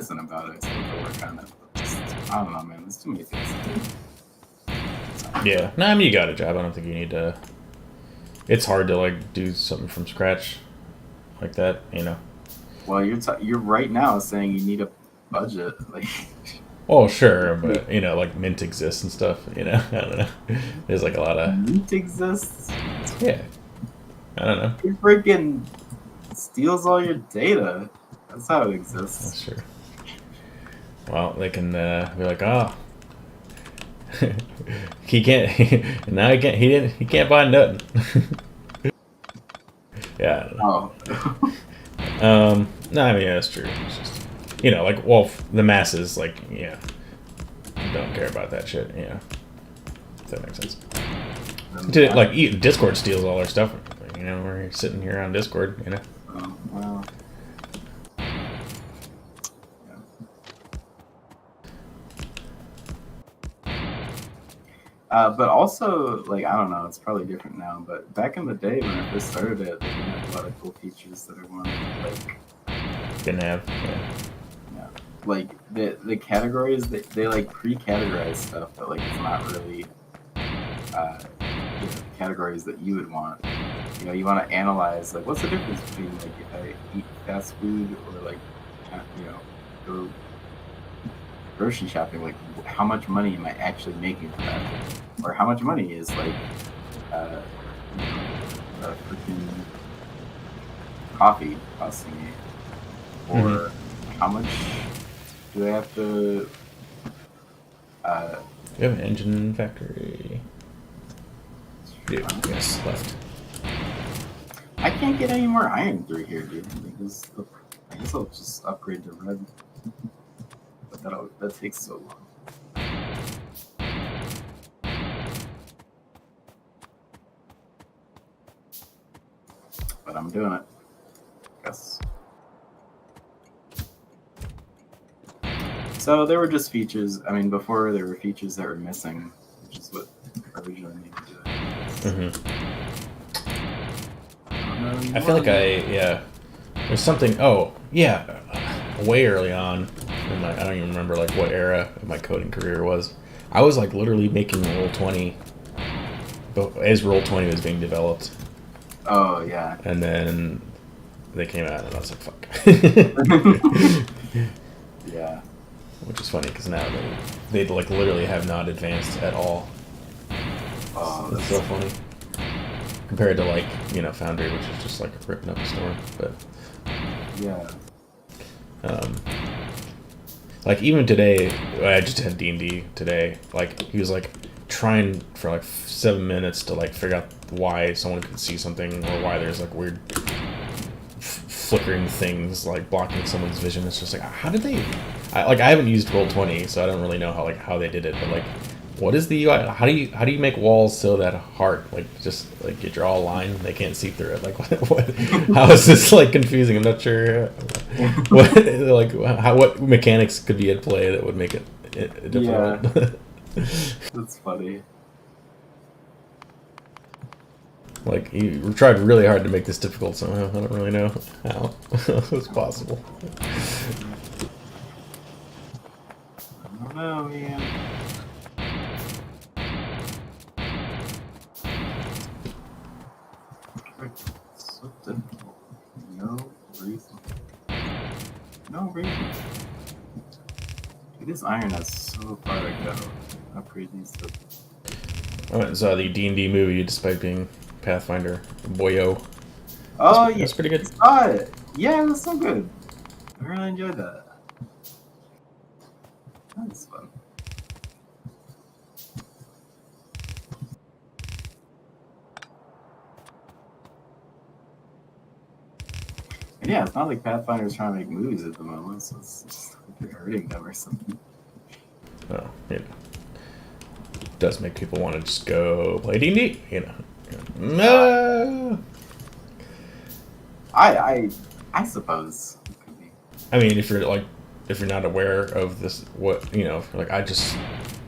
decent about it. I still have to work on it. But just, I don't know, man. There's too many things to do. Yeah. No, I mean, you got a job. I don't think you need to. It's hard to like do something from scratch like that, you know. Well, you're right now saying you need a budget. Like, Oh, sure, but you know, like Mint exists and stuff. You know, I don't know. There's like a lot of Mint exists. yeah. I don't know. It freaking steals all your data. That's how it exists. That's true. Well, they can be like, oh, he can't. Now he can't. He didn't. He can't buy nothing. Yeah. Oh. No, I mean that's true. It's just, you know, like well, the masses, like yeah, don't care about that shit. Yeah, if that makes sense. Like Discord steals all our stuff. You know, we're sitting here on Discord. You know. Oh, well. But also, like, I don't know, it's probably different now, but back in the day when I first started it, they didn't have a lot of cool features that I wanted. Like, didn't have, yeah. Like, the categories, they like, pre-categorize stuff that, like, it's not really, categories that you would want. You know, you want to analyze, like, what's the difference between, like, if I eat fast food or, like, go grocery shopping, like how much money am I actually making for that, or how much money is like a freaking coffee costing me, or how much do I have to? You have an engine factory. Dude, yes, left. I can't get any more iron through here, dude. Like, I guess I'll just upgrade to red. That takes so long. But I'm doing it. Yes. So there were just features. I mean, before there were features that were missing, which is what originally made me do it. I feel like there's something. Oh, yeah, way early on. I don't even remember like what era of my coding career was. I was like literally making Roll20 as Roll20 was being developed. Oh yeah. And then they came out, and I was like, "Fuck." Yeah. Which is funny because now they like literally have not advanced at all. Oh, that's so funny. Compared to like Foundry, which is just like ripping up the store, but yeah. Like even today, I just had D&D today. Like he was like trying for like 7 minutes to like figure out why someone could see something or why there's like weird flickering things like blocking someone's vision. It's just like how did they? I haven't used Roll20, so I don't really know how they did it. But like, what is the UI? How do you make walls so that hard? Like just like you draw a line, they can't see through it. Like what how is this like confusing? I'm not sure. What mechanics could be at play that would make it difficult? Yeah. That's funny. Like you tried really hard to make this difficult somehow. I don't really know how it's possible. I don't know, man. So difficult. No reason. No reason. Dude, this iron has so far to go. Upgrade these stuff. I went and saw the D&D movie despite being Pathfinder boyo. Oh yeah, that's pretty good. I saw it. Yeah, it was so good. I really enjoyed that. That was fun. And yeah, it's not like Pathfinder's trying to make movies at the moment, so it's just like they're hurting them or something. Oh, yeah. It does make people want to just go play D&D, No. I suppose it could be. I mean, if you're not aware of this, like I just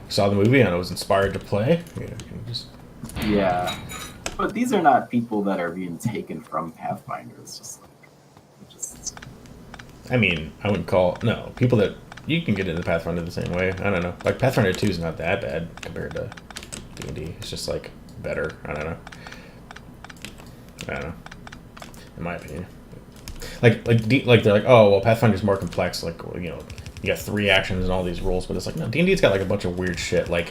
saw the movie and I was inspired to play. Yeah, but these are not people that are being taken from Pathfinder. It's just like, I mean, I wouldn't call no people that you can get into Pathfinder the same way. I don't know. Like Pathfinder 2 is not that bad compared to D&D. It's just like better. I don't know. I don't know. In my opinion, like they're like, oh well, Pathfinder's more complex. Like you know, you got 3 actions and all these rules, but it's like no, D&D's got like a bunch of weird shit. Like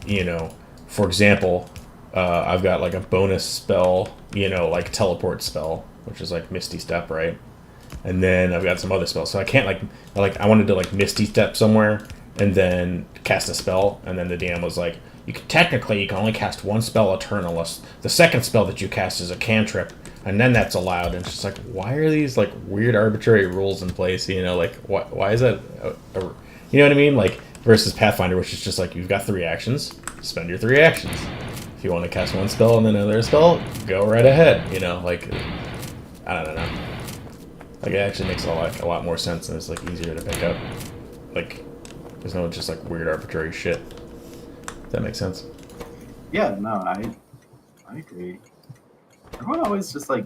you know, for example, I've got like a bonus spell, you know, like teleport spell, which is like Misty Step, right? And then I've got some other spells, so I can't like I wanted to like Misty Step somewhere and then cast a spell, and then the DM was like, you can only cast 1 spell a turn unless the second spell that you cast is a cantrip, and then that's allowed. And it's just like, why are these like weird arbitrary rules in place? You know, like why is that? You know what I mean? Like versus Pathfinder, which is just like you've got 3 actions, spend your 3 actions. If you want to cast 1 spell and then another spell, go right ahead. You know, like I don't know. Like it actually makes a lot more sense and it's like easier to pick up. Like there's no just like weird arbitrary shit. Does that make sense? Yeah, no, I agree. Everyone always just like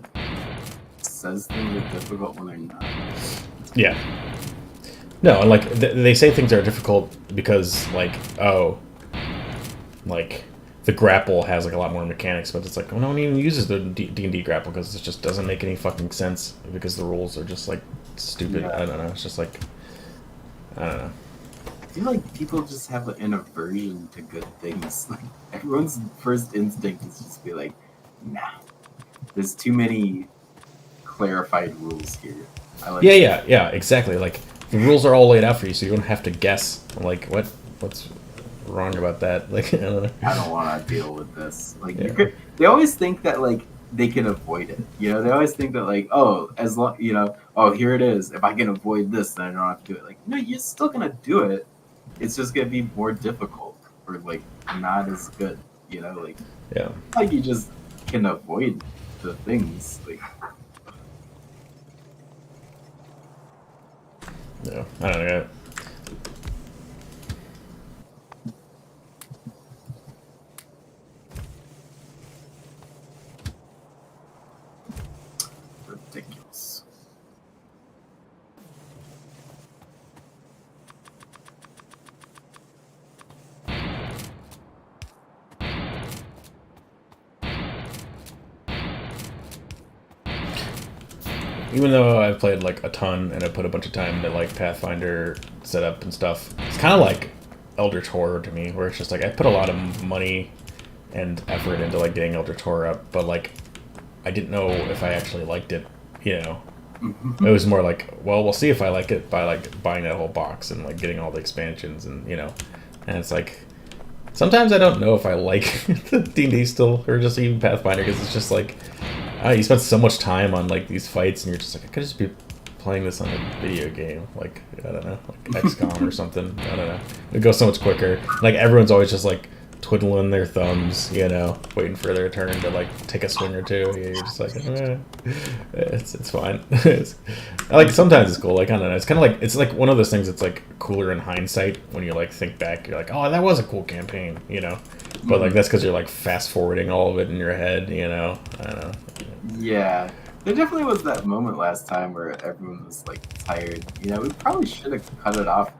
says things are difficult when they're not. Yeah. No, and like they say things are difficult because like like the grapple has like a lot more mechanics, but it's like well, no one even uses the D&D grapple because it just doesn't make any fucking sense because the rules are just like stupid. Yeah. I don't know. It's just like I don't know. I feel like people just have an aversion to good things. Like everyone's first instinct is just be like, nah, there's too many clarified rules here. I like Yeah, exactly. Like the rules are all laid out for you, so you don't have to guess. Like what's wrong about that? Like I don't know. I don't want to deal with this. Like Yeah. you could, they always think that like they can avoid it. You know, they always think that like, oh, as long you know, oh here it is. If I can avoid this, then I don't have to do it. Like no, you're still gonna do it. It's just gonna be more difficult or like not as good. You know, Yeah. like you just can avoid the things. Like No, I don't know. ridiculous. Even though I've played like a ton and I put a bunch of time into like Pathfinder setup and stuff, it's kind of like Eldritch Horror to me, where it's just like I put a lot of money and effort into like getting Eldritch Horror up, but like I didn't know if I actually liked it. You know, it was more like, well, we'll see if I like it by like buying that whole box and like getting all the expansions and you know, and it's like sometimes I don't know if I like the D&D still or just even Pathfinder because it's just like you spend so much time on like these fights and you're just like I could just be playing this on a video game like I don't know like XCOM or something. I don't know. It goes so much quicker. Like everyone's always just like twiddling their thumbs, you know, waiting for their turn to like take a swing or two. You're just like, it's fine. Like sometimes it's cool. Like I don't know. It's like one of those things that's like cooler in hindsight when you like think back. You're like, oh, that was a cool campaign, you know. But like that's because you're like fast forwarding all of it in your head, you know. I don't know. Yeah, there definitely was that moment last time where everyone was like tired. You know, we probably should have cut it off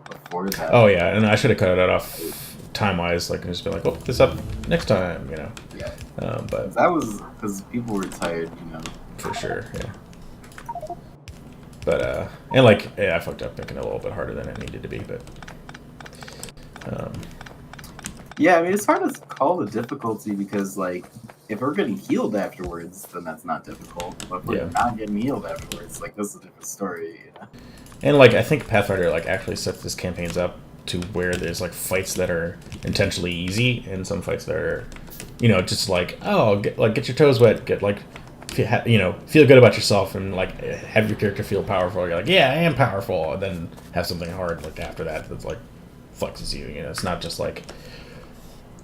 before that. Oh yeah, and I should have cut it off time wise, like just be like, oh, this up next time, you know. Yeah, But that was because people were tired. You know, for sure, yeah. But and like yeah, I fucked up thinking a little bit harder than it needed to be, but yeah. I mean, it's hard to call the difficulty because like if we're getting healed afterwards, then that's not difficult. But if we're not getting healed afterwards, like this is a different story. You know? And like I think Pathfinder like actually sets this campaigns up to where there's like fights that are intentionally easy and some fights that are, you know, just like get your toes wet, get like you know feel good about yourself and like have your character feel powerful. You're like yeah I am powerful, and then have something hard like after that that's like flexes you. You know, it's not just like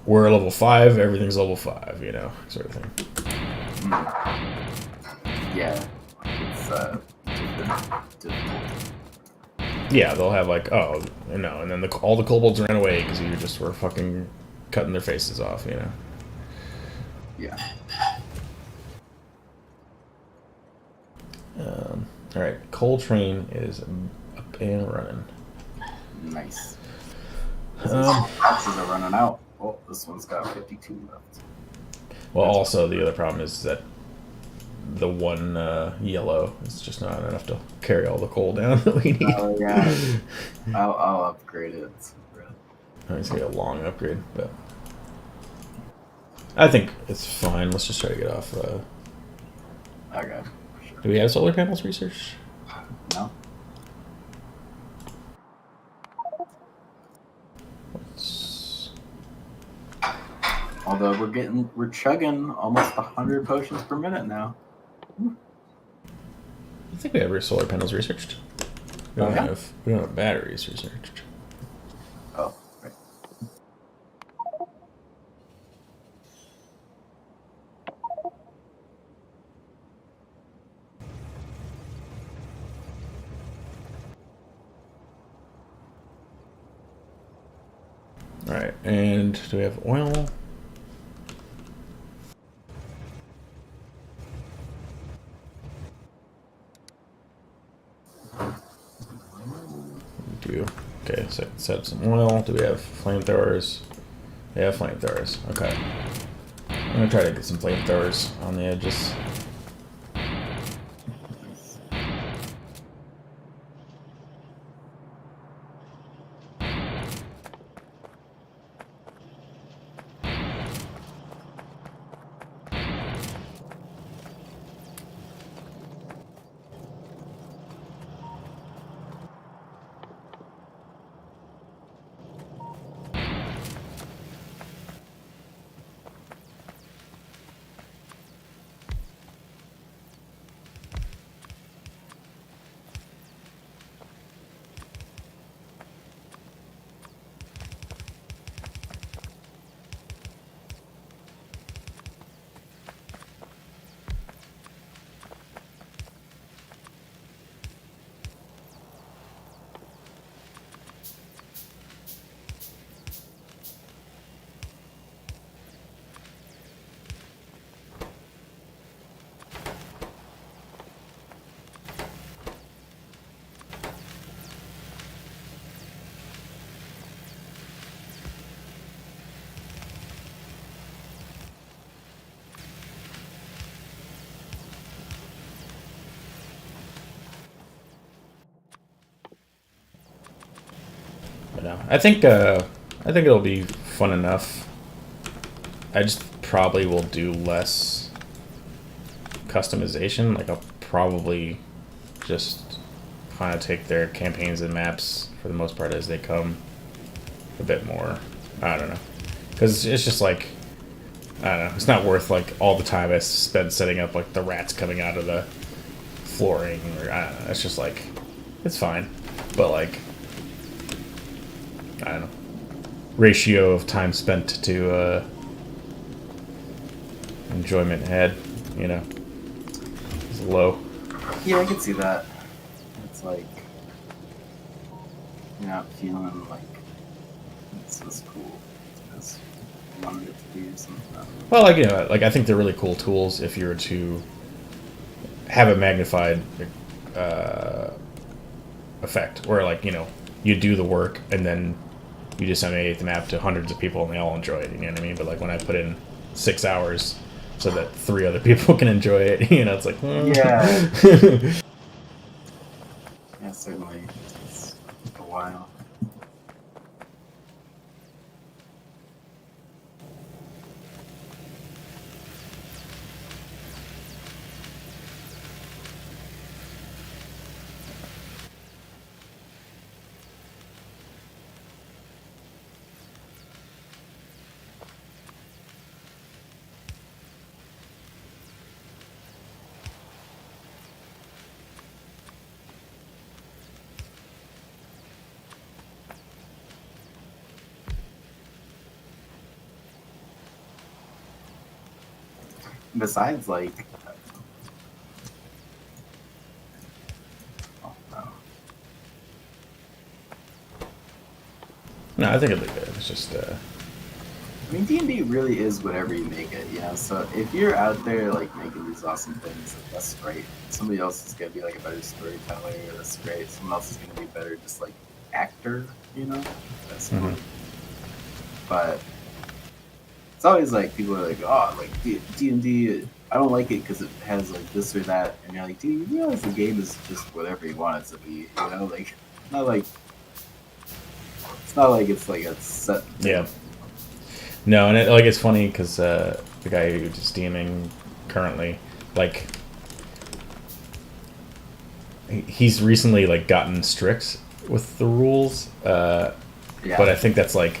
we're level 5, everything's level 5. You know, sort of thing. Yeah, it's difficult. Yeah, they'll have like, oh, no, and then all the kobolds ran away because you just were fucking cutting their faces off, you know. Yeah. All right, coal train is up and running. Nice. Um, Boxes are running out. Oh, this one's got 52 left. well, That's also the other problem is that the one yellow is just not enough to carry all the coal down that we need. Oh yeah, I'll upgrade it. It's gonna be a long upgrade, but I think it's fine. Let's just try to get off. Okay, sure. Do we have solar panels research? No. Let's- Although we're chugging almost 100 potions per minute now. I think we have solar panels researched. We don't have batteries researched. Oh, right. All right, and do we have oil? We do. Okay, so set up some oil. Do we have flamethrowers? We have flamethrowers. Okay. I'm gonna try to get some flamethrowers on the edges. But no, I think it'll be fun enough. I just probably will do less customization. Like I'll probably just kind of take their campaigns and maps for the most part as they come. A bit more. I don't know, because it's just like I don't know. It's not worth like all the time I spend setting up like the rats coming out of the flooring or I don't know. It's just like it's fine, but like I don't know. Ratio of time spent to enjoyment ahead, you know, is low. Yeah, I can see that. It's like you're not feeling like this is cool. It's wanted it to be or something. Well, like like I think they're really cool tools if you were to have a magnified uh, effect, where like you do the work and then you disseminate the map to hundreds of people and they all enjoy it. You know what I mean? But like when I put in 6 hours so that 3 other people can enjoy it, it's like Yeah. Yeah, certainly. It's a while. Besides, like, oh, no. no, I think it'll be good. It's just I mean, D&D really is whatever you make it, you know. So if you're out there like making these awesome things, like, that's great. Somebody else is gonna be like a better storyteller. That's great. Someone else is gonna be better, just like actor, you know. That's Hmm. cool. But it's always like people are like, oh, like D&D. I don't like it because it has like this or that, and you're like, dude, you realize the game is just whatever you want it to be, you know? Like, not like it's not like it's like a set thing. Yeah. No, and like it's funny because the guy who's DMing currently, like, he's recently like gotten strict with the rules, Yeah, but I think that's like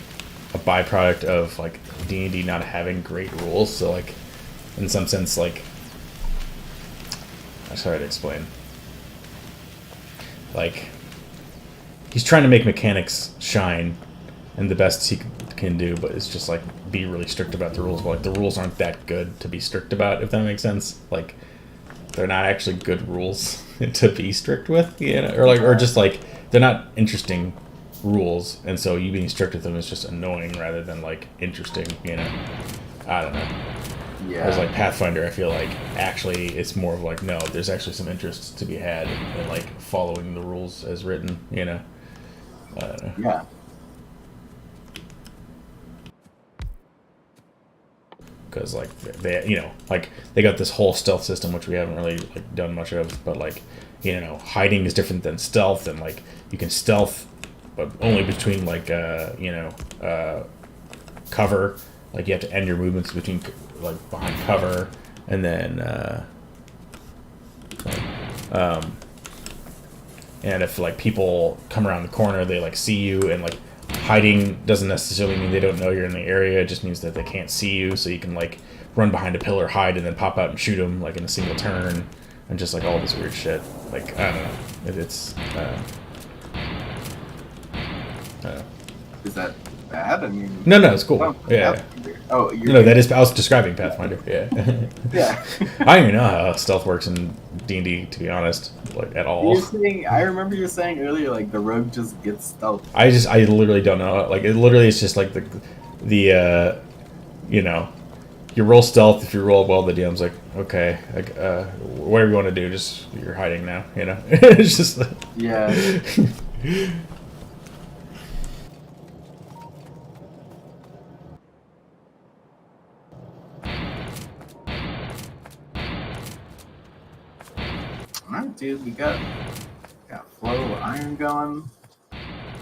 a byproduct of like D&D not having great rules. So like, in some sense, like, I'm sorry to explain. Like, he's trying to make mechanics shine and the best he can do, but it's just like be really strict about the rules. But like the rules aren't that good to be strict about, if that makes sense. Like they're not actually good rules to be strict with, you know, or like or just like they're not interesting rules, and so you being strict with them is just annoying rather than like interesting, you know. I don't know. Whereas yeah. like Pathfinder, I feel like actually it's more of like no, there's actually some interest to be had in like following the rules as written, you know. I don't know. Yeah. Because like they, you know, like they got this whole stealth system which we haven't really like done much of, but like, you know, hiding is different than stealth, and like you can stealth but only between like cover, like you have to end your movements between like behind cover, and then and if like people come around the corner, they like see you, and like hiding doesn't necessarily mean they don't know you're in the area. It just means that they can't see you, so you can like run behind a pillar, hide, and then pop out and shoot them like in a single turn, and just like all this weird shit. Like I don't know, it's Is that bad? I mean, no, no, it's I cool. don't Yeah, oh, you're no, that is. I was describing Pathfinder. Yeah, yeah. I don't even know how stealth works in D&D, to be honest, like at all. You're saying. I remember you were saying earlier, like the rogue just gets stealth. I literally don't know. Like it literally is just like the you know, you roll stealth. If you roll well, the DM's like, okay, like, whatever you want to do, just you're hiding now. You know, it's just. Yeah. All right, dude. We got flow of iron going.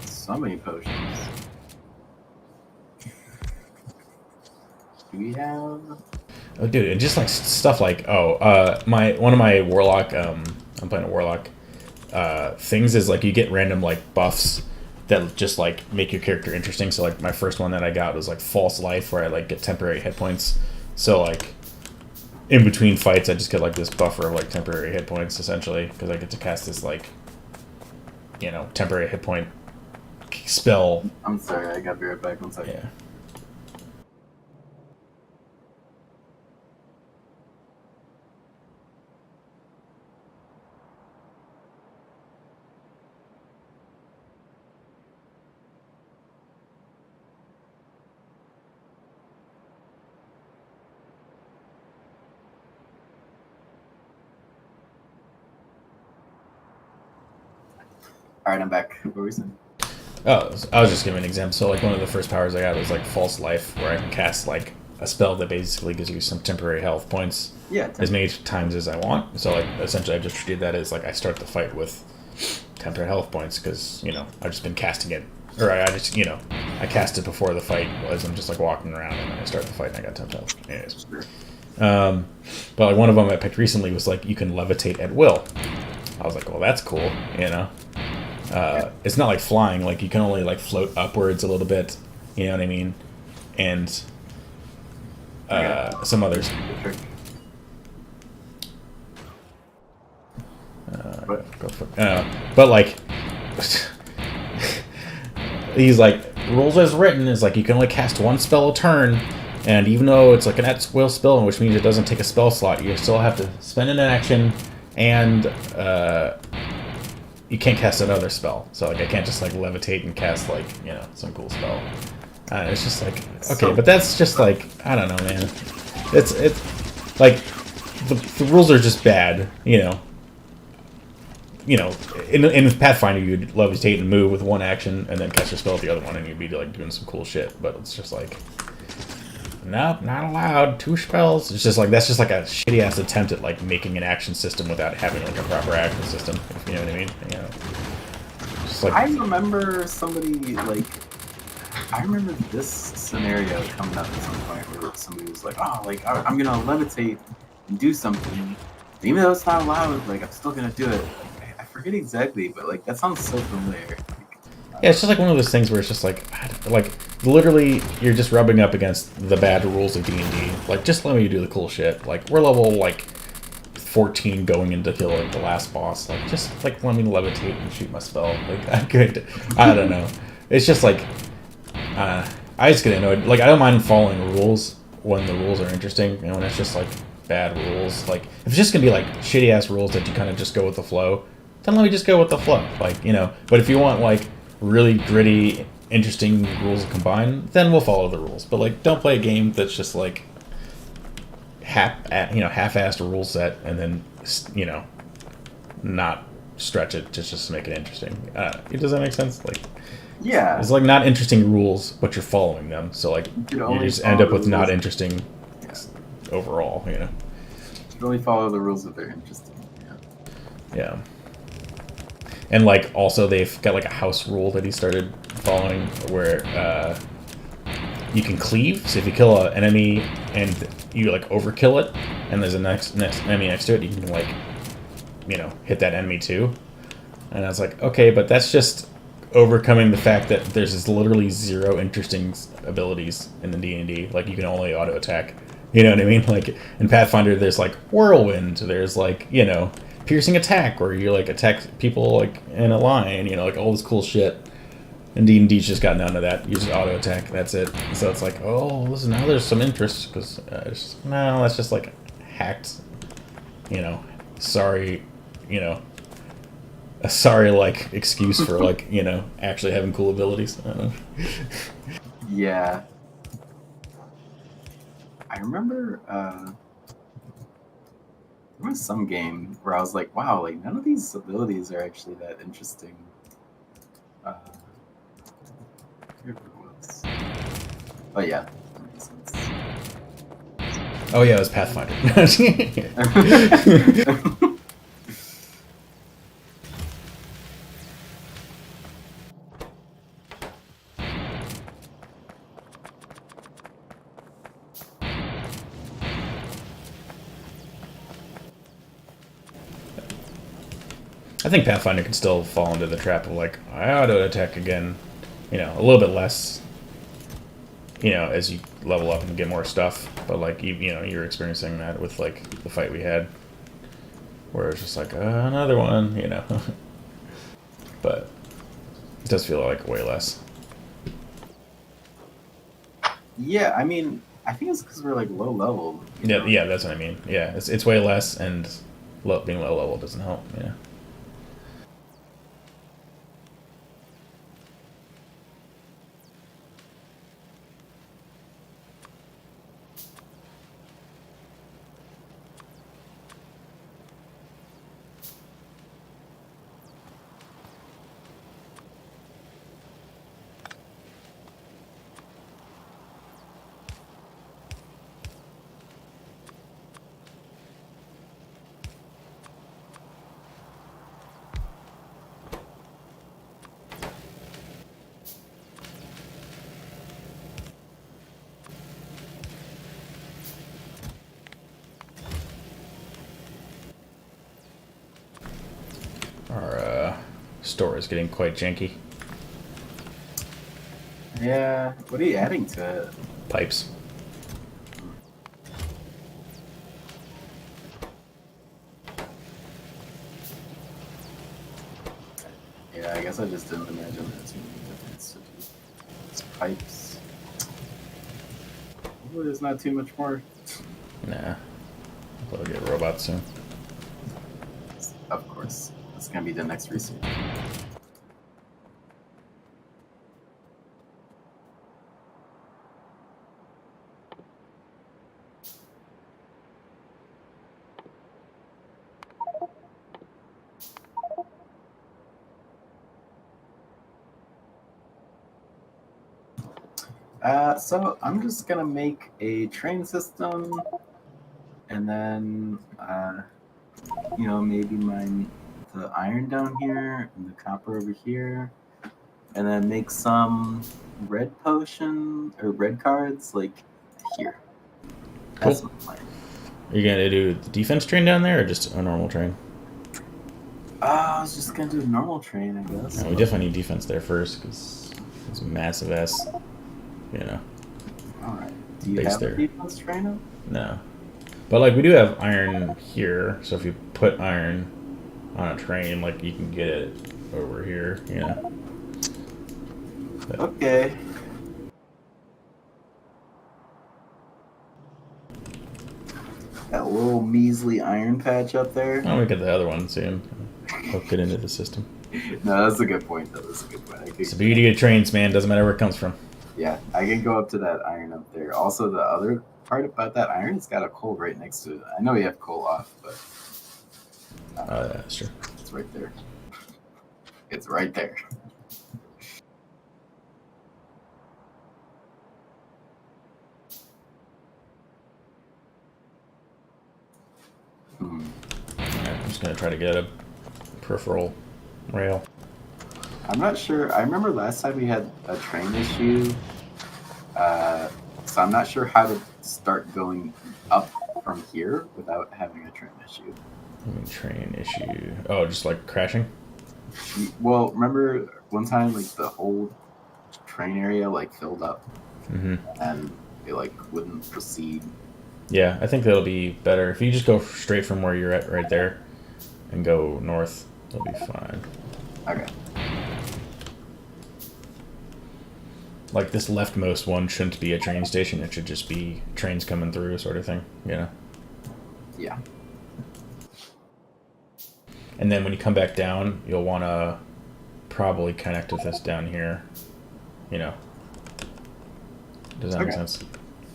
So many potions. Do we have? Oh, dude, and just like stuff like my one of my warlock I'm playing a warlock things is like you get random like buffs that just like make your character interesting. So like my first one that I got was like false life, where I like get temporary hit points. So like in between fights, I just get like this buffer of like temporary hit points essentially, because I get to cast this like, you know, temporary hit point spell. I'm sorry. I got to be right back. One second. Yeah. All right, I'm back. What were we saying? Oh, I was just giving an example. So, like, one of the first powers I got was like False Life, where I can cast like a spell that basically gives you some temporary health points Yeah. as many times as I want. So, like, essentially, I just treated that as like I start the fight with temporary health points because you know I've just been casting it, or I just you know I cast it before the fight was. I'm just like walking around and then I start the fight and I got temp health. Anyways, Sure. but like one of them I picked recently was like you can levitate at will. I was like, well, that's cool, you know. It's not like flying; like you can only like float upwards a little bit. You know what I mean? And some others. Trick. Go for, but like, he's like rules as written is like you can only cast one spell a turn, and even though it's like an at will spell, which means it doesn't take a spell slot, you still have to spend an action, and you can't cast another spell. So like I can't just like levitate and cast like you know some cool spell. It's just like okay, So but that's just like I don't know, man. It's like the rules are just bad, you know. You know, in Pathfinder, you'd levitate and move with one action, and then cast your spell with the other one, and you'd be like doing some cool shit. But it's just like, nope, not allowed. 2 spells. It's just like that's just like a shitty ass attempt at like making an action system without having like a proper action system. If you know what I mean? You know, just like I remember somebody like I remember this scenario coming up at some point where somebody was like, "Oh, like I'm gonna levitate and do something, even though it's not allowed. Like I'm still gonna do it." Like, I forget exactly, but like that sounds so familiar. Like, yeah, it's just like one of those things where it's just like literally you're just rubbing up against the bad rules of D&D. Like just let me do the cool shit. Like we're level like 14 going into kill like the last boss. Like just like let me levitate and shoot my spell. Like I could, I don't know. It's just like I just get annoyed. Like I don't mind following rules when the rules are interesting. You know, when it's just like bad rules. Like if it's just gonna be like shitty ass rules that you kind of just go with the flow, then let me just go with the flow. Like you know. But if you want like really gritty, interesting rules to combine, then we'll follow the rules. But like don't play a game that's just like half-assed rule set and then you know not stretch it just to make it interesting. Does that make sense? Like yeah, it's like not interesting rules, but you're following them. So like you could you only just end follow up the with not rules. interesting Yeah, overall. You know. you could only follow the rules if they're interesting. Yeah. Yeah. And like also they've got like a house rule that he started following where you can cleave. So if you kill an enemy and you like overkill it, and there's a next enemy next to it, you can like you know hit that enemy too. And I was like, okay, but that's just overcoming the fact that there's literally 0 interesting abilities in the D&D. Like you can only auto attack. You know what I mean? Like in Pathfinder, there's like whirlwind. There's like you know piercing attack where you like attack people like in a line. You know like all this cool shit. And D&D's just got none of that. You just auto attack. That's it. So it's like, oh, listen, now there's some interest because no, that's just like hacked. You know, sorry, you know, a sorry like excuse for like you know actually having cool abilities. I don't know. Yeah. I remember there was some game where I was like, wow, like none of these abilities are actually that interesting. I forget what it was. But yeah, that makes sense. Oh yeah, it was Pathfinder. I think Pathfinder can still fall into the trap of like I auto attack again, you know, a little bit less, you know, as you level up and get more stuff. But like you know, you're experiencing that with like the fight we had, where it's just like another one, you know. But it does feel like way less. Yeah, I mean, I think it's because we're like low level. Yeah, Know? yeah, that's what I mean. Yeah, it's way less, and being low level doesn't help. Yeah. Our store is getting quite janky. Yeah, what are you adding to it? Pipes. Yeah, I guess I just didn't imagine there too many difference to do. It's pipes. Hopefully there's not too much more. Nah. We'll get robots soon. Of course. That's gonna be the next research. So I'm just gonna make a train system, and then maybe mine the iron down here and the copper over here, and then make some red potion or red cards like here. That's Cool. my plan. Are you gonna do the defense train down there, or just a normal train? I was just gonna do a normal train, I guess. We definitely need defense there first, because it's a massive ass, you know, All right. Do you base have a there. defense train up? No. But, like, we do have iron here, so if you put iron on a train, like, you can get it over here, you know. But, Okay. That little measly iron patch up there. I'll make it the other one soon. Hook it into the system. No, that's a good point, though. That's a good point. It's the beauty of trains, man. Doesn't matter where it comes from. Yeah, I can go up to that iron up there. Also, the other part about that iron, it's got a coal right next to it. I know you have coal off, but Oh, yeah, that's true. it's right there. It's right there. Hmm. Alright, I'm just gonna try to get a peripheral rail. I'm not sure. I remember last time we had a train issue, so I'm not sure how to start going up from here without having a train issue. Train issue. Oh, just like crashing? Well, remember one time like the whole train area like filled up Mm-hmm. and it like wouldn't proceed. Yeah, I think that'll be better. If you just go straight from where you're at right there and go north, it'll be fine. Okay. Like, this leftmost one shouldn't be a train station. It should just be trains coming through sort of thing, you know? Yeah. And then when you come back down, you'll want to probably connect with this down here, you know? Does that make Okay. sense?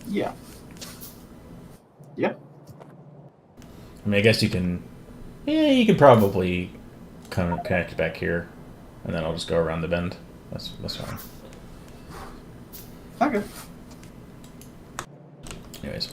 Yeah. Yeah. I mean, I guess you can... Yeah, you could probably kind of connect back here, and then I'll just go around the bend. That's fine. Okay. Anyways.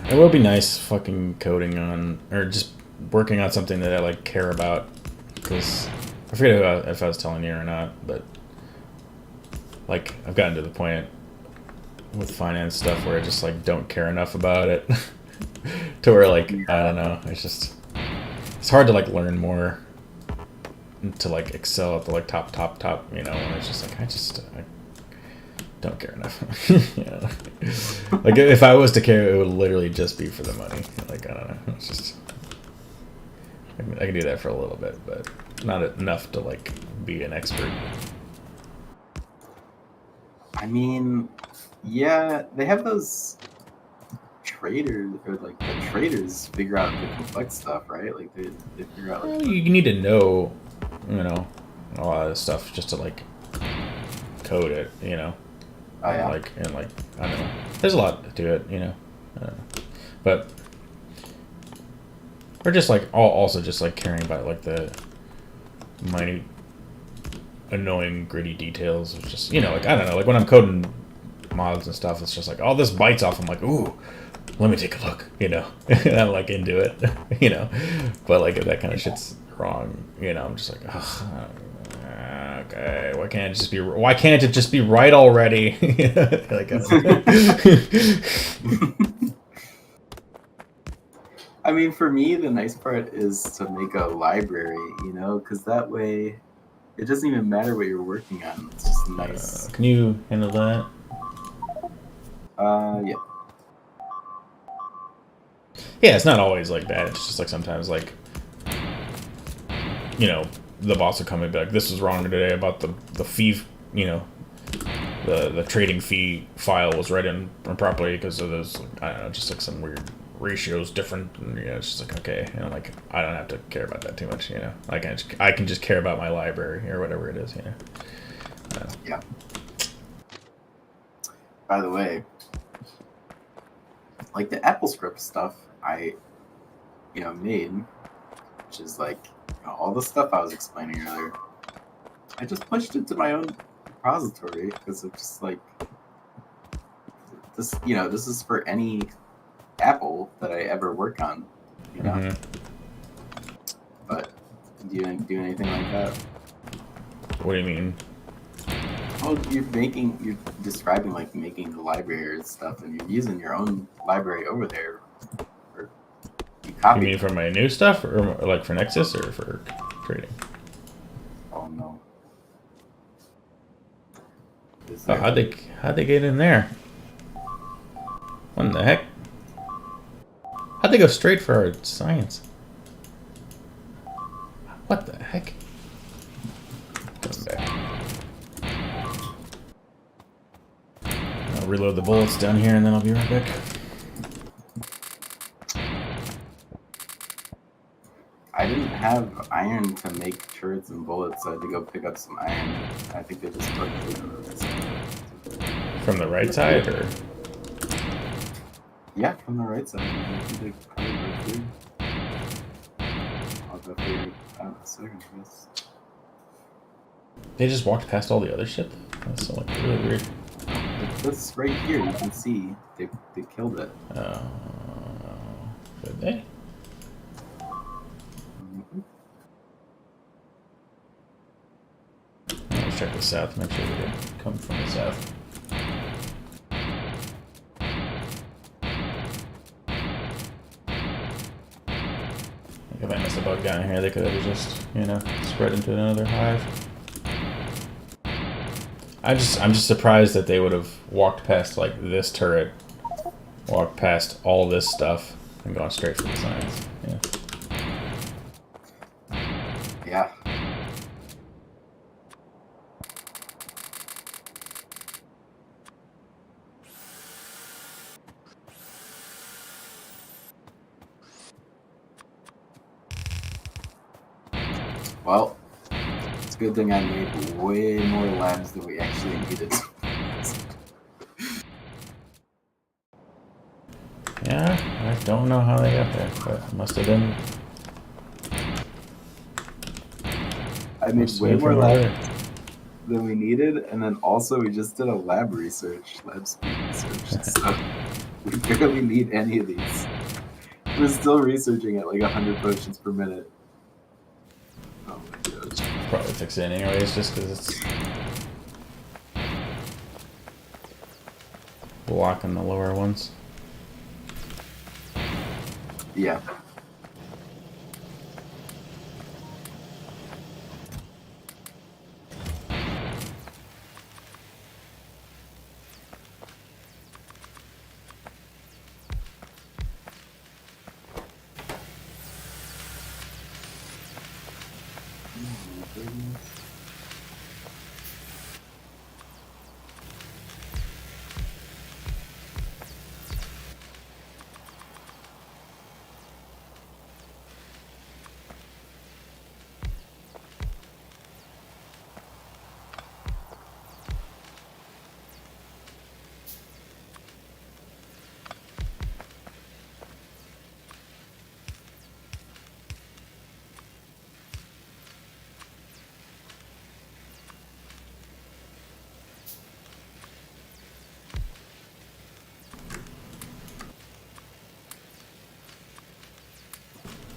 It will be nice fucking coding on, or just working on something that I like care about, because I forget if I was telling you or not, but like I've gotten to the point with finance stuff where I just like don't care enough about it to where like I don't know, it's hard to like learn more to like excel at the like top, you know, and it's just like I don't care enough. You know? Like if I was to care, it would literally just be for the money. Like I don't know. It's just I can do that for a little bit, but not enough to like be an expert. I mean, yeah, they have those traders or like the traders figure out the complex stuff, right? Like they figure out like Well, you need to know, you know, a lot of this stuff just to like code it, you know. oh yeah. Like I don't know. There's a lot to it, you know. But or just like also just like caring about like the minute, annoying, gritty details of just, you know, like I don't know, like when I'm coding mods and stuff, it's just like all this bites off. I'm like, ooh, let me take a look, you know. And I'm like into it, you know. But like if that kind of shit's wrong, you know, I'm just like, ugh. Okay, why can't it just be right already? Like, I mean, for me, the nice part is to make a library, you know, because that way it doesn't even matter what you're working on. It's just nice. can you handle that? Yeah. Yeah, it's not always like that. It's just like sometimes like, you know, the boss will come and be like, this was wrong today about the fee, you know, the trading fee file was read in improperly because of those, I don't know, just like some weird ratios different. And, you know, it's just like, okay, you know, like I don't have to care about that too much. You know, I can just care about my library or whatever it is. You know. Yeah. By the way, like the AppleScript stuff I, made, which is like all the stuff I was explaining earlier. I just pushed it to my own repository because it's just like this. This is for any Apple that I ever work on. You know, Mm-hmm. but do you do anything like that? What do you mean? Well, you're describing like making the library and stuff, and you're using your own library over there. Or you You copied mean it. for my new stuff, or like for Nexus, or for trading? Oh no. Is Oh, there? how'd they get in there? What in the heck? How'd they go straight for our science? What the heck? Come back. I'll reload the bullets down here, and then I'll be right back. I didn't have iron to make turrets and bullets, so I had to go pick up some iron. I think they just took it. From the right side, or? Yeah, from the right side. I think they probably go through. I'll go figure it out in a second, I guess. They just walked past all the other shit? That's so, like, really weird. This right here, you can see they killed it. Did they? Mm-hmm. Let's check the south, make sure they didn't come from the south. If I missed a bug down here, they could have just, you know, spread into another hive. I'm just surprised that they would have walked past like this turret, walked past all this stuff, and gone straight for the science. Yeah. Yeah. Well, it's a good thing I made way more labs than we actually needed. Yeah, I don't know how they got there, but it must have been. I made way more labs than we needed, and then also we just did a lab speed research. So we barely need any of these. We're still researching at like 100 potions per minute. Oh my god. Probably fix it anyways, just because it's blocking the lower ones. Yeah.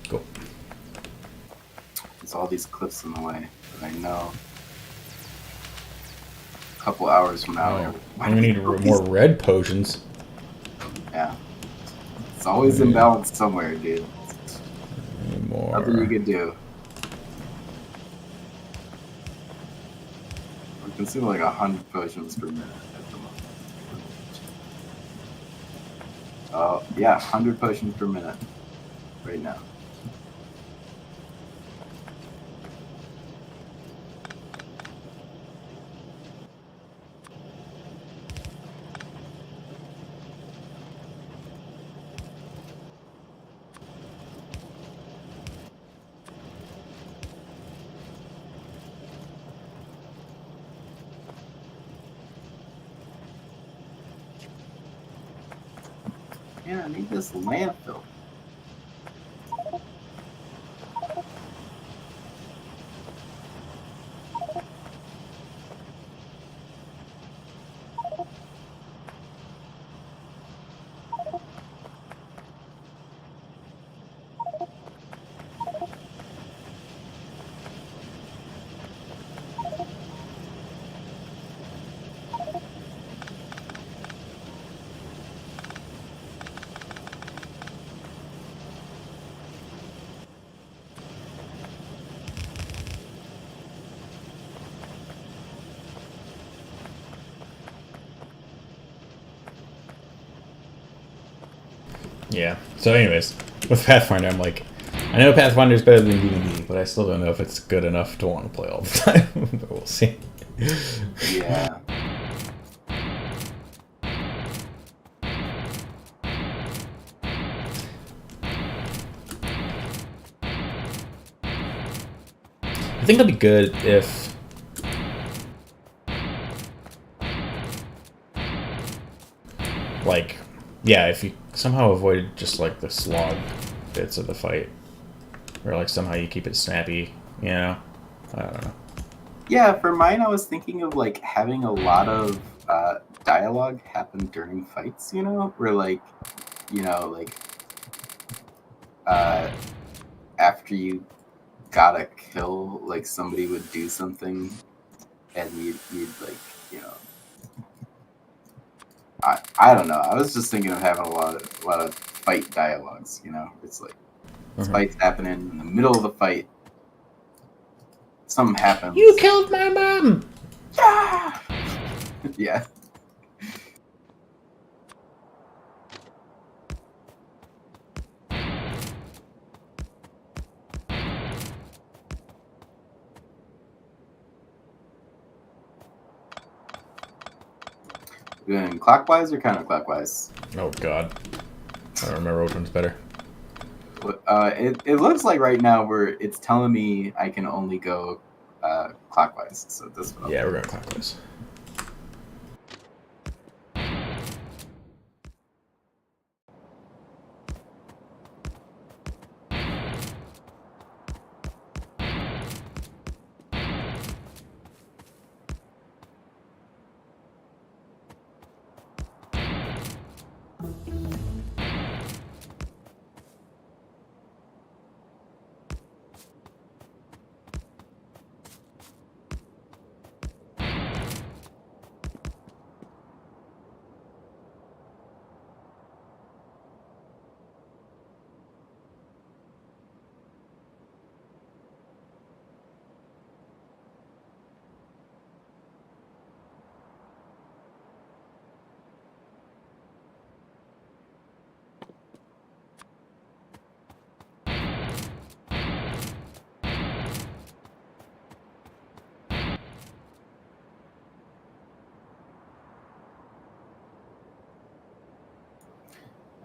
Cool. There's all these cliffs in the way, but I know a couple hours from now. Oh, we need more red potions. Yeah. It's always imbalanced somewhere, dude. More. Nothing you can do. We're consuming like 100 potions per minute at the moment. Oh, yeah, 100 potions per minute right now. Man, I need this landfill. Yeah. So, anyways, with Pathfinder, I'm like, I know Pathfinder's better than D&D, but I still don't know if it's good enough to want to play all the time. But we'll see. Yeah. I think it'll be good if like, yeah, if you somehow avoid just like the slog bits of the fight, or like somehow you keep it snappy, you know? I don't know. Yeah, for mine, I was thinking of like having a lot of dialogue happen during fights, where like, like uh, after you got a kill, like somebody would do something and you'd like, you know, I don't know. I was just thinking of having a lot of fight dialogues, It's like this Mhm. fight's happening in the middle of the fight, something You happens. killed my mom! Yeah! Yeah. Going clockwise or counterclockwise? Oh god. I don't remember which one's better. It looks like right now where it's telling me I can only go clockwise, so that's what I'll Yeah, do. we're going clockwise.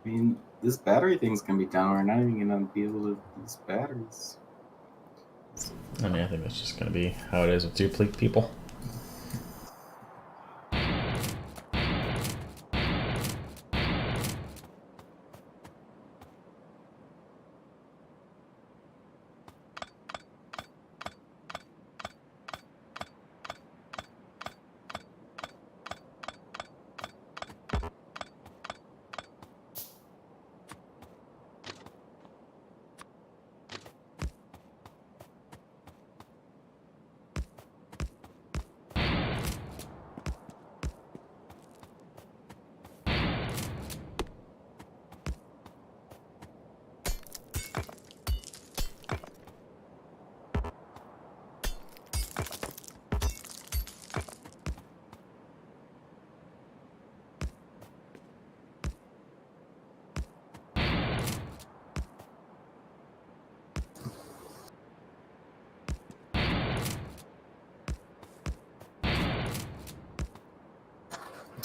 I mean, this battery thing's gonna be down. We're not even gonna be able to use batteries. I mean, I think that's just gonna be how it is with duplicate people.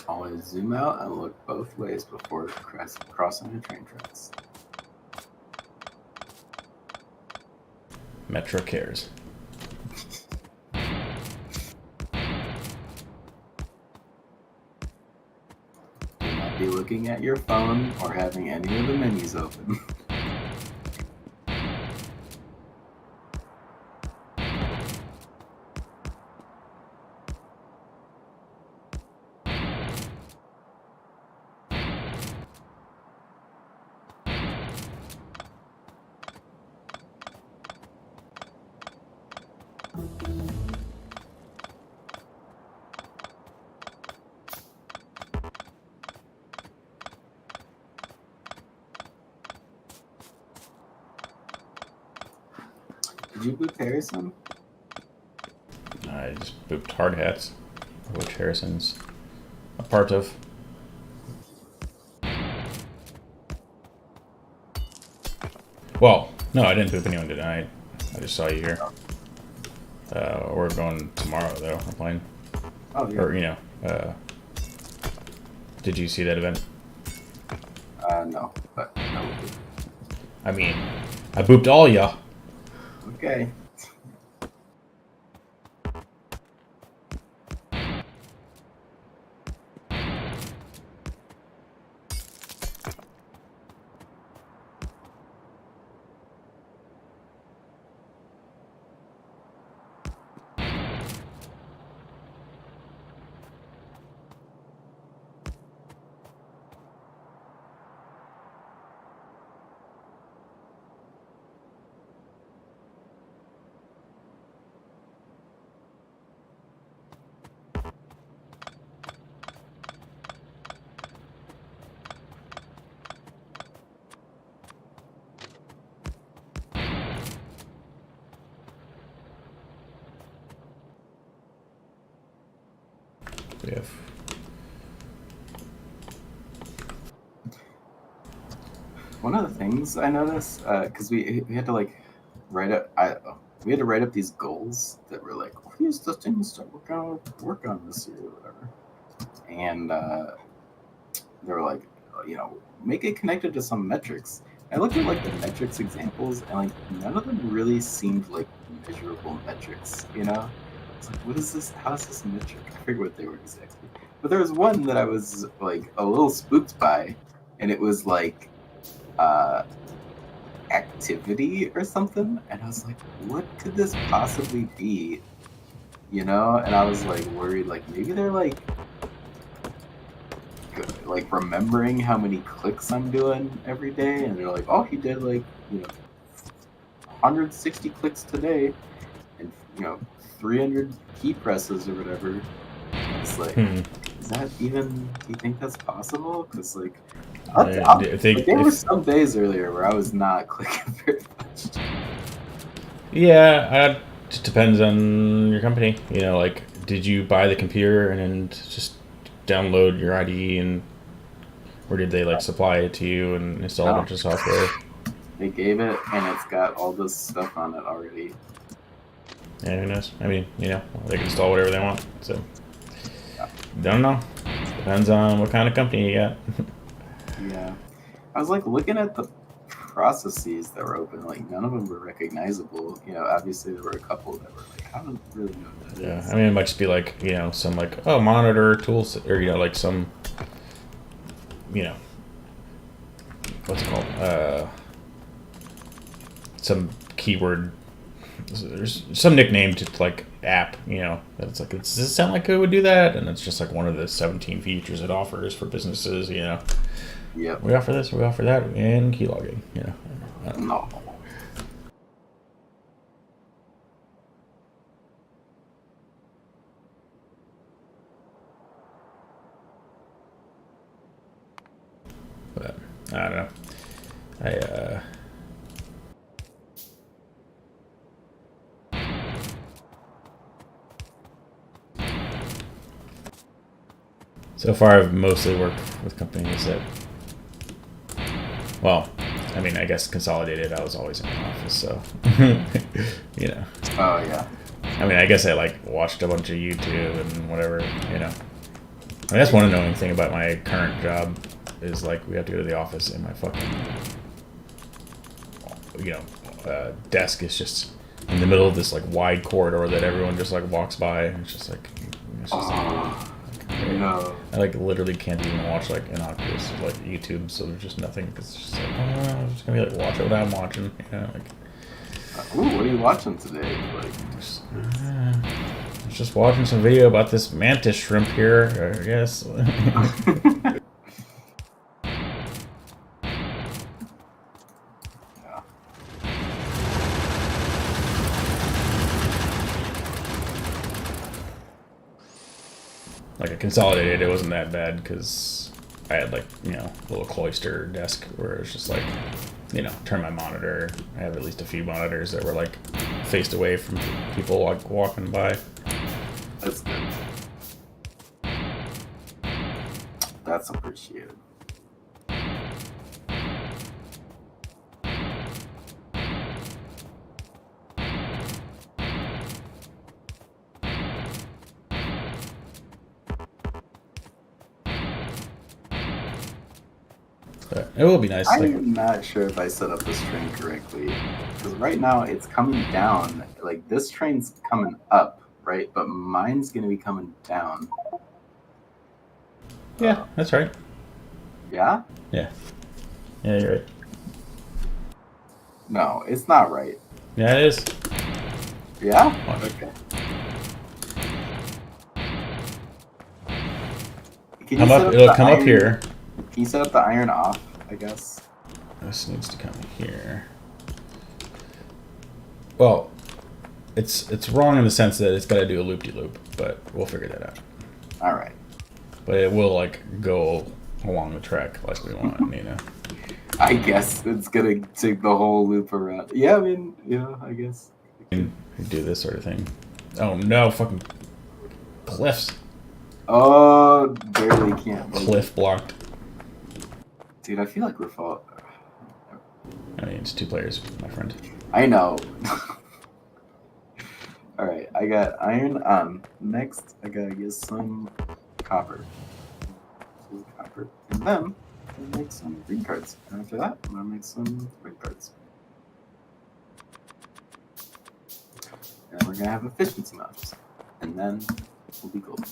Always zoom out and look both ways before crossing the train tracks. Metro cares. be looking at your phone or having any of the menus open. Did you boot Harrison? I just booped hard hats, which Harrison's a part of. Well, no, I didn't boop anyone tonight. I just saw you here. We're going tomorrow, though. We're playing. Oh, yeah. Or, did you see that event? No, but no. I mean, I booped all ya. Okay. We have. One of the things I noticed, because we had to like write up, we had to write up these goals that were like, oh, here's the things to work on this year or whatever, and they were like, make it connected to some metrics. I looked at like the metrics examples, and like none of them really seemed like measurable metrics. It's like, what is this? How is this metric? I forget what they were exactly. But there was one that I was like a little spooked by, and it was like uh, activity or something, and I was like, what could this possibly be? And I was like worried, like maybe they're like remembering how many clicks I'm doing every day, and they're like, oh, he did like 160 clicks today, and 300 key presses or whatever. It's like, is that even? Do you think that's possible? Because like, there were some days earlier where I was not clicking very much. Yeah, it just depends on your company. Like, did you buy the computer and just download your IDE, or did they like supply it to you and install a bunch of software? They gave it, and it's got all this stuff on it already. Yeah, who knows? I mean, they can install whatever they want. So, don't know. Depends on what kind of company you got. Yeah, I was like looking at the processes that were open. Like none of them were recognizable. Obviously there were a couple that were like, I don't really know what that is. I mean, it might just be like some like monitor tools, or like some what's it called? Some keyword. There's some nickname to like app, that's like, does this sound like it would do that? And it's just like one of the 17 features it offers for businesses, Yeah. We offer this, we offer that, and keylogging, No. But I don't know. So far, I've mostly worked with companies that, well, I mean, I guess consolidated, I was always in the office, so, Oh, yeah. I mean, I guess I, like, watched a bunch of YouTube and whatever, I mean, that's one annoying thing about my current job is, like, we have to go to the office and my fucking, desk is just in the middle of this, like, wide corridor that everyone just, like, walks by, and it's just like No. I like literally can't even watch like innocuous like YouTube, so there's just nothing. Cause it's just like, oh, I'm just gonna be like watch what I'm watching, you know, like. Ooh, what are you watching today? Like, I was just watching some video about this mantis shrimp here, I guess. yeah. Like a consolidated, it wasn't that bad because I had like, you know, a little cloister desk where it was just like, you know, turn my monitor. I have at least a few monitors that were like faced away from people like walking by. That's good. That's appreciated. But it will be nice. I'm Like, not sure if I set up this train correctly. Because right now it's coming down. Like, this train's coming up, right? But mine's going to be coming down. yeah, that's right. Yeah? Yeah. Yeah, you're right. No, it's not right. Yeah, it is. Yeah? Watch. Okay. Can you Come set up. up It'll the come up iron- here. Can you set up the iron off, I guess? This needs to come here. Well, it's wrong in the sense that it's got to do a loop-de-loop, but we'll figure that out. Alright. But it will like go along the track like we want, you know. I guess it's going to take the whole loop around. Yeah, I mean, I guess. You do this sort of thing. Oh no, fucking cliffs. Oh, barely can't. Cliff blocked. Dude, I feel like we're falling. I mean, it's 2 players, my friend. I know. Alright, I got iron on. Next, I gotta get some copper. Copper. And then, I'm gonna make some green cards. And after that, I'm gonna make some red cards. And we're gonna have efficiency maps. And then, we'll be golden.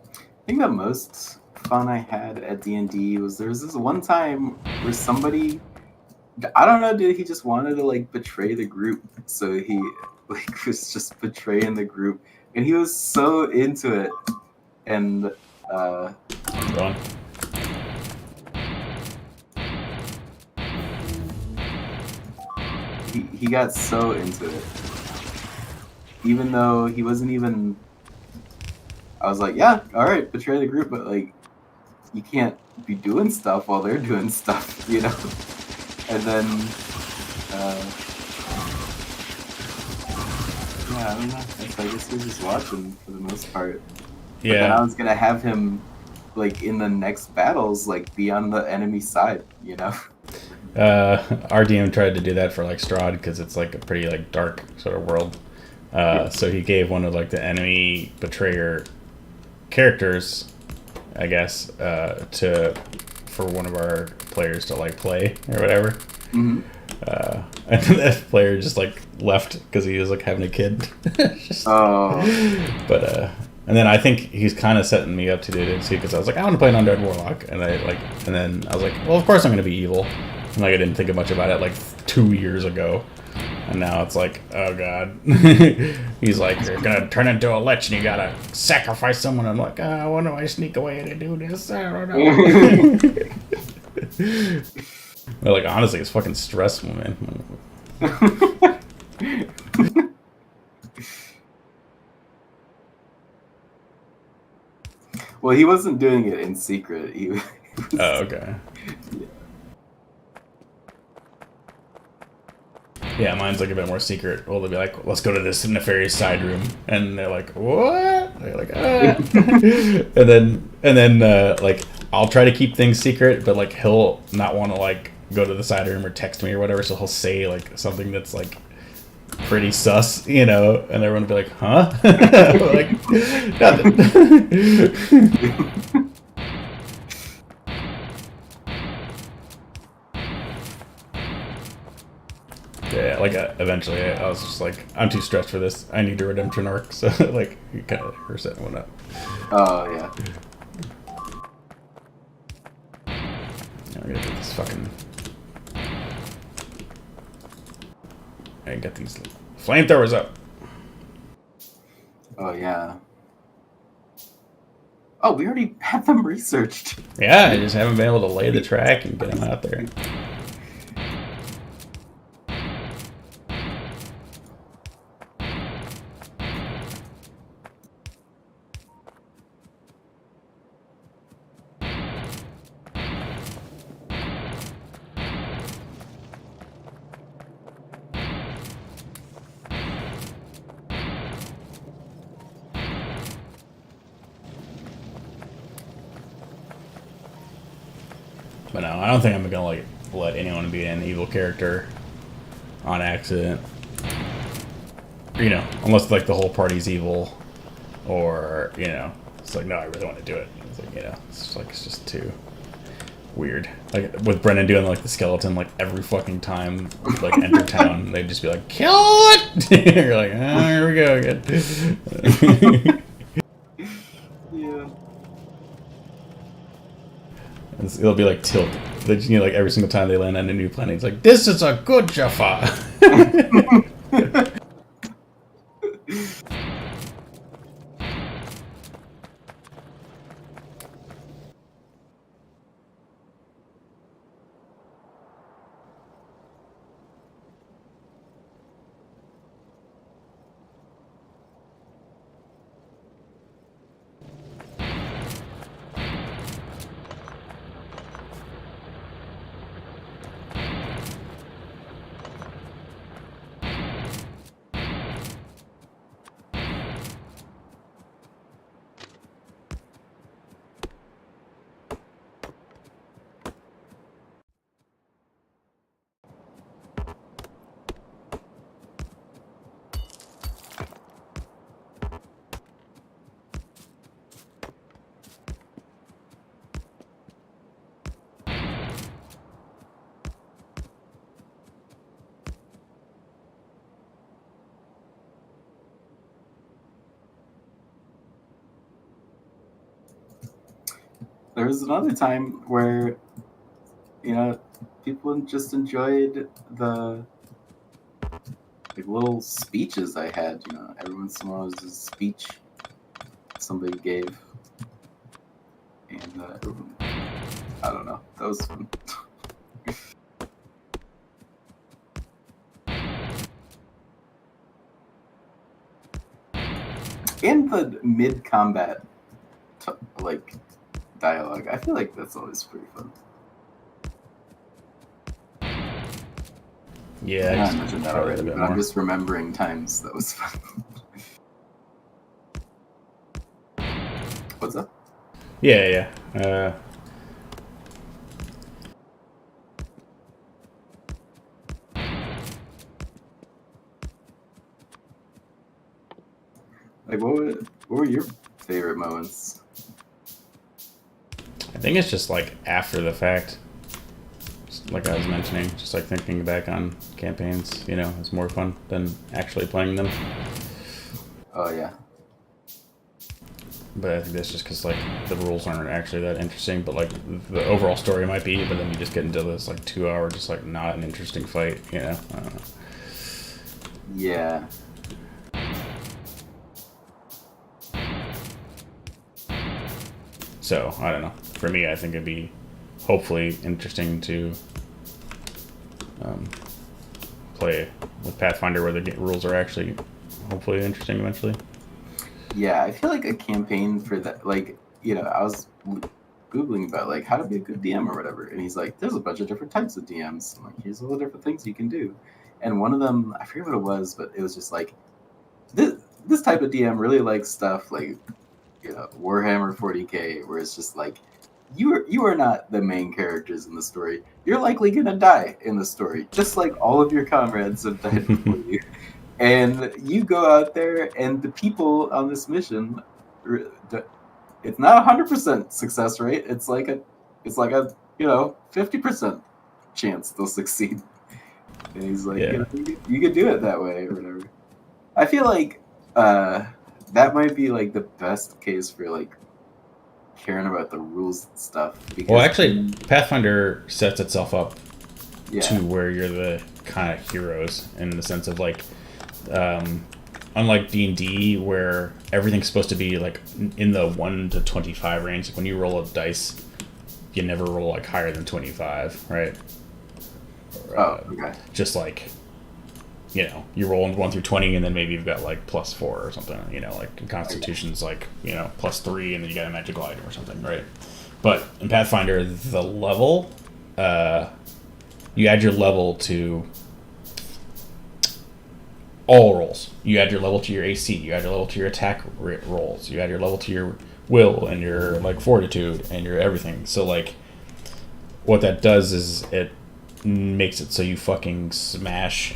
I think the most fun I had at D&D was there was this one time where somebody, I don't know, dude, he just wanted to like betray the group, so he like was just betraying the group, and he was so into it, and Go on. he got so into it, even though he wasn't even. I was like, yeah, all right, betray the group, but like, you can't be doing stuff while they're doing stuff, you know. And then, yeah, I don't know. I guess he was just watching for the most part. But then I Yeah. was gonna have him, like, in the next battles, like, be on the enemy side, you know. Our DM tried to do that for like Strahd because it's like a pretty like dark sort of world. So he gave one of like the enemy betrayer characters, I guess, for one of our players to like play or whatever. Mm-hmm. And that player just like left because he was like having a kid. Oh. But and then I think he's kind of setting me up to do it too because I was like, I want to play an undead warlock, and then I was like, well, of course I'm going to be evil, and like I didn't think much about it like 2 years ago. And now it's like, oh god. He's like, you're gonna turn into a lich and you gotta sacrifice someone. I'm like, when do I sneak away to do this? I don't know. But like, honestly, it's fucking stressful, man. Well, he wasn't doing it in secret. He was, Oh, okay. Yeah, mine's like a bit more secret. Well, they'll be like, let's go to this nefarious side room. And they're like, what? Like, and then like I'll try to keep things secret, but like he'll not want to like go to the side room or text me or whatever, so he'll say like something that's like pretty sus, and everyone will be like, huh? Like, nothing. Yeah, like eventually I was just like, I'm too stressed for this. I need a redemption arc, so like you kind of reset and whatnot. Oh yeah. I gotta get this fucking. I get these flamethrowers up. Oh yeah. Oh, we already have them researched. Yeah, I just haven't been able to lay the track and get them out there. But no, I don't think I'm gonna like let anyone be an evil character on accident. Unless like the whole party's evil, or it's like no, I really want to do it. It's like it's just too weird. Like with Brennan doing like the skeleton like every fucking time we like enter town, they'd just be like, kill it. You're like, here we go again. Yeah. It'll be like tilt. Like every single time they land on a new planet, it's like, this is a good Jaffa. There was another time where, people just enjoyed the like little speeches I had. Every once in a while was a speech somebody gave, and I don't know. That was fun. And the mid-combat, like dialogue. I feel like that's always pretty fun. Yeah, I mentioned that already, but I'm just remembering times that was fun. What's up? Yeah. Like, what were your favorite moments? I think it's just like after the fact. Just like I was mentioning, just like thinking back on campaigns, it's more fun than actually playing them. Oh yeah. But I think that's just because like the rules aren't actually that interesting. But like the overall story might be. But then you just get into this like 2 hour, just like not an interesting fight. I don't know. Yeah. So I don't know. For me, I think it'd be hopefully interesting to play with Pathfinder, where the rules are actually hopefully interesting eventually. Yeah, I feel like a campaign for that, like, I was Googling about, like, how to be a good DM or whatever, and he's like, there's a bunch of different types of DMs. I'm like, here's all the different things you can do. And one of them, I forget what it was, but it was just like, this type of DM really likes stuff like Warhammer 40K, where it's just like you are not the main characters in the story. You're likely gonna die in the story, just like all of your comrades have died before you. And you go out there, and the people on this mission, it's not 100% success rate. It's like a 50% chance they'll succeed. And he's like, Yeah. you could do it that way or whatever. I feel like that might be like the best case for like caring about the rules and stuff. Because Well, actually, Pathfinder sets itself up yeah, to where you're the kind of heroes in the sense of like, unlike D&D where everything's supposed to be like in the 1 to 25 range. Like when you roll a dice, you never roll like higher than 25, right? oh, okay. Just like, you roll 1 through 20, and then maybe you've got like +4 or something. Like Constitution's like +3, and then you got a magical item or something, right? But in Pathfinder, the level, you add your level to all rolls. You add your level to your AC. You add your level to your attack rolls. You add your level to your will and your like fortitude and your everything. So like, what that does is it makes it so you fucking smash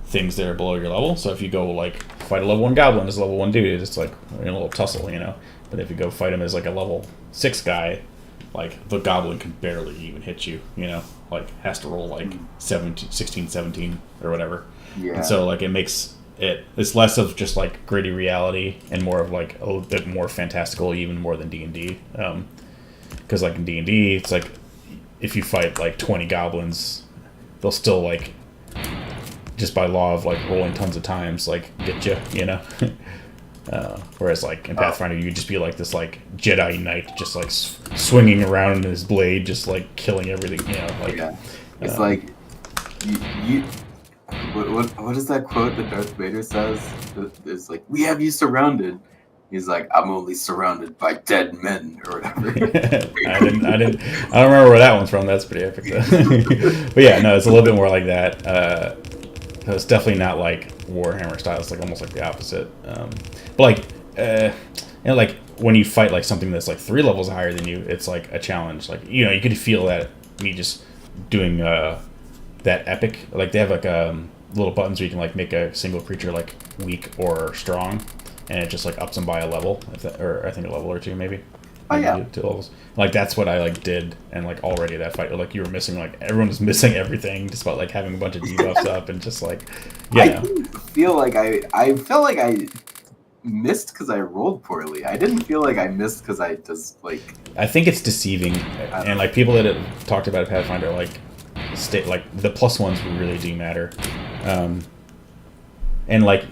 things that are below your level. So if you go like fight a level 1 goblin as a level 1 dude, it's like a little tussle, But if you go fight him as like a level 6 guy, like the goblin can barely even hit you, like has to roll like 17, 16, 17 or whatever. Yeah. And so like it makes it's less of just like gritty reality and more of like a little bit more fantastical, even more than D&D. Because like in D&D, it's like if you fight like 20 goblins, they'll still like just by law of like rolling tons of times like get you, whereas like in Pathfinder you could just be like this like Jedi Knight just like swinging around his blade just like killing everything, like yeah. It's like you what is that quote that Darth Vader says? It's like, we have you surrounded. He's like, I'm only surrounded by dead men or whatever. I don't remember where that one's from. That's pretty epic though. But yeah, no, it's a little bit more like that. It's definitely not like Warhammer style. It's like almost like the opposite. But like, like when you fight like something that's like 3 levels higher than you, it's like a challenge. Like you could feel that me just doing that epic. Like they have like little buttons where you can like make a single creature like weak or strong, and it just like ups them by a level, or I think a level or 2 maybe. Oh yeah, 2 levels. Like that's what I like did, and like already that fight, like you were missing, like everyone was missing everything, just about like having a bunch of debuffs up and just like, I didn't feel like I felt like I missed because I rolled poorly. I didn't feel like I missed because I just like. I think it's deceiving, and like people that have talked about Pathfinder like the +1s really do matter, and like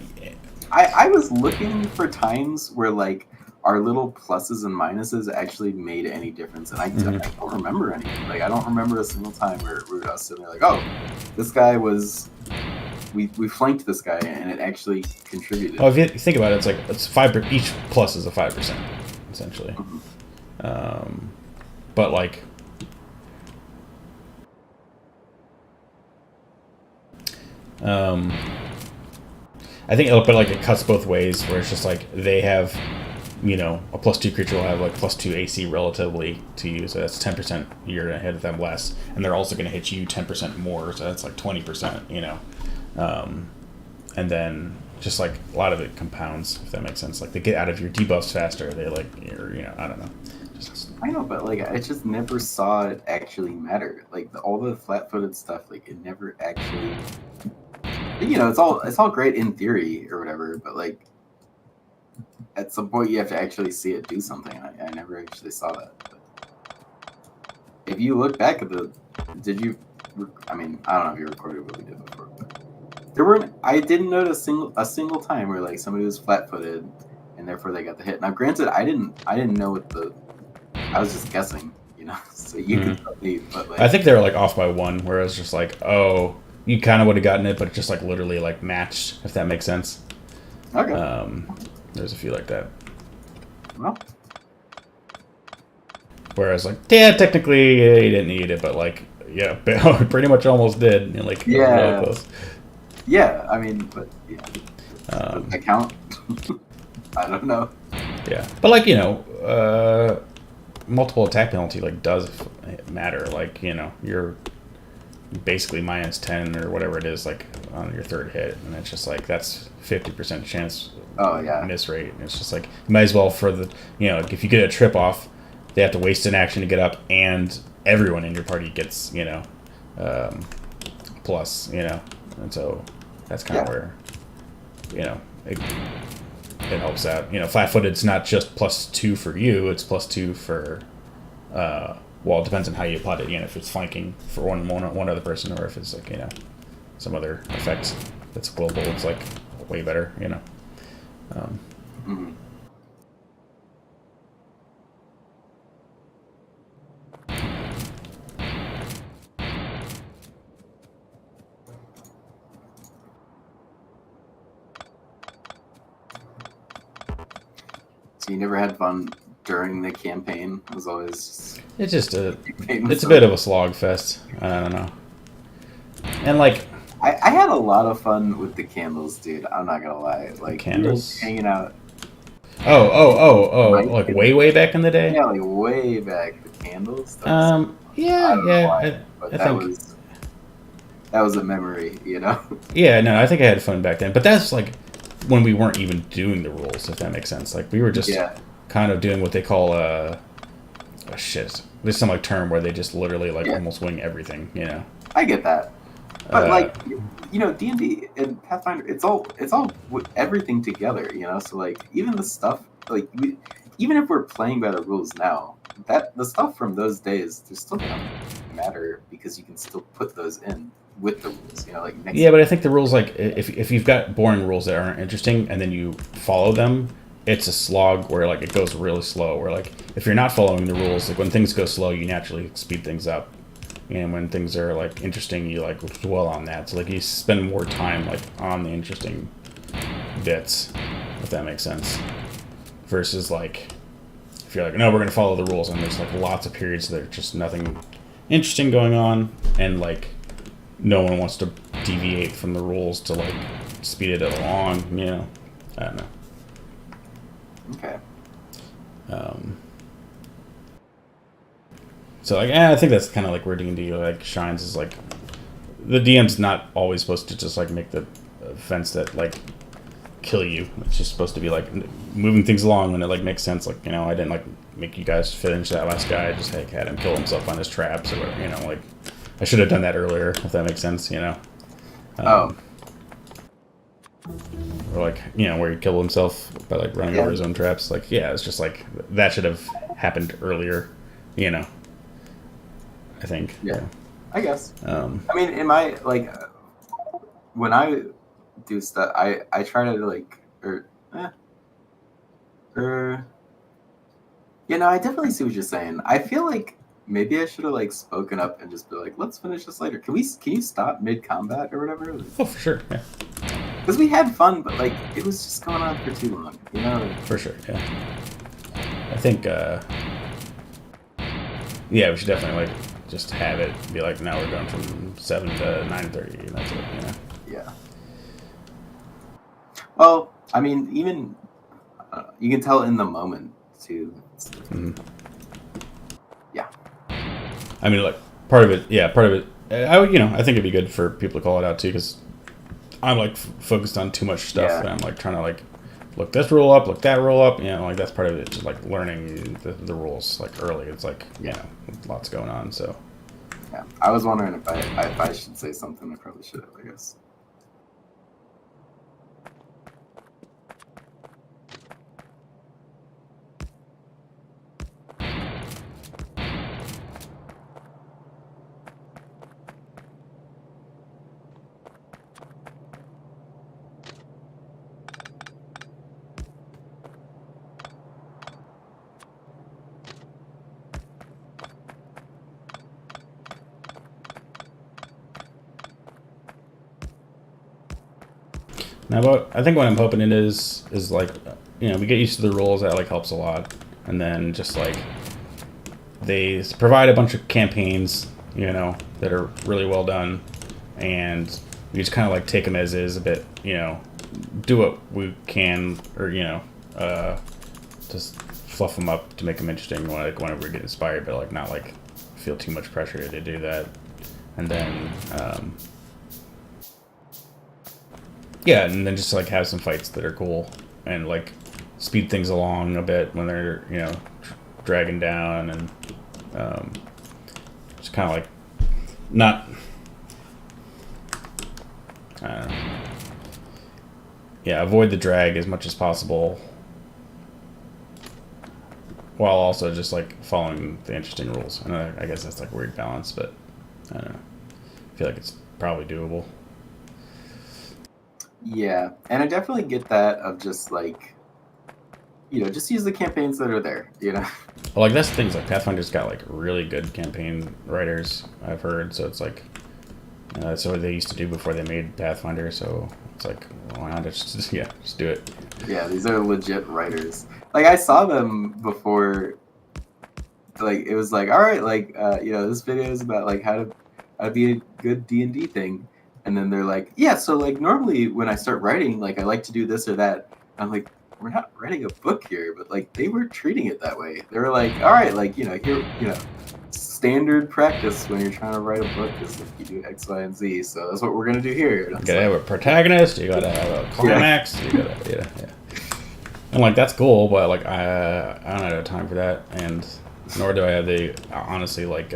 I was looking for times where like our little pluses and minuses actually made any difference, and I don't remember any. Like I don't remember a single time where we were sitting there like, oh, this guy was. We flanked this guy and it actually contributed. Oh, if you think about it, it's 5. Each plus is a 5%, essentially. But like, I think, but like it cuts both ways, where it's just like they have, a +2 creature will have like +2 AC relatively to you, so that's 10%. You're gonna hit them less, and they're also gonna hit you 10% more, so that's like 20%. And then just like a lot of it compounds, if that makes sense. Like they get out of your debuffs faster. They like, I don't know. I know, but like I just never saw it actually matter. Like all the flat-footed stuff, like it never actually. It's all great in theory or whatever, but like at some point you have to actually see it do something. I never actually saw that. But if you look back at did you? I mean, I don't know if you recorded what we did before, but I didn't notice a single time where like somebody was flat-footed and therefore they got the hit. Now, granted, I didn't know I was just guessing, So you could tell me, but like, I think they were like off by 1, where it was just like, oh, you kind of would have gotten it, but it just like literally like matched, if that makes sense. Okay. There's a few like that. Well. Whereas like, yeah, technically you didn't need it, but like, yeah, pretty much almost did. Like, yeah. Really close. Yeah, I mean, but yeah. Does that count? I don't know. Yeah, but like multiple attack penalty like does matter. Like you're basically -10 or whatever it is like on your third hit, and it's just like that's 50% chance Oh yeah. miss rate. And it's just like you might as well for the if you get a trip off, they have to waste an action to get up, and everyone in your party gets plus and so that's kind of where it helps out. Flat-footed's not just +2 for you; it's +2 for. Well, it depends on how you plot it. If it's flanking for one other person, or if it's like some other effect that's global, it's like way better. Mm-hmm. So you never had fun during the campaign? It was always It's just it's a so bit of a slog fest. I don't know, and like I had a lot of fun with the candles, dude. I'm not gonna lie. Like candles. hanging out. Oh, Right? like way back in the day. Yeah, like way back. The candles. I Yeah, don't know yeah. why, but I think that was a memory, yeah. No, I think I had fun back then, but that's like when we weren't even doing the rules, if that makes sense. Like we were just kind of doing what they call shit. There's some like term where they just literally like almost wing everything. I get that, but like D&D and Pathfinder, it's all everything together. So like even the stuff like even if we're playing by the rules now, that the stuff from those days, they're still gonna matter because you can still put those in with the rules. Like next. Yeah, but I think the rules like if you've got boring rules that aren't interesting and then you follow them, it's a slog where like it goes really slow. Where like if you're not following the rules, like when things go slow, you naturally speed things up, and when things are like interesting, you like dwell on that. So like you spend more time like on the interesting bits, if that makes sense. Versus like if you're like, no, we're gonna follow the rules, and there's like lots of periods that are just nothing interesting going on, and like no one wants to deviate from the rules to like speed it along. I don't know. Okay. So like, I think that's kind of like where D&D like shines is like the DM's not always supposed to just like make the offense that like kill you. It's just supposed to be like moving things along when it like makes sense. Like I didn't like make you guys finish that last guy. I just like had him kill himself on his traps or whatever. Like I should have done that earlier if that makes sense. Or like where he killed himself by like running over his own traps. Like it's just like that should have happened earlier. I think. Yeah, I guess. I mean, in my like when I do stuff, I try to like I definitely see what you're saying. I feel like maybe I should have like spoken up and just be like, let's finish this later. Can you stop mid combat or whatever? Oh, for sure. Yeah. Because we had fun, but like it was just going on for too long. For sure. Yeah. I think. Yeah, we should definitely like just have it be like now we're going from 7 to 9:30 and that's it. Yeah. Well, I mean, even you can tell in the moment too. Mm-hmm. Yeah. I mean, like part of it. I would, I think it'd be good for people to call it out too, because I'm like focused on too much stuff, and I'm like trying to like look this rule up, look that rule up. Like that's part of it. Just like learning the rules like early. It's like lots going on. So. Yeah, I was wondering if I should say something. I probably should have, I guess. Now, but I think what I'm hoping it is like, we get used to the rules. That like helps a lot, and then just like they provide a bunch of campaigns, that are really well done, and we just kind of like take them as is a bit, do what we can, or just fluff them up to make them interesting whenever we get inspired, but like not like feel too much pressure to do that. And then and then just like have some fights that are cool and like speed things along a bit when they're dragging down, and just kind of like not. I don't know. Yeah, avoid the drag as much as possible, while also just like following the interesting rules. And I guess that's like a weird balance, but I don't know. I feel like it's probably doable. Yeah, and I definitely get that of just like, just use the campaigns that are there, Well, like that's the things like Pathfinder's got like really good campaign writers, I've heard. So it's like that's what they used to do before they made Pathfinder. So it's like, why not just do it? Yeah, these are legit writers. Like I saw them before. Like it was like, all right, like this video is about like how to be a good D&D thing, and then they're like, yeah, so like normally when I start writing, like I like to do this or that. I'm like, we're not writing a book here, but like they were treating it that way. They were like, all right, like here, standard practice when you're trying to write a book is like you do X, Y, and Z. So that's what we're gonna do here. You gotta have a protagonist. You gotta have a climax. You gotta, And like that's cool, but like I don't have time for that, and nor do I have the honestly like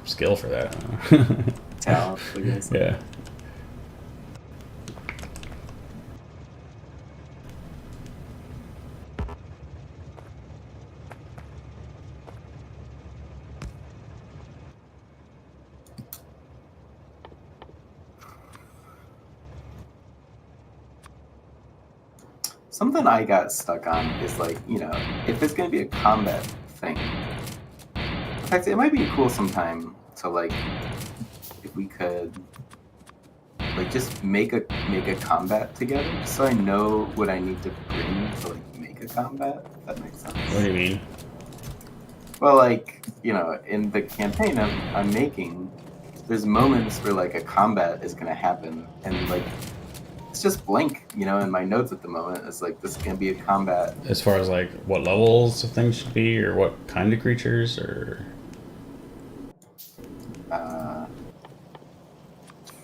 skill for that. Talent, I guess. Yeah. Something I got stuck on is like, if it's gonna be a combat thing. In fact, it might be cool sometime to like, if we could, like, just make a combat together, just so I know what I need to bring to like make a combat. If that makes sense. What do you mean? Well, like, in the campaign I'm making, there's moments where like a combat is gonna happen, and like. It's just blank, in my notes at the moment. It's like, this is going to be a combat. As far as like what levels of things should be, or what kind of creatures, or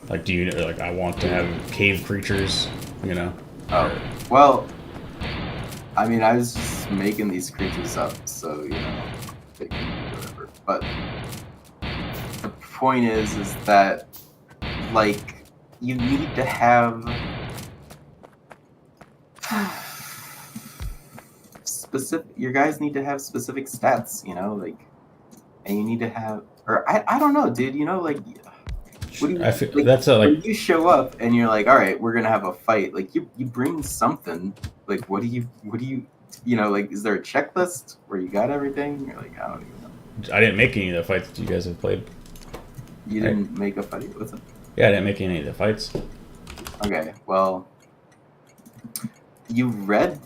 like, do you like? I want to have cave creatures, Oh, well, I mean, I was just making these creatures up, so they can do whatever. But the point is that like you need to have your guys need to have specific stats, like, and you need to have, or I don't know, dude, like, what do you, I feel, like, that's a like when you show up and you're like, all right, we're gonna have a fight, like you bring something, like what do you like, is there a checklist where you got everything? You're like, I don't even know. I didn't make any of the fights that you guys have played. You didn't make a fight? What's it? Yeah, I didn't make any of the fights. Okay, well, you read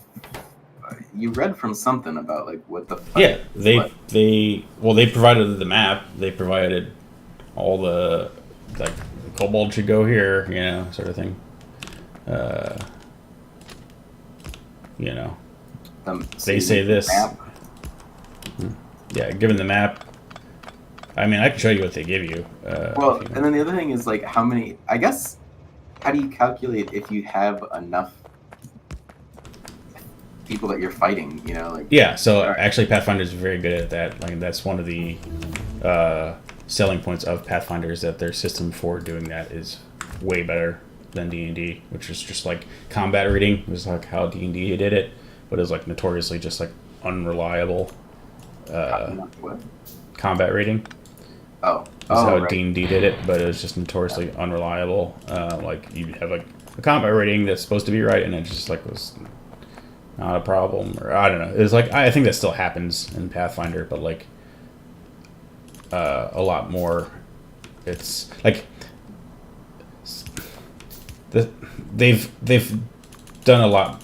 from something about like what the fight they provided the map. They provided all the like the kobold should go here, sort of thing. They say this. Map. Yeah, given the map. I mean, I can show you what they give you. Well, and then the other thing is like how many. I guess how do you calculate if you have enough people that you're fighting? Like. Yeah. So actually, Pathfinder is very good at that. Like that's one of the selling points of Pathfinder is that their system for doing that is way better than D&D, which is just like combat reading. It was like how D&D did it, but it was like notoriously just like unreliable. What? Combat rating. Oh. That's how right. D&D did it, but it was just notoriously unreliable. Like you have like a combat rating that's supposed to be right, and it just like was not a problem, or I don't know. It's like I think that still happens in Pathfinder, but like a lot more. It's like they've done a lot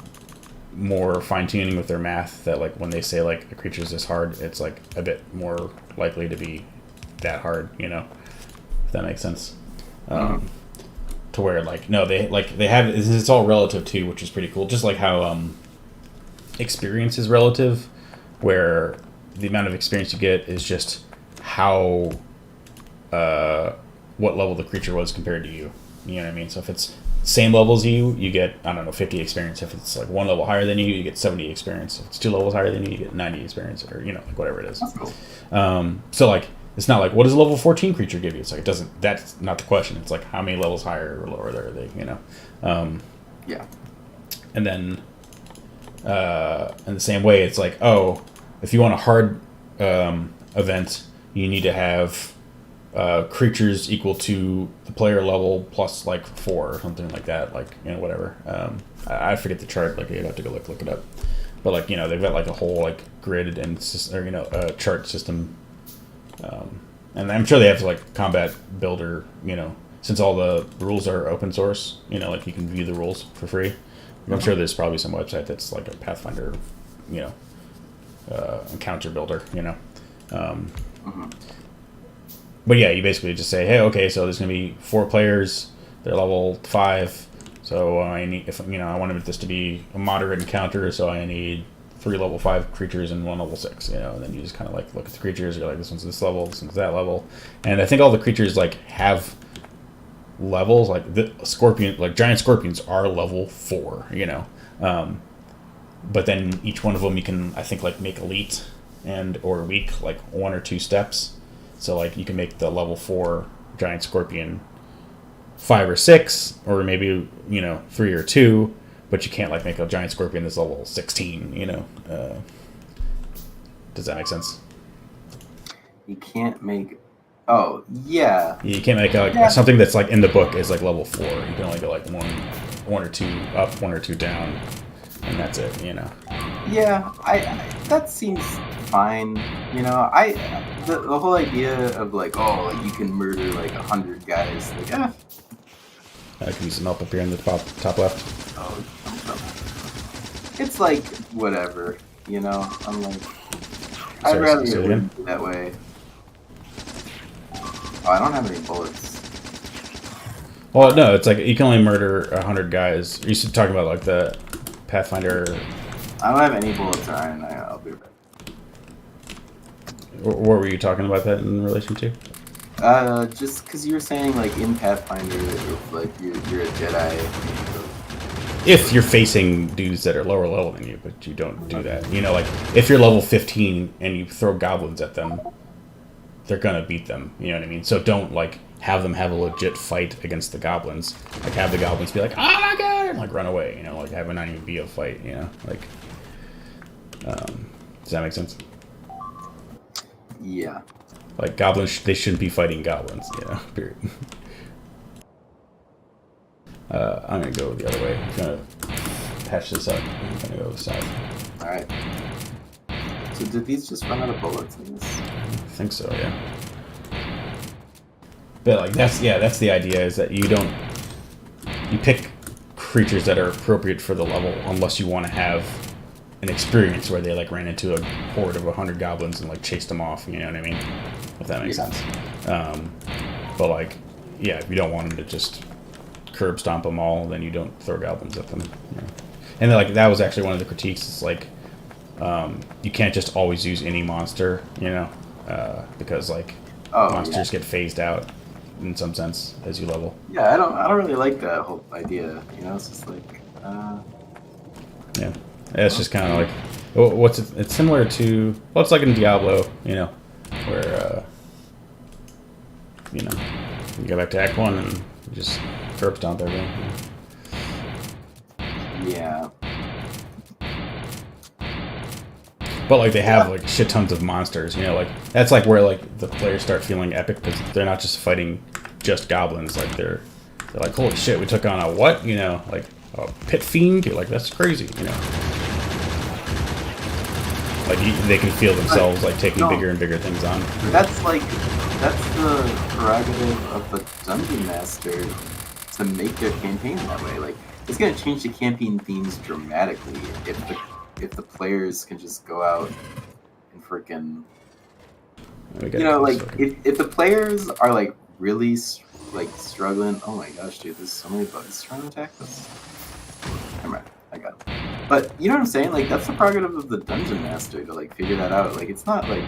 more fine tuning with their math. That like when they say like a creature's this hard, it's like a bit more likely to be that hard. If that makes sense. Mhm. To where like no, they have it's all relative too, which is pretty cool. Just like how experience is relative, where the amount of experience you get is just how what level the creature was compared to you. You know what I mean? So if it's same level as you, you get, I don't know, 50 experience. If it's like one level higher than you get 70 experience. If it's two levels higher than you get 90 experience, or like whatever it is. That's cool. So like it's not like what does a level 14 creature give you? It's like it doesn't. That's not the question. It's like how many levels higher or lower are they? Yeah. And then in the same way, it's like, oh, if you want a hard event, you need to have creatures equal to the player level plus like 4 or something like that. Like whatever. I forget the chart. Like you'd have to go look it up. But like they've got like a whole like grid and chart system. And I'm sure they have like combat builder. Since all the rules are open source. Like you can view the rules for free. I'm sure there's probably some website that's like a Pathfinder, encounter builder, But yeah, you basically just say, hey, okay, so there's gonna be 4 players. They're level 5, so I need I wanted this to be a moderate encounter, so I need 3 level 5 creatures and 1 level 6. And then you just kind of like look at the creatures. You're like, this one's this level, this one's that level, and I think all the creatures like have levels. Like the scorpion, like giant scorpions are level 4. But then each one of them you can, I think, like make elite and or weak like 1 or 2 steps. So like you can make the level 4 giant scorpion 5 or 6, or maybe 3 or 2, but you can't like make a giant scorpion that's level 16. Does that make sense? You can't make. Oh yeah. You can't make something that's like in the book is like level 4. You can only go like one or 2 up, 1 or 2 down, and that's it. Yeah, I that seems fine. The whole idea of like, oh, like you can murder like 100 guys, like I can use some help up here in the top left. oh, it's like whatever. I'm like, I'd rather it wouldn't be that way. Oh, I don't have any bullets. Well, no, it's like you can only murder 100 guys. Are you talking about like the Pathfinder? I don't have any bullets or iron. I'll be right back. What were you talking about that in relation to? Just because you were saying like in Pathfinder, if like you're a Jedi. If you're facing dudes that are lower level than you, but you don't do that. Like if you're level 15 and you throw goblins at them, they're gonna beat them. You know what I mean? So don't like have them have a legit fight against the goblins. Like have the goblins be like, oh my god, and like run away. Like have it not even be a fight. Like. Does that make sense? Yeah. Like goblins, they shouldn't be fighting goblins. Period. I'm gonna go the other way. I'm gonna patch this up. I'm gonna go south. All right. So did these just run out of bullets in this? I think so, yeah. But like that's the idea, is that you pick creatures that are appropriate for the level, unless you want to have an experience where they like ran into a horde of 100 goblins and like chased them off. You know what I mean? If that makes sense. But like, yeah, if you don't want them to just curb stomp them all, then you don't throw goblins at them. And then, like that was actually one of the critiques. It's like you can't just always use any monster, because like monsters get phased out in some sense as you level. Yeah, I don't really like that whole idea. It's just like. Yeah, it's just kind of like it's similar to it's like in Diablo, where you go back to Act 1 and you just curb stomp everything. Yeah. But like they have like shit tons of monsters, like that's like where like the players start feeling epic, because they're not just fighting just goblins. Like they're like, holy shit, we took on a what? Like a pit fiend. You're like, that's crazy. Like they can feel themselves like taking bigger and bigger things on. That's the prerogative of the dungeon master to make their campaign that way. Like it's gonna change the campaign themes dramatically if the players can just go out and freaking like if the players are like really like struggling. Oh my gosh, dude, there's so many bugs trying to attack us. Never mind, I got it. But you know what I'm saying? Like that's the prerogative of the dungeon master to like figure that out. Like it's not like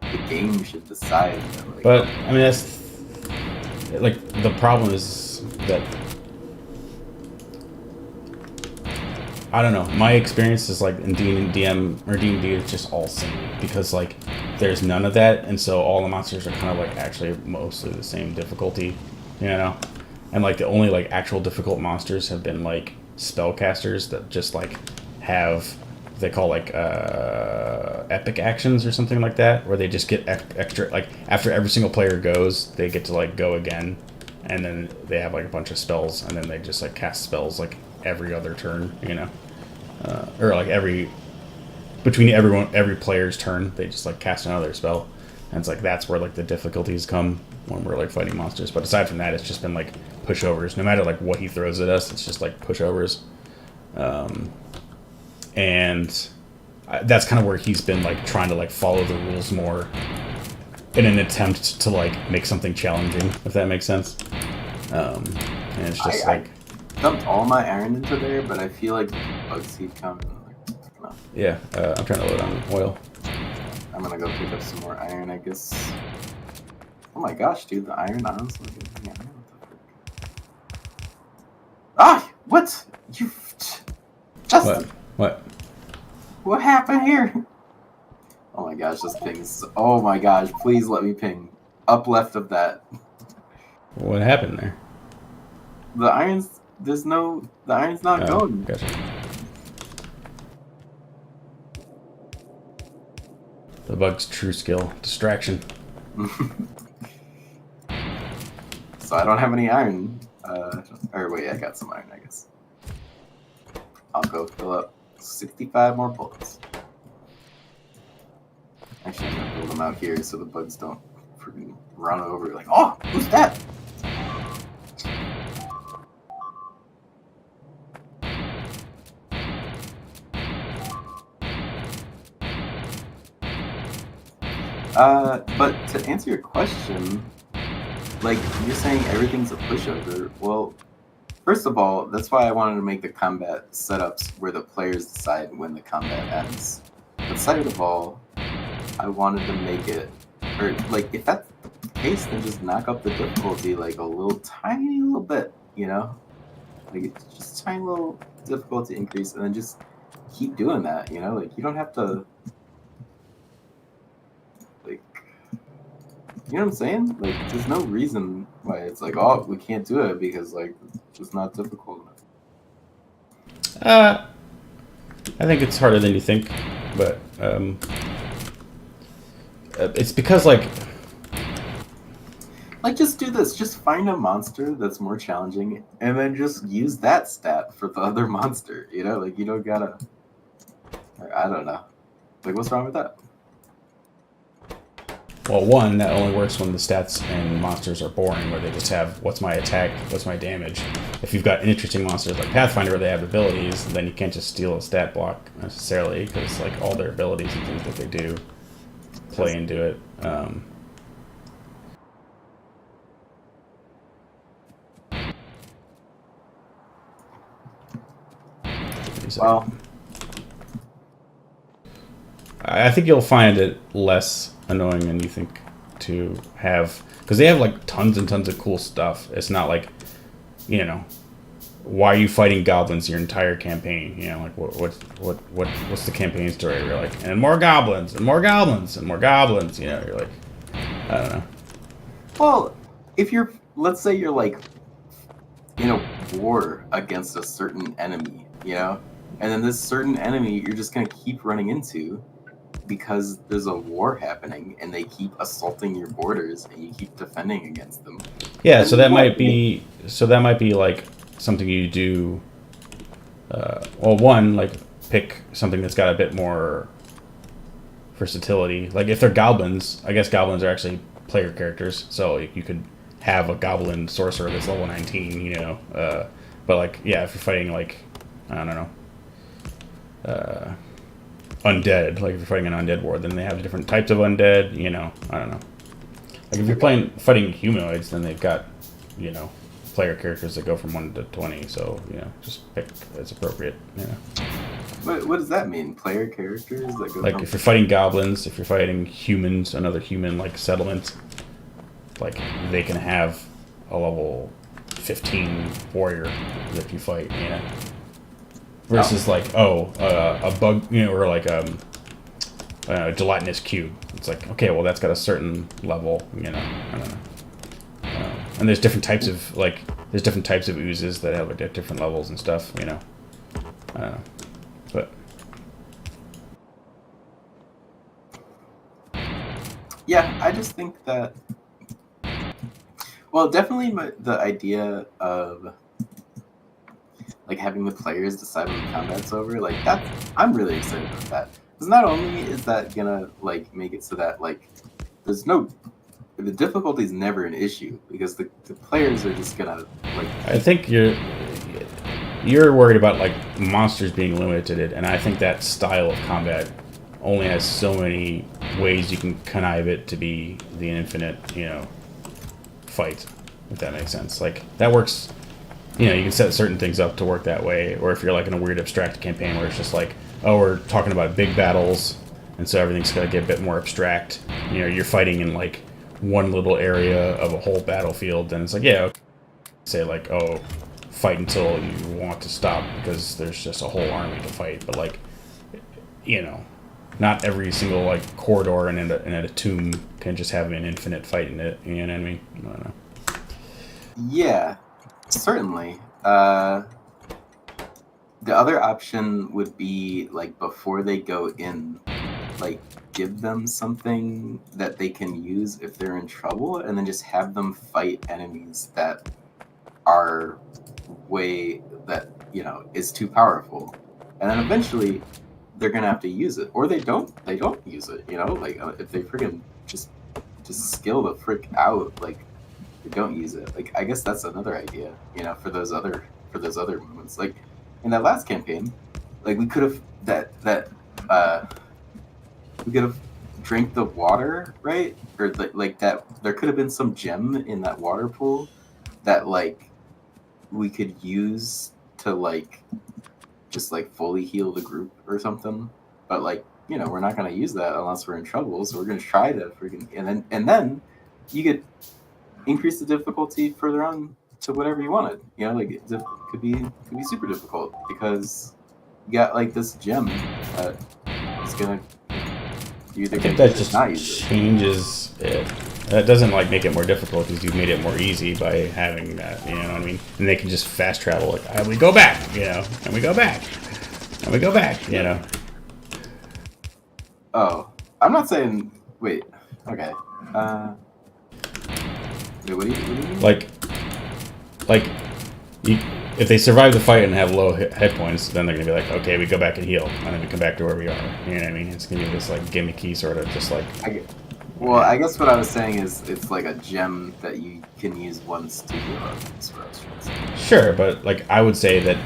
the game should decide that, like, But okay. I mean, that's like the problem is that I don't know. My experience is like in D and DM or D&D, it's just all same because like there's none of that, and so all the monsters are kind of like actually mostly the same difficulty, you know. And like the only like actual difficult monsters have been like spellcasters that just like have they call like epic actions or something like that, where they just get extra like after every single player goes, they get to like go again, and then they have like a bunch of spells, and then they just like cast spells like every other turn, you know, or like between every player's turn, they just like cast another spell, and it's like that's where like the difficulties come when we're like fighting monsters. But aside from that, it's just been like pushovers. No matter like what he throws at us, it's just like pushovers, and that's kind of where he's been like trying to like follow the rules more in an attempt to like make something challenging, if that makes sense. And it's just I dumped all my iron into there, but I feel like bugs keep coming. Like, no. yeah, I'm trying to load on oil. I'm gonna go pick up some more iron, I guess. Oh my gosh, dude, the iron arms look at me. Ah! What? You. What? Justin! What? What happened here? Oh my gosh, this pings. Oh my gosh, please let me ping. Up left of that. What happened there? The iron's. There's no. The iron's not Oh, going. gotcha. The bug's true skill, distraction. So I don't have any iron. Or wait, I got some iron, I guess. I'll go fill up 65 more bullets. Actually, I'm gonna build them out here so the bugs don't freaking run over. Like, oh, who's that? But to answer your question, like you're saying everything's a pushover. Well, first of all, that's why I wanted to make the combat setups where the players decide when the combat ends. But second of all, I wanted to make it, or like if that's the case, then just knock up the difficulty like a little tiny little bit, you know? Like it's just a tiny little difficulty increase, and then just keep doing that, you know? Like you don't have to, like, you know what I'm saying? Like there's no reason why it's like, oh, we can't do it because like it's just not difficult enough. I think it's harder than you think, but it's because like Just do this. Just find a monster that's more challenging, and then just use that stat for the other monster. You know, like you don't gotta. I don't know. Like, what's wrong with that? well, one that only works when the stats and monsters are boring, where they just have what's my attack, what's my damage. If you've got interesting monsters like Pathfinder where they have abilities, then you can't just steal a stat block necessarily because like all their abilities and things that they do play into it. Well, I think you'll find it less annoying than you think to have, because they have like tons and tons of cool stuff. It's not like, you know, why are you fighting goblins your entire campaign? You know, like what's the campaign story? You're like, and more goblins and more goblins and more goblins. You know, you're like, I don't know. well, if you're, let's say you're like in a war against a certain enemy, you know, and then this certain enemy you're just gonna keep running into because there's a war happening and they keep assaulting your borders and you keep defending against them. Yeah, so that might be like something you do. Well, one, like pick something that's got a bit more versatility. Like if they're goblins, I guess goblins are actually player characters, so you could have a goblin sorcerer that's level 19, you know. But like, yeah, if you're fighting like, I don't know, undead, like if you're fighting an undead war, then they have different types of undead, you know. I don't know. Like if you're fighting humanoids, then they've got you know, player characters that go from 1 to 20. So you know, just pick as appropriate. You know, What does that mean? Player characters that go like from if you're fighting goblins, if you're fighting humans, another human like settlement, like they can have a level 15 warrior that you fight. You know, versus like a bug, you know, or like a gelatinous cube. It's like, okay, well that's got a certain level. You know, I don't know. And there's different types of oozes that have like different levels and stuff. You know, I don't know, but yeah, I just think that. Well, definitely the idea of like having the players decide when the combat's over, like that's I'm really excited about that. Because not only is that gonna like make it so that like there's no the difficulty is never an issue because the players are just gonna like I think you're worried about like monsters being limited to it, and I think that style of combat only has so many ways you can connive it to be the infinite, you know, fight. If that makes sense, like that works. You know, you can set certain things up to work that way, or if you're like in a weird abstract campaign where it's just like, oh, we're talking about big battles, and so everything's gonna get a bit more abstract. You know, you're fighting in like one little area of a whole battlefield, then it's like, yeah, okay. Say like, oh, fight until you want to stop because there's just a whole army to fight. But like, you know, not every single like corridor and in a tomb can just have an infinite fight in it. You know what I mean? I don't know. yeah, certainly. The other option would be like before they go in, like give them something that they can use if they're in trouble, and then just have them fight enemies that are way that you know is too powerful, and then eventually they're gonna have to use it, or they don't use it. You know, like if they freaking just skill the frick out, like they don't use it. Like I guess that's another idea. You know, for those other moments, like in that last campaign, like we could have uh we could have drank the water, right? Or like that there could have been some gem in that water pool that like we could use to like just like fully heal the group or something. But like, you know, we're not gonna use that unless we're in trouble, so we're gonna try to freaking and then you could increase the difficulty further on to whatever you wanted. You know, like it could be super difficult because you got like this gem that is gonna you either I think can that just not use it. changes it. That doesn't like make it more difficult because you've made it more easy by having that. You know what I mean? And they can just fast travel. Like we go back, you know, and we go back, and we go back. You know. Oh, I'm not saying. Wait. Okay. Wait, what do you mean? Like, you, if they survive the fight and have low hit points, then they're gonna be like, okay, we go back and heal, and then we come back to where we are. You know what I mean? It's gonna be this like gimmicky sort of just like. Well, I guess what I was saying is it's like a gem that you can use once to heal up. That's what I was trying to say. Sure, but like I would say that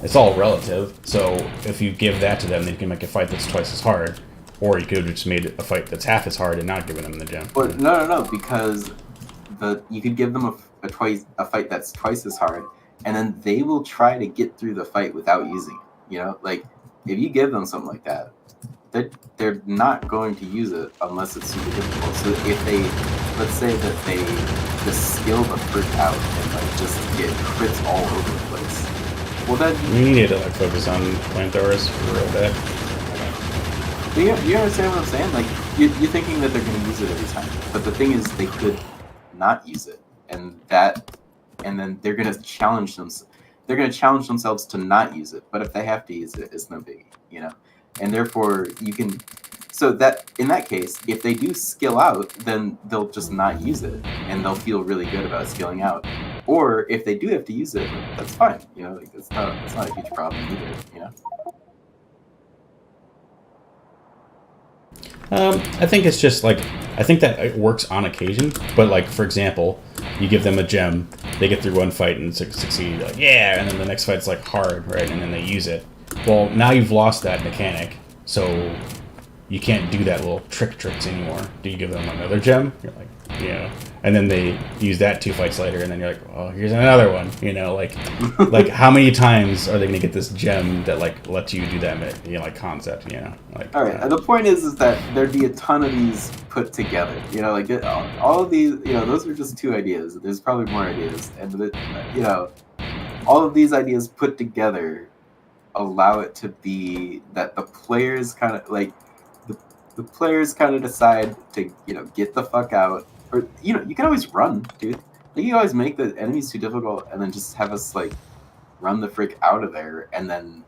it's all relative. So if you give that to them, they can make a fight that's twice as hard, or you could have just made a fight that's half as hard and not given them the gem. But no, because you could give them a fight that's twice as hard, and then they will try to get through the fight without using it. You know, like if you give them something like that, they're not going to use it unless it's super difficult. So if they, let's say that they just skill the frick out and like just get crits all over the place, well then We need to like focus on flamethrowers for real bad. you understand what I'm saying? Like you're thinking that they're going to use it every time, but the thing is they could not use it, and then they're going to challenge them. They're going to challenge themselves to not use it, but if they have to use it, it's no biggie, you know. And therefore, you can. So that in that case, if they do skill out, then they'll just not use it, and they'll feel really good about skilling out. Or if they do have to use it, that's fine. You know, like that's not a huge problem either. You know. I think it's just like I think that it works on occasion, but like for example, you give them a gem, they get through one fight and succeed, like yeah, and then the next fight's like hard, right? And then they use it. Well, now you've lost that mechanic, so you can't do that little tricks anymore. Do you give them another gem? You're like, you know, and then they use that 2 fights later, and then you're like, oh, here's another one, you know, like how many times are they gonna get this gem that like lets you do that, you know, like concept, you know, like All right, and the point is that there'd be a ton of these put together. You know, like all of these. You know, those are just two ideas. There's probably more ideas, and you know, all of these ideas put together allow it to be that the players kind of like the, the players kind of decide to get the fuck out, or you can always run, dude. Like, you can always make the enemies too difficult and then just have us like run the frick out of there, and then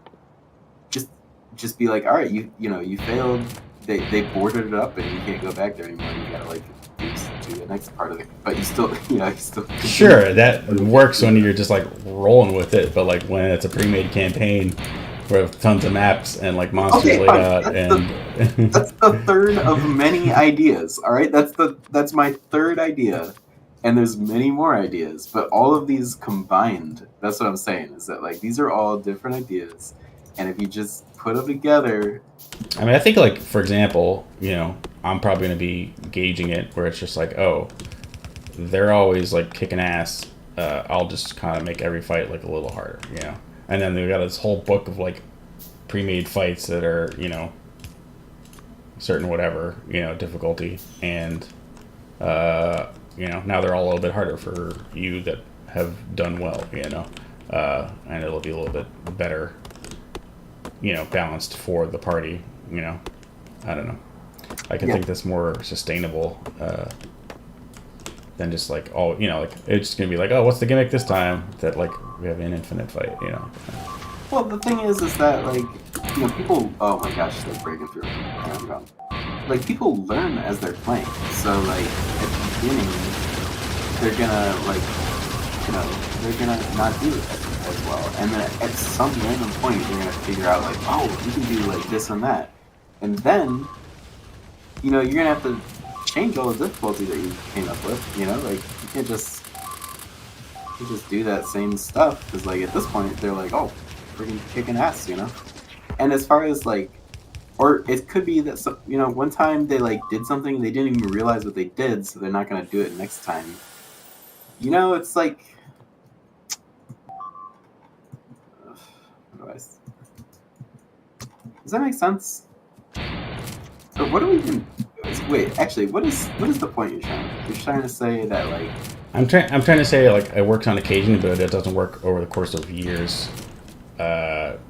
just just be like, all right, you failed. They boarded it up and you can't go back there anymore. You gotta like do the next part of it, but you still you still continue. sure that works when you're just like rolling with it, but like when it's a pre-made campaign with tons of maps and like monsters Okay, laid fine. out and That's the third of many ideas. All right, that's my third idea, and there's many more ideas. But all of these combined, that's what I'm saying. Is that like these are all different ideas, and if you just put them together, I mean, I think like for example, you know, I'm probably going to be gauging it where it's just like, oh, they're always like kicking ass. I'll just kind of make every fight like a little harder, you know. And then they've got this whole book of like pre-made fights that are, you know, certain whatever, you know, difficulty, and you know, now they're all a little bit harder for you that have done well, you know, and it'll be a little bit better, you know, balanced for the party, you know. I don't know. I can yeah, think that's more sustainable than just like, oh, you know, like it's just gonna be like, oh, what's the gimmick this time? That like we have an infinite fight, you know. well, the thing is that like people. Oh my gosh, they're breaking through. Okay, I'm gone. Like, people learn as they're playing, so like at the beginning, they're gonna like they're gonna not do it as well, and then at some random point, they're gonna figure out like, oh, you can do like this and that, and then you're gonna have to change all the difficulty that you came up with. Like you can't just do that same stuff because like at this point they're like, oh, freaking kicking ass. And as far as like, or it could be that one time they like did something and they didn't even realize what they did, so they're not gonna do it next time. It's like, ugh, how do I does that make sense? Or what do we even? Wait, actually, what is the point you're trying to say that like? I'm trying to say like it works on occasion, but it doesn't work over the course of years.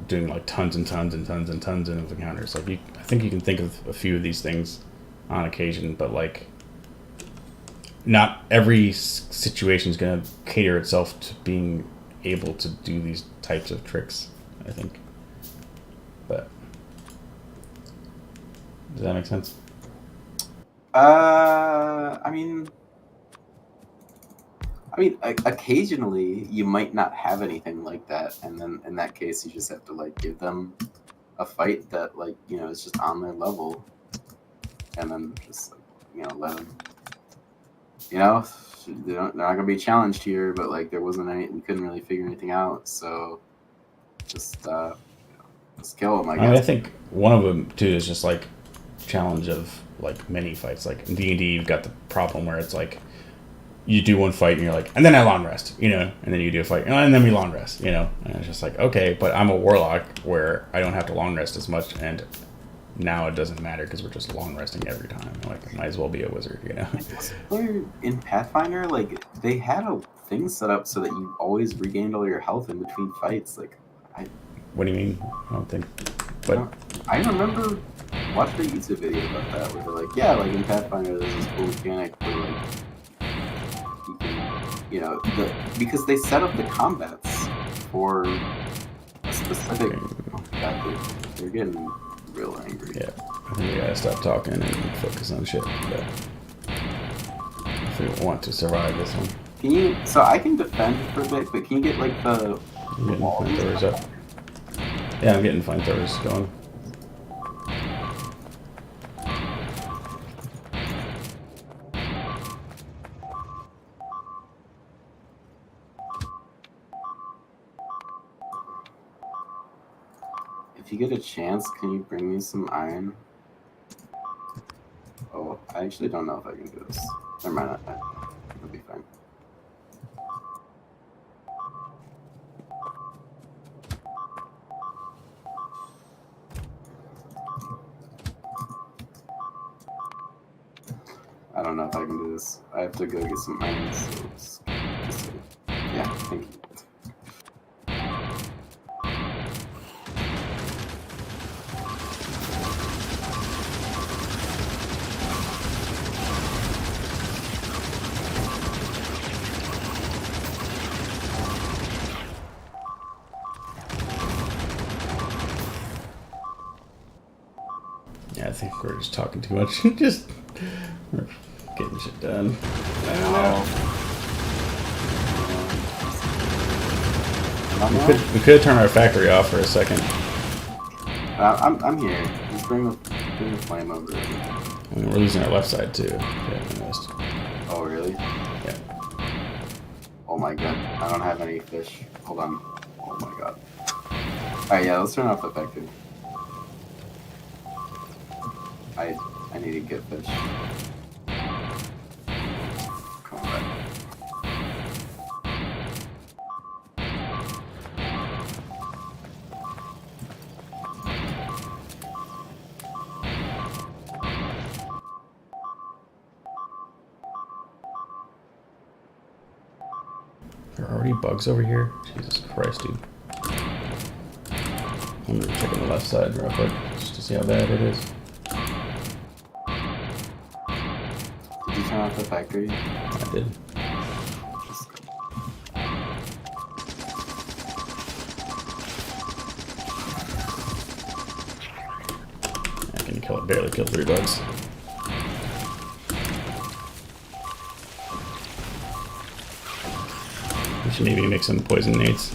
Doing like tons and tons and tons and tons of encounters. Like I think you can think of a few of these things on occasion, but like not every situation is going to cater itself to being able to do these types of tricks. I think, but does that make sense? I mean, occasionally you might not have anything like that, and then in that case, you just have to like give them a fight that like is just on their level, and then just like let them, you know, they're not gonna be challenged here, but like there wasn't any, we couldn't really figure anything out, so just just kill them, I I mean, I guess. think one of them too is just like challenge of like many fights. Like in D&D, you've got the problem where it's like you do one fight and you're like, and then I long rest, you know, and then you do a fight and then we long rest, you know, and it's just like, okay, but I'm a warlock where I don't have to long rest as much, and now it doesn't matter because we're just long resting every time. Like, I might as well be a wizard, you know. Where in Pathfinder, like they had a thing set up so that you always regained all your health in between fights. Like, I, What do you mean? I don't think, I but don't, I remember watching a YouTube video about that where they're like, yeah, like in Pathfinder, there's this cool mechanic where like you can, because they set up the combats for a specific. Oh my god, they're getting real angry. yeah, I think we gotta stop talking and focus on shit. But if we want to survive this one, Can you? So I can defend for a bit, but can you get like I'm the getting walls and flamethrowers stuff? up. Yeah, I'm getting flamethrowers going. If you get a chance, can you bring me some iron? Oh Oh, I actually don't know if I can do this. Never mind. It'll be fine. I don't know if I can do this. I have to go get some irons. So yeah, thank you. Yeah, I think we're just talking too much. Just we're getting shit done. I don't know. We could turn our factory off for a second. I'm here. Just bring the flame over. I mean, we're losing our left side too. Yeah, oh really? Yeah. Oh my god, I don't have any fish. Hold on. Oh my god. Alright, yeah, let's turn off the factory. I need to get fish. Come on back. There are already bugs over here? Jesus Christ, dude. I'm gonna check on the left side real quick, just to see how bad it is. Did you turn off the factory? I did. I can barely kill 3 bugs. We should maybe make some poison nades.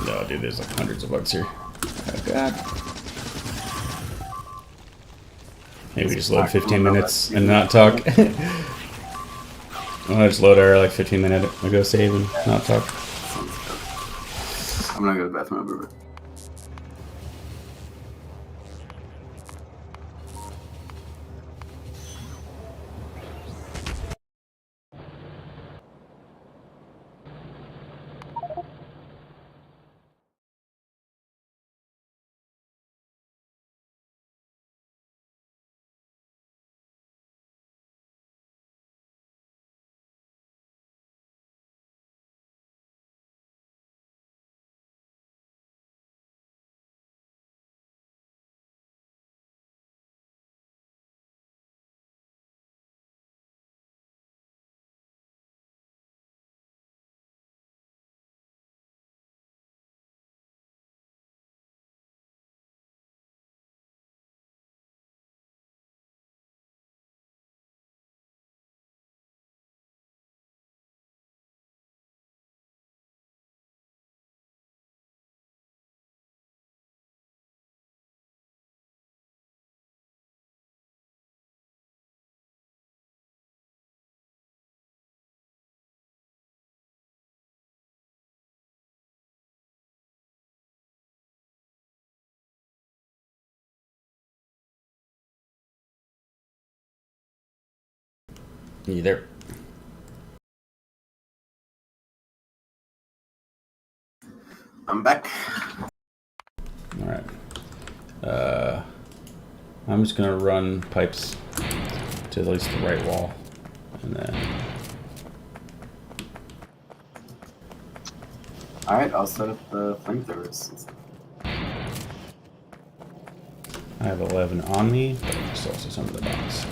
No, dude, there's like hundreds of bugs here. Oh god. Maybe we just load 15 minutes and not talk. I'm gonna just load our like 15-minute ago save and not talk. I'm gonna go to the bathroom over. You there? I'm back. Alright. I'm just gonna run pipes to at least the right wall. And then... Alright, I'll set up the flamethrowers. I have 11 on me, but there's also some in the box.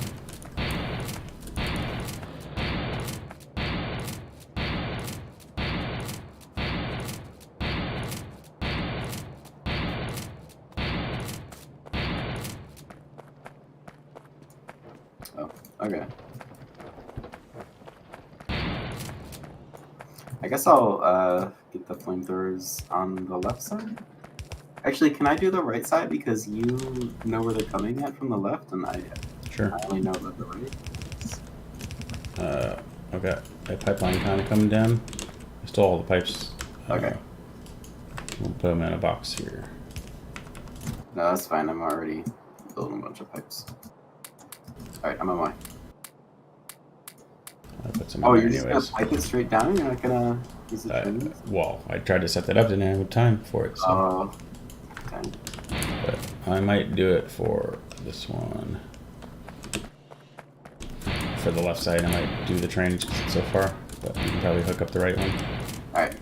Oh, okay. I guess I'll get the flamethrowers on the left side. Actually, can I do the right side because you know where they're coming at from the left, and I only know about the right. I've got a pipeline kind of coming down. I stole all the pipes Okay. We'll put them in a box here. No, that's fine. I'm already building a bunch of pipes. Alright, I'm on my way. I'll put some Oh, in there you're just gonna anyways. pipe it straight down? You're not gonna use the trims? Well, I tried to set that up, didn't have time for it, so. Oh, okay. But I might do it for this one. For the left side, I might do the drainage because it's so far, but you can probably hook up the right one. Alright.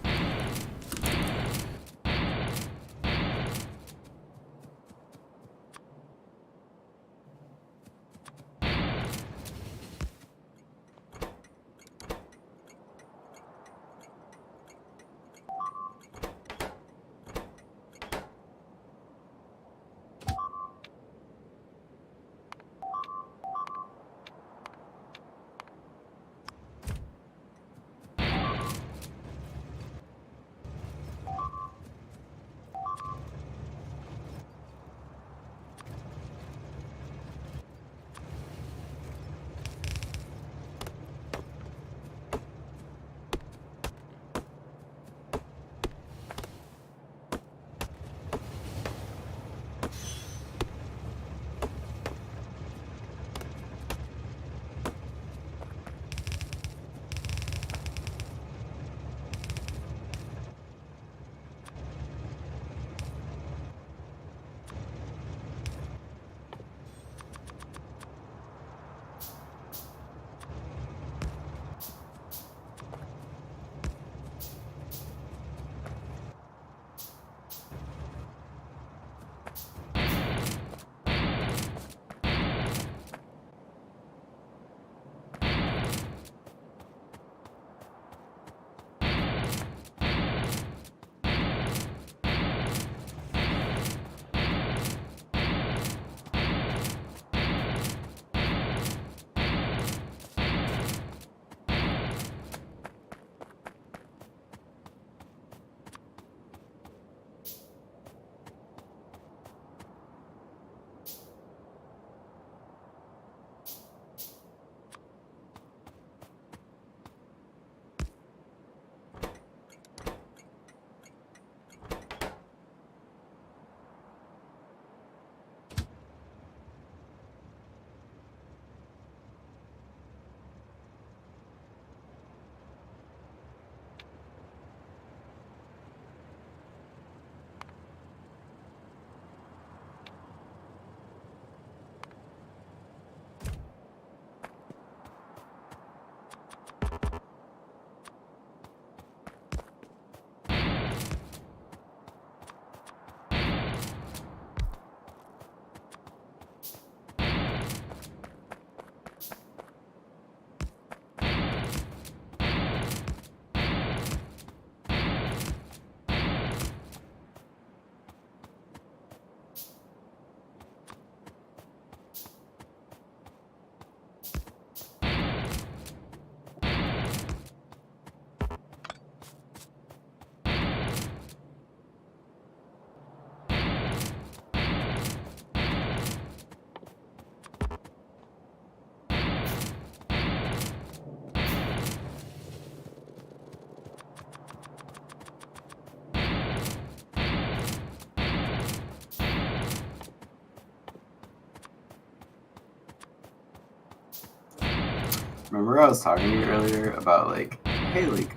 Remember I was talking to you earlier about like, hey, like,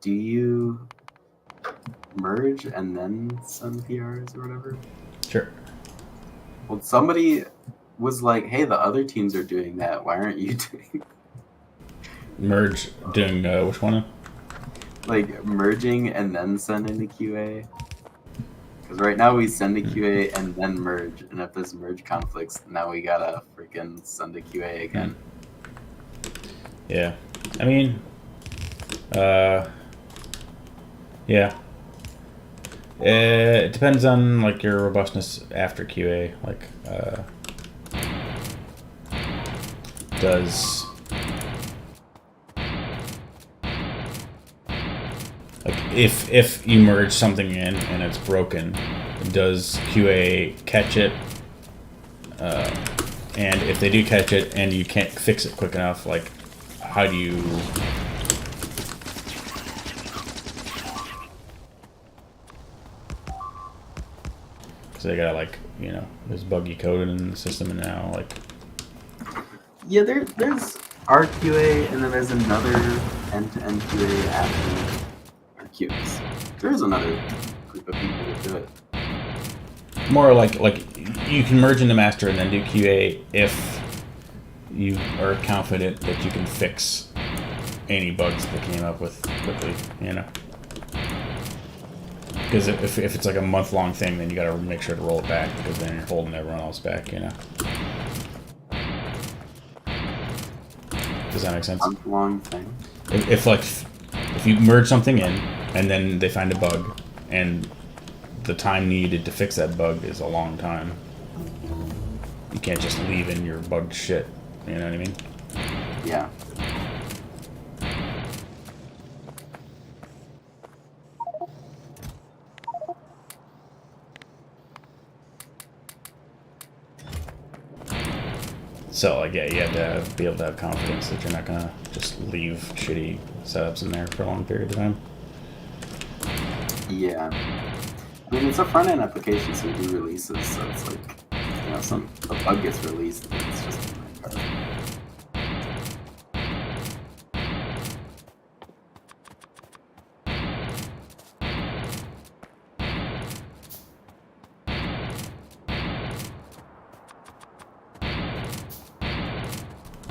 do you merge and then send PRs or whatever? Sure. Well, somebody was like, hey, the other teams are doing that. Why aren't you doing Merge doing which one? like merging and then sending the QA? Because right now we send a QA and then merge, and if this merge conflicts, now we gotta freaking send a QA again. Yeah. I mean, yeah. It depends on like your robustness after QA. Like, does like if you merge something in and it's broken, does QA catch it? And if they do catch it and you can't fix it quick enough, like how do you So they gotta like, there's buggy code in the system, and now like, Yeah, there's RQA, and then there's another end-to-end QA after RQs. There's another group of people that do it. more like you can merge into master and then do QA if you are confident that you can fix any bugs that came up with quickly, Because if it's like a month-long thing, then you got to make sure to roll it back, because then you're holding everyone else back, Does that make sense? Month-long thing. If you merge something in and then they find a bug, and the time needed to fix that bug is a long time, you can't just leave in your bugged shit. You know what I mean? Yeah. So, like, yeah, you have to be able to have confidence that you're not gonna just leave shitty setups in there for a long period of time. Yeah. I mean, it's a front-end application, so we do releases, so it's like, a bug gets released, and it's just in my code.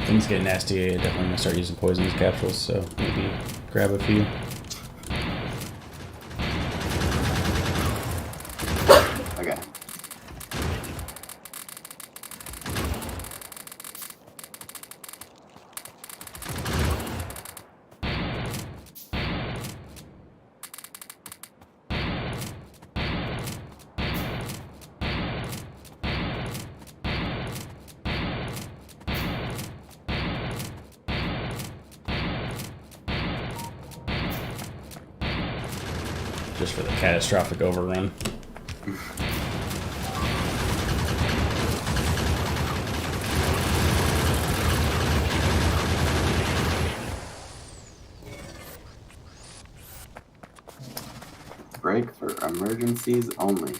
Things get nasty, I definitely gonna start using poisonous capsules, so maybe grab a few. Okay. Just for the catastrophic overrun. Break for emergencies only.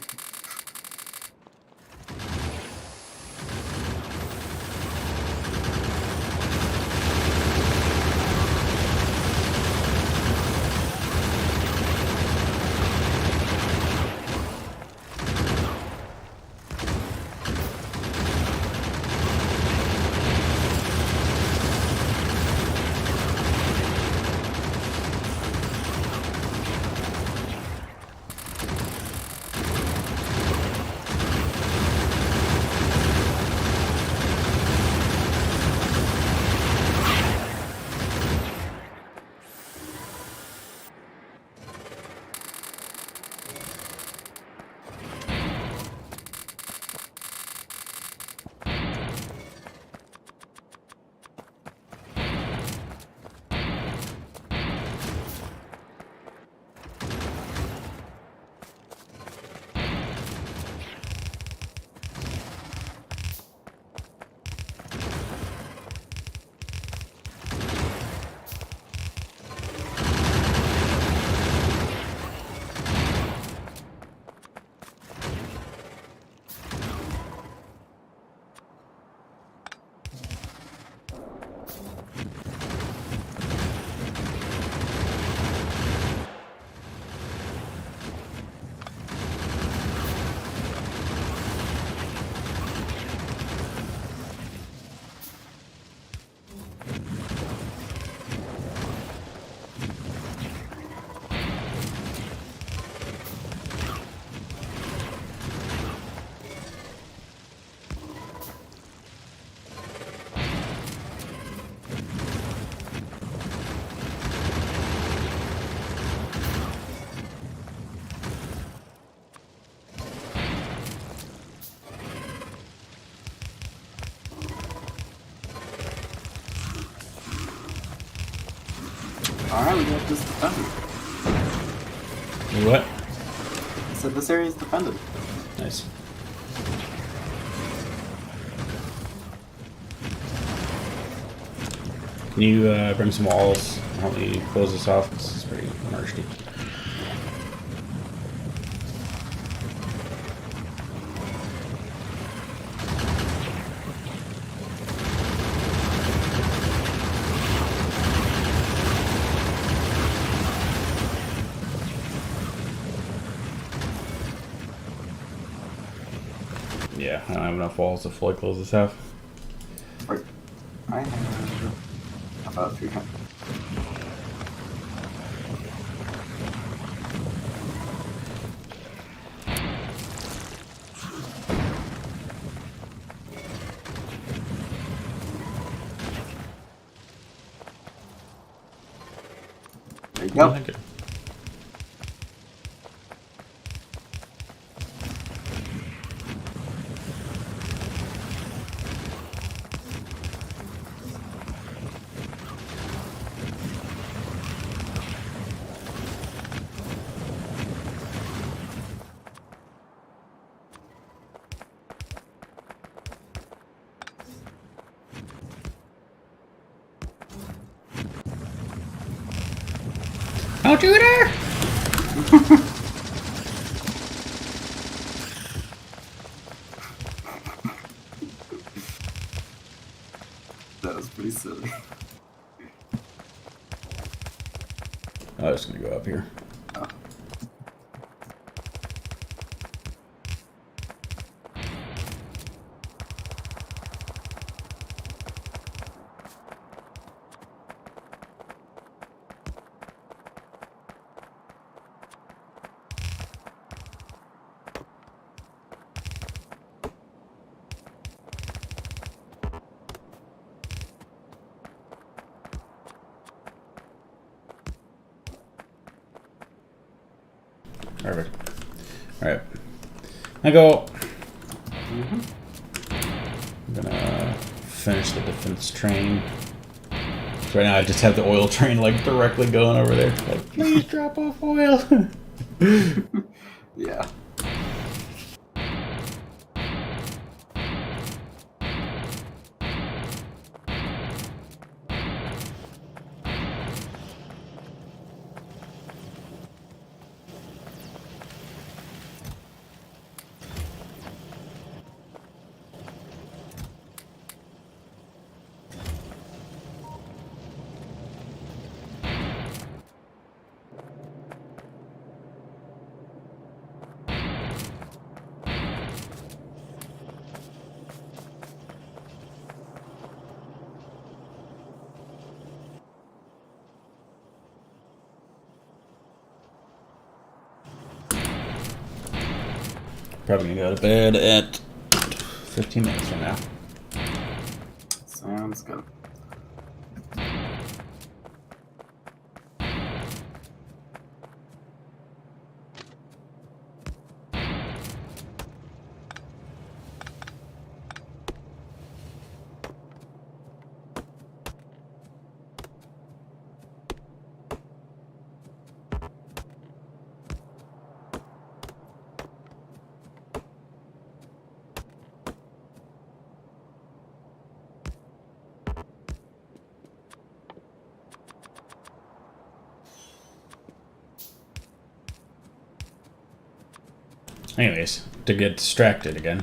Alright, we got this defended. What? I said this area is defended. Nice. Can you bring some walls and help me close this off? This is pretty marshy. Yeah, I don't have enough walls to fully close this half. Or I have about 300. There you Oh, go. thank you. Don't you dare! That was pretty silly. I'm just gonna go up here. Oh. Perfect. Alright. I go. Mm-hmm. I'm gonna finish the defense train. So right now I just have the oil train like directly going over there. Like, please drop off oil. Yeah. Probably gonna go to bed at 15 minutes from now. Sounds good. Anyways, to get distracted again.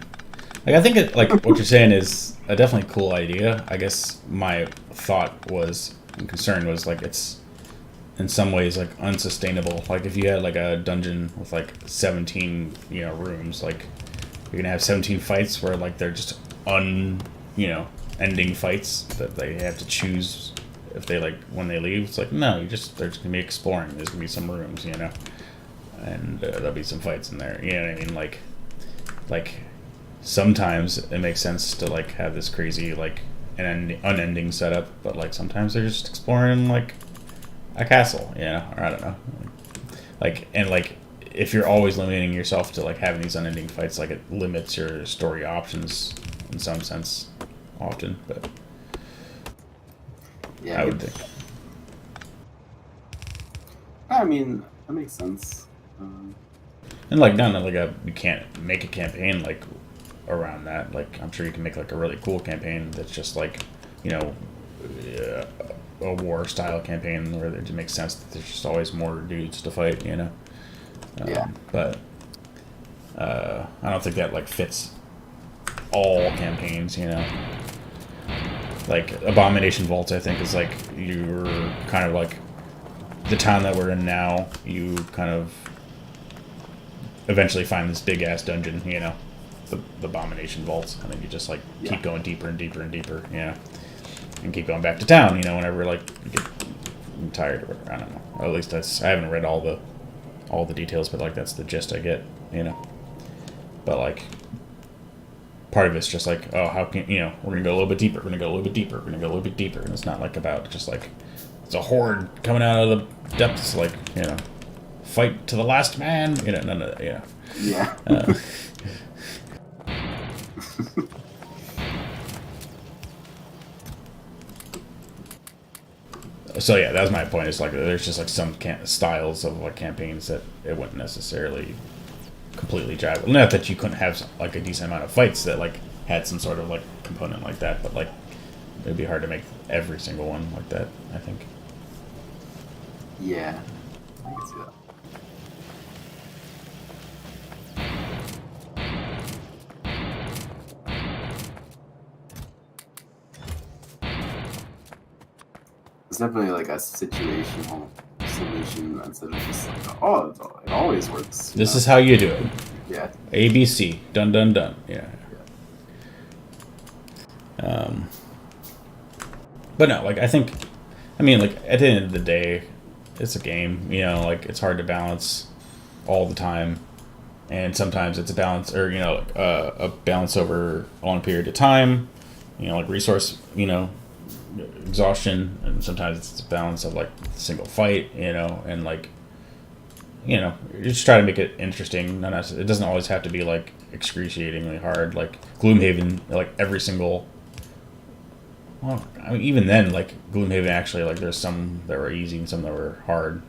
Like I think it, like what you're saying is a definitely cool idea. I guess my thought was and concern was like it's in some ways like unsustainable. Like if you had like a dungeon with like 17 rooms, like you're gonna have 17 fights where like they're just ending fights that they have to choose if they like when they leave. It's like no, they're just gonna be exploring. There's gonna be some rooms, and there'll be some fights in there. You know what I mean? Like sometimes it makes sense to like have this crazy like unending setup, but like sometimes they're just exploring like a castle, or I don't know. Like if you're always limiting yourself to like having these unending fights, like it limits your story options in some sense often, but Yeah. I would think. I mean, that makes sense. And like not like you can't make a campaign like around that. Like I'm sure you can make like a really cool campaign that's just like a war style campaign where it makes sense that there's just always more dudes to fight. Yeah. But I don't think that like fits all campaigns. Like Abomination Vaults, I think is like you're kind of like the town that we're in now. You kind of eventually find this big ass dungeon, the abomination vaults, and then you just like Yeah. keep going deeper and deeper and deeper, and keep going back to town, whenever like you get tired or whatever. I don't know. Or at least I haven't read all the details, but like that's the gist I get, But like part of it's just like, oh, how can we're gonna go a little bit deeper, we're gonna go a little bit deeper, we're gonna go a little bit deeper, and it's not like about just like it's a horde coming out of the depths, like fight to the last man, none of that, Yeah. So yeah, that was my point. It's like there's just like some styles of like campaigns that it wouldn't necessarily completely jive. Not that you couldn't have like a decent amount of fights that like had some sort of like component like that, but like it'd be hard to make every single one like that, I think. Yeah. I can see that. It's definitely like a situational solution instead of just like, oh, it always works. This is how you do it. Yeah. ABC. Dun dun dun. Yeah. But no, like I mean, like at the end of the day, it's a game. Like it's hard to balance all the time, and sometimes it's a balance, or a balance over a long period of time. Like resource, exhaustion, and sometimes it's a balance of like single fight, and like you just try to make it interesting. It doesn't always have to be like excruciatingly hard. Like Gloomhaven, like every single. Well, I mean, even then, like Gloomhaven, actually, like there's some that were easy and some that were hard.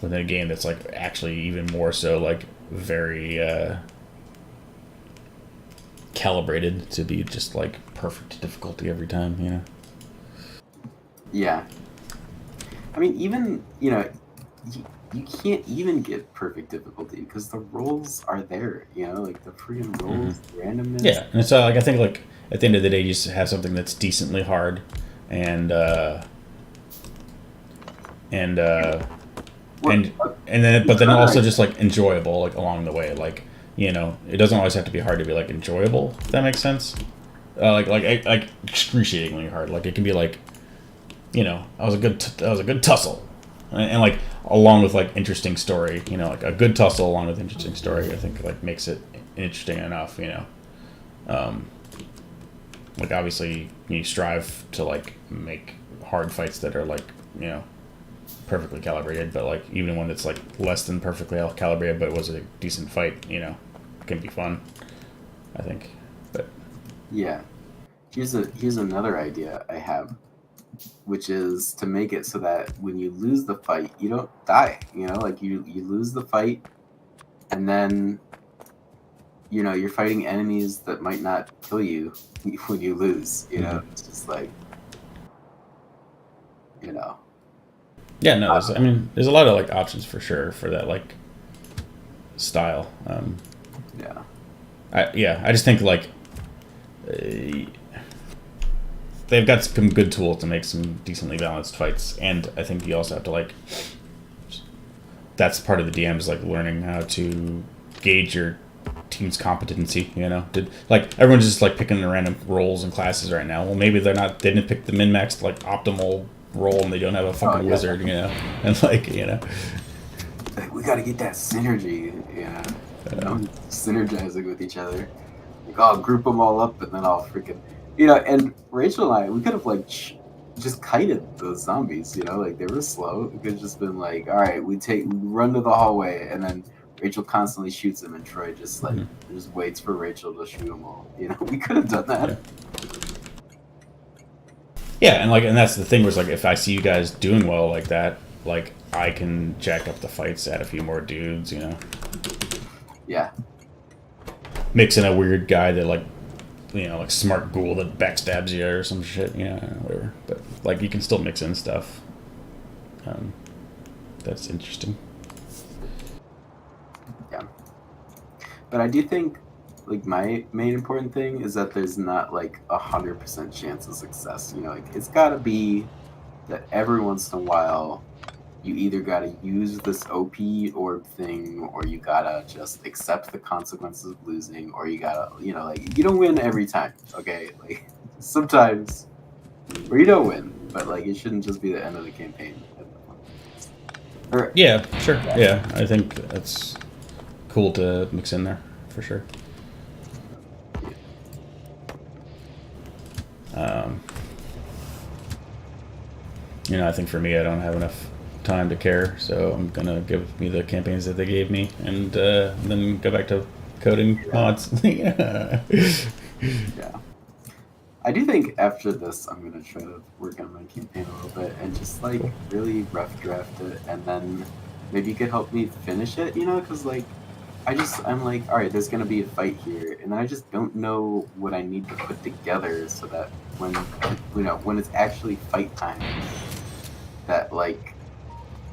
Within a game that's like actually even more so like very calibrated to be just like perfect difficulty every time. Yeah. I mean, even you can't even get perfect difficulty because the rolls are there. Like the freaking rolls, the randomness. Yeah, and so like I think like at the end of the day, you just have something that's decently hard, and and then but then also just like enjoyable like along the way. Like it doesn't always have to be hard to be like enjoyable. If that makes sense. Like excruciatingly hard. Like it can be like, that was a good tussle, and like along with like interesting story. Like a good tussle along with interesting story. I think like makes it interesting enough. Like obviously you strive to like make hard fights that are like perfectly calibrated, but like even one that's like less than perfectly calibrated but it was a decent fight, can be fun, I think. But Yeah. Here's another idea I have, which is to make it so that when you lose the fight, you don't die. Like you lose the fight, and then you're fighting enemies that might not kill you when you lose. It's just like yeah, no, there's a lot of like options for sure for that like style. Yeah. I just think like they've got some good tools to make some decently balanced fights, and I think you also have to like. That's part of the DM is like learning how to gauge your team's competency. Like everyone's just like picking the random roles and classes right now. Well, maybe they didn't pick the min-maxed like optimal role, and they don't have a fucking wizard. And like Like, we got to get that synergy. Synergizing with each other. Like, I'll group them all up, and then I'll freaking, And Rachel and I, we could have like just kited those zombies. Like they were slow. We could have just been like, all right, we run to the hallway, and then Rachel constantly shoots them, and Troy just like just waits for Rachel to shoot them all. We could have done that. Yeah, and that's the thing was like if I see you guys doing well like that, like I can jack up the fights, add a few more dudes. Yeah. Mix in a weird guy that like like smart ghoul that backstabs you or some shit, whatever. But like you can still mix in stuff. That's interesting. Yeah. But I do think like my main important thing is that there's not like 100% chance of success. Like it's got to be that every once in a while you either gotta use this OP orb thing, or you gotta just accept the consequences of losing, or you gotta, like, you don't win every time, okay? Like, sometimes, or you don't win, but, like, it shouldn't just be the end of the campaign. Or, Yeah, sure. yeah, Yeah, I think that's cool to mix in there for sure. yeah. Um, I think for me, I don't have enough time to care, so I'm gonna give me the campaigns that they gave me, and then go back to coding mods. Yeah. Yeah. I do think after this, I'm gonna try to work on my campaign a little bit and just like Cool. really rough draft it, and then maybe you could help me finish it. Because like I'm like, all right, there's gonna be a fight here, and I just don't know what I need to put together so that when it's actually fight time, that like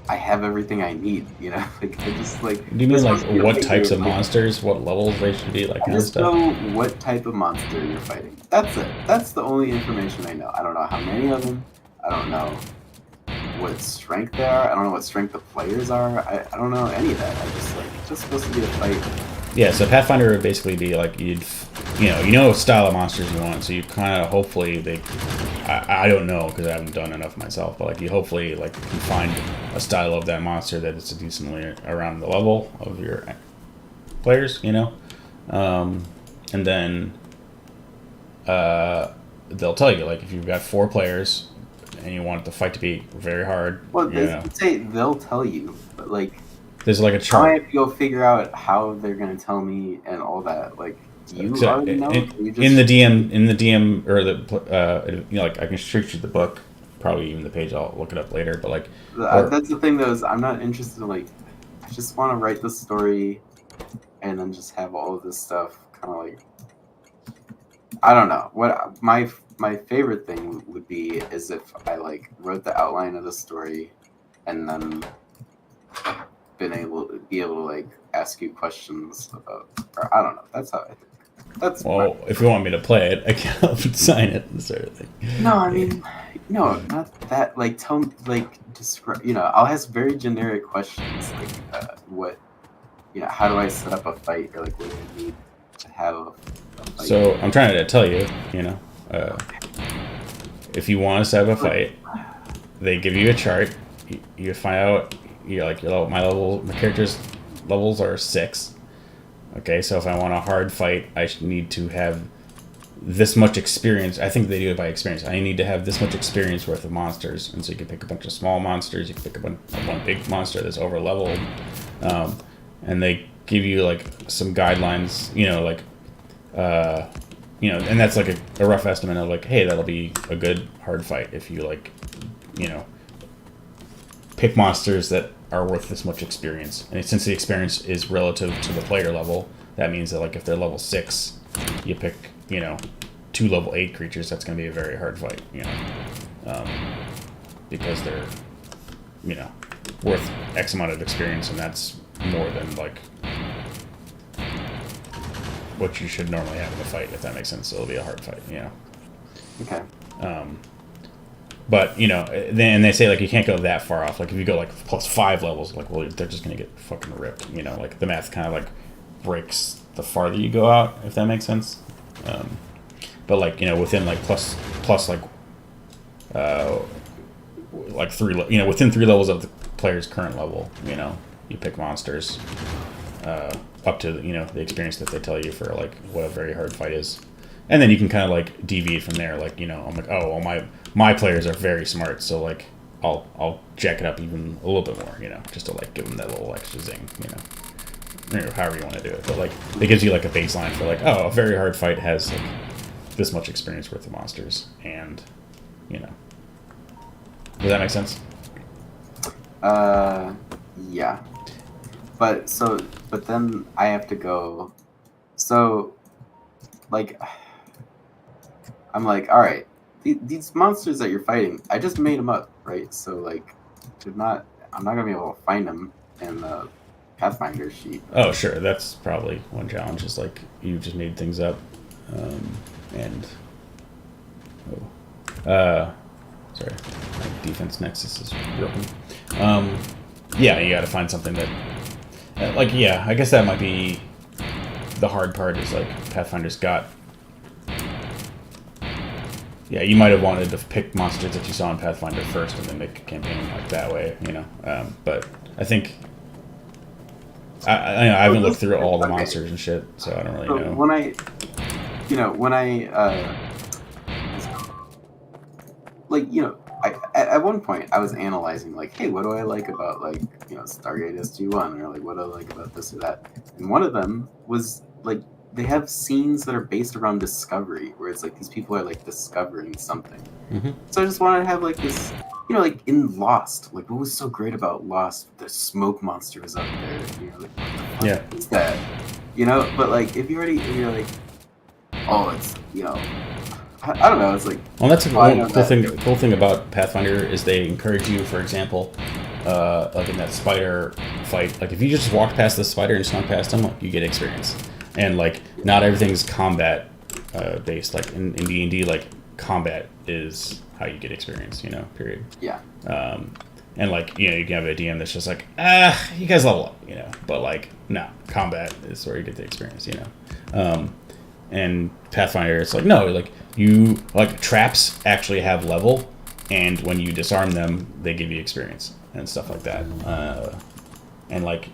I have everything I need. Like I just like Do you mean there's like supposed to be a what fight types here. of monsters, what levels they should be, like I kind of just stuff? know what type of monster you're fighting. That's it. That's the only information I know. I don't know how many of them. I don't know what strength they are. I don't know what strength the players are. I don't know any of that. I just like it's just supposed to be a fight. Yeah, so Pathfinder would basically be like you know what style of monsters you want, so you kind of hopefully I don't know because I haven't done enough myself, but like you hopefully like can find a style of that monster that is decently around the level of your players, and then they'll tell you like if you've got 4 players and you want the fight to be very hard, Well, they say they'll tell you, but like there's like a I chart. have to go figure out how they're gonna tell me and all that. Like, do you So already know? Can you in just the DM or like I can shoot you the book, probably even the page. I'll look it up later, but like, or that's the thing though is I'm not interested in like I just want to write the story and then just have all of this stuff kind of like I don't know what my favorite thing would be is if I like wrote the outline of the story and then be able to like ask you questions about or I don't know. That's how I think. That's my well, if you want me to play it, I can help sign it, sort of thing. no. I Yeah. mean, no, not that. Like tell like describe. I'll ask very generic questions like what how do I set up a fight or like what do I need to have a fight. So I'm trying to tell you, uh, if you want to set up a But fight, they give you a chart. You find out, like my character's levels are 6. Okay, so if I want a hard fight, need to have this much experience. I think they do it by experience. I need to have this much experience worth of monsters, and so you can pick a bunch of small monsters. You can pick one big monster that's over leveled, and they give you like some guidelines. And that's like a rough estimate of like, hey, that'll be a good hard fight if you like, you know, pick monsters that are worth this much experience. And since the experience is relative to the player level, that means that like if they're level 6, you pick 2 level 8 creatures. That's going to be a very hard fight, because they're worth X amount of experience, and that's more than like what you should normally have in a fight, if that makes sense. So it'll be a hard fight, okay. But then they say like you can't go that far off. Like if you go like plus 5 levels, like well they're just gonna get fucking ripped. Like the math kind of like breaks the farther you go out, if that makes sense. But like within like plus like 3 within 3 levels of the player's current level, you pick monsters up to the experience that they tell you for like what a very hard fight is. And then you can kind of like deviate from there. Like, I'm like, oh, well, my players are very smart, so like I'll jack it up even a little bit more, just to like give them that little extra zing, or however you want to do it. But like it gives you like a baseline for like, oh, a very hard fight has like this much experience worth of monsters, and does that make sense? Yeah. But then I have to go. So, like, I'm like, all right, these monsters that you're fighting, I just made them up, right? So like, I'm not gonna be able to find them in the Pathfinder sheet. Oh, sure. That's probably one challenge. Is like you just made things up, and sorry, defense nexus is broken. Yeah, you got to find something that, like, yeah, I guess that might be the hard part. Is like Pathfinder's got. Yeah, you might have wanted to pick monsters that you saw in Pathfinder first, and then make a campaign like that way, you know. But I think I haven't looked through all the monsters and shit, so I don't really know. When at one point I was analyzing like, hey, what do I like about like Stargate SG-1, or like what do I like about this or that, and one of them was like they have scenes that are based around discovery, where it's like these people are like discovering something. Mm-hmm. So I just wanted to have like this, like in Lost, like what was so great about Lost? The smoke monster was up there, like what the fuck is that? But like if you're like, oh, it's I don't know. It's like, well, that's a cool thing about Pathfinder is they encourage you, for example, like in that spider fight. Like if you just walk past the spider and snuck past him, like, you get experience. And like not everything's combat based. Like in D&D, like combat is how you get experience. Period. Yeah. And like you can have a DM that's just like, you guys level up, but like no, combat is where you get the experience. And Pathfinder, it's like no, like you like traps actually have level, and when you disarm them, they give you experience and stuff like that. And like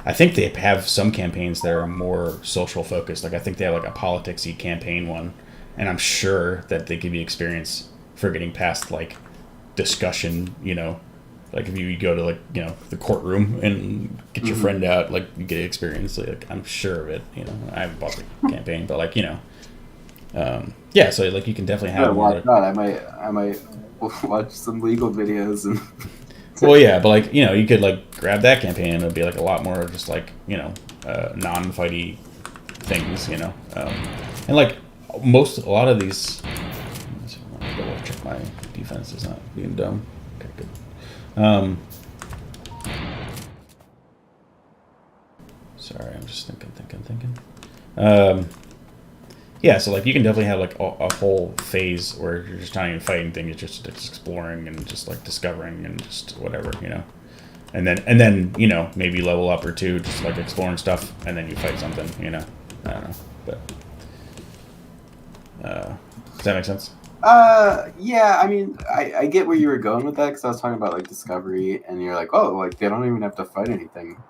I think they have some campaigns that are more social focused. Like I think they have like a politicsy campaign one, and I'm sure that they give you experience for getting past like discussion. Like if you go to like the courtroom and get your friend out, like you get experience. Like I'm sure of it. I haven't bought the campaign, but like yeah. So like you can definitely have more. I might watch some legal videos and. Well, yeah, but like you could like grab that campaign and it'd be like a lot more just like non-fighty things, and like a lot of these. Let me double check my defense is not being dumb. Okay, good. Sorry, I'm just thinking. Yeah, so like you can definitely have like a whole phase where you're just not even fighting things, you're just exploring and just like discovering and just whatever, and then maybe level up or two, just like exploring stuff, and then you fight something, I don't know, but does that make sense? Yeah, I mean, I get where you were going with that, because I was talking about like discovery, and you're like, oh, like they don't even have to fight anything.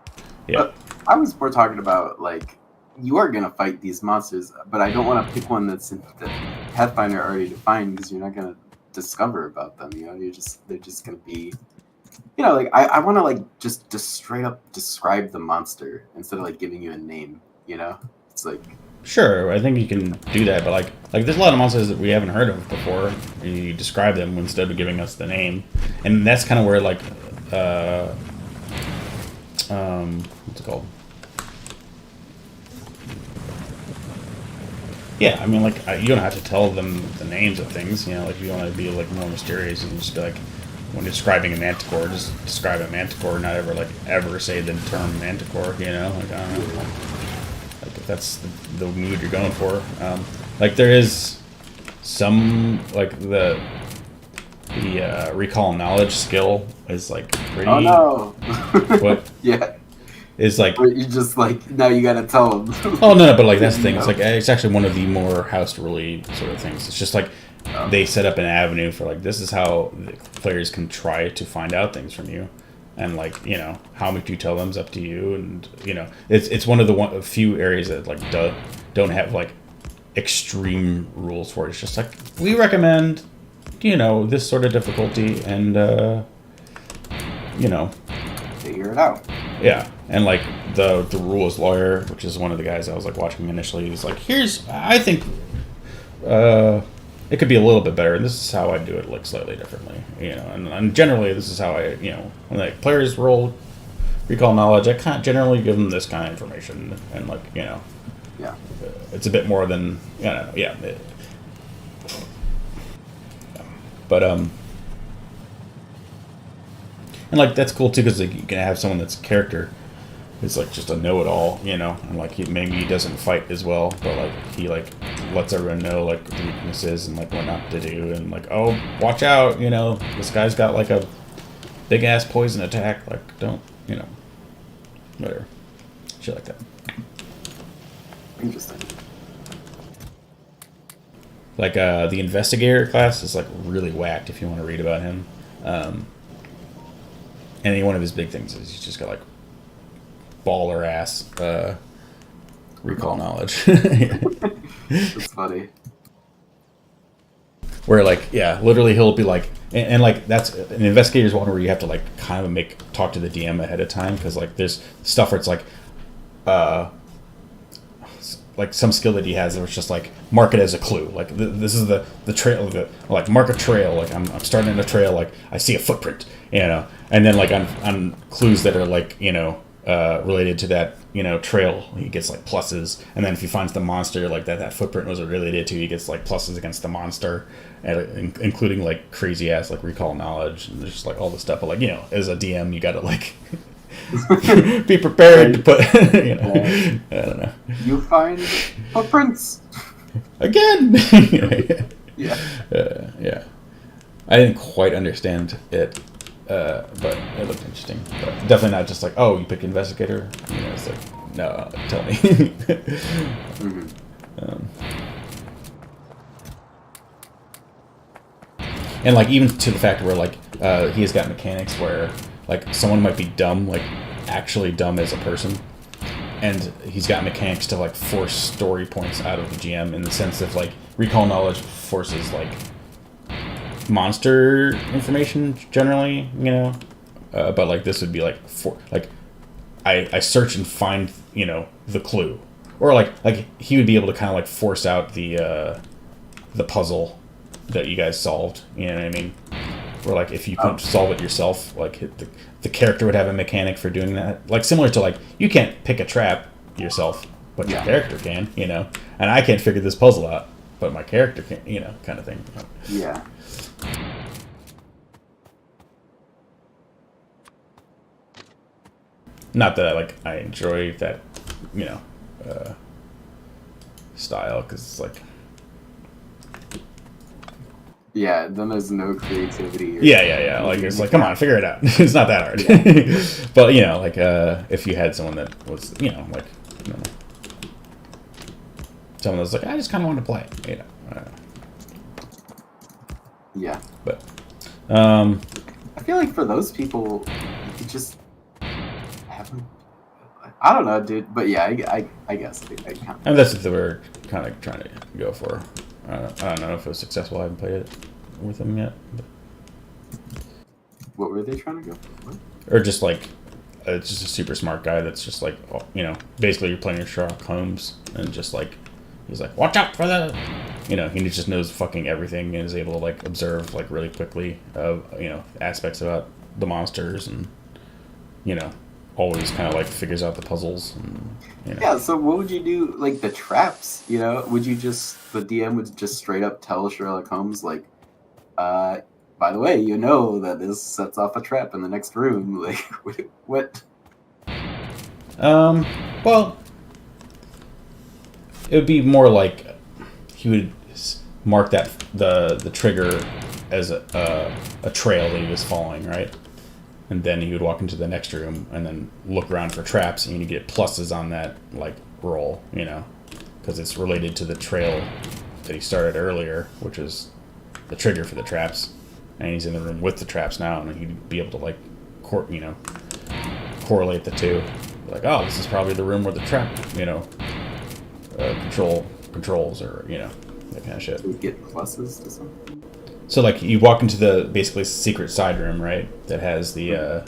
Yeah. But I was more talking about like, you are gonna fight these monsters, but I don't want to pick one that's in the Pathfinder already defined, because you're not gonna discover about them. They're just gonna be, like I want to like just straight up describe the monster instead of like giving you a name. It's like. Sure, I think you can do that, but like there's a lot of monsters that we haven't heard of before, and you describe them instead of giving us the name, and that's kind of where like, what's it called? Yeah, I mean, like, you don't have to tell them the names of things, like, if you want to be, like, more mysterious, you can just be like, when describing a manticore, just describe a manticore, not ever say the term manticore, like, I don't know, like, if that's the mood you're going for. Like, there is some, like, the recall knowledge skill is, like, pretty... Oh, no! What? Yeah. Is like you just like now you gotta tell them. Oh no, but like that's the thing. It's like it's actually one of the more house ruly sort of things. It's just like they set up an avenue for like this is how the players can try to find out things from you, and like how much you tell them is up to you, and it's one of the few areas that like don't have like extreme rules for it. It's just like we recommend this sort of difficulty and figure it out. Yeah, and like the rules lawyer, which is one of the guys I was like watching initially, he's like, I think it could be a little bit better, and this is how I do it like slightly differently, and generally this is how I, when like players roll recall knowledge, I can't generally give them this kind of information, and like yeah, it's a bit more than but and like that's cool too, because like, you can have someone that's a character is like just a know-it-all, and like maybe he doesn't fight as well, but like he like lets everyone know like the weaknesses and like what not to do, and like, oh, watch out, you know, this guy's got like a big ass poison attack, like don't, you know, whatever, shit like that. Interesting. Like the investigator class is like really whacked if you want to read about him. And one of his big things is he's just got like baller ass recall knowledge. That's funny. Where like, yeah, literally he'll be like, and like that's an investigator's one where you have to like kind of talk to the DM ahead of time, because like there's stuff where it's like some skill that he has where it's just like mark it as a clue, like this is the trail, like mark a trail, like I'm starting a trail, like I see a footprint, you know, and then like on clues that are like, you know, related to that, you know, trail, he gets like pluses, and then if he finds the monster like that footprint was related to, he gets like pluses against the monster, and including like crazy ass like recall knowledge, and there's just like all this stuff, but like, you know, as a DM you gotta like be prepared to put, you know, I don't know. You find footprints again. Yeah. Yeah. I didn't quite understand it, but it looked interesting. But definitely not just like, oh, you pick investigator. You know, it's like, no, tell me. And like even to the fact where like he has got mechanics where like someone might be dumb, like actually dumb as a person, and he's got mechanics to like force story points out of the GM, in the sense of like recall knowledge forces like monster information generally, you know, but like this would be like for like I search and find, you know, the clue, or like he would be able to kind of like force out the puzzle that you guys solved, you know what I mean? Where like if you couldn't solve it yourself, like the character would have a mechanic for doing that, like similar to like you can't pick a trap yourself, but your character can, you know, and I can't figure this puzzle out, but my character can, you know, kind of thing. Yeah. Not that I enjoy that, you know, style, because it's like, yeah, then there's no creativity. Yeah. Like it's like, come on, figure it out. It's not that hard. Yeah. But you know, like if you had someone that was, you know, like, you know, someone that was like, I just kind of want to play, you know. Yeah. But I feel like for those people, you just haven't. I don't know, dude. But yeah, I guess I kind of. and that's what they were kind of trying to go for. I don't know if it was successful. I haven't played it with them yet. But. What were they trying to go for? What? Or just like, just a super smart guy that's just like, you know, basically you're playing your Sherlock Holmes, and just like, he's like, watch out for the, you know, he just knows fucking everything and is able to like observe like really quickly, you know, aspects about the monsters, and, you know, always kind of like figures out the puzzles, and, you know. Yeah, so what would you do, like the traps, you know? Would you just, the DM would just straight up tell Sherlock Holmes, like, by the way, you know that this sets off a trap in the next room, like, what? Well, it would be more like he would mark that the trigger as a trail that he was following, right? And then he would walk into the next room and then look around for traps, and you get pluses on that like roll, you know, because it's related to the trail that he started earlier, which is the trigger for the traps. And he's in the room with the traps now, and he'd be able to like, you know, correlate the two. Like, oh, this is probably the room where the trap, you know, controls, or, you know, that kind of shit. Do we get pluses or something? So like you walk into the basically secret side room, right? That has the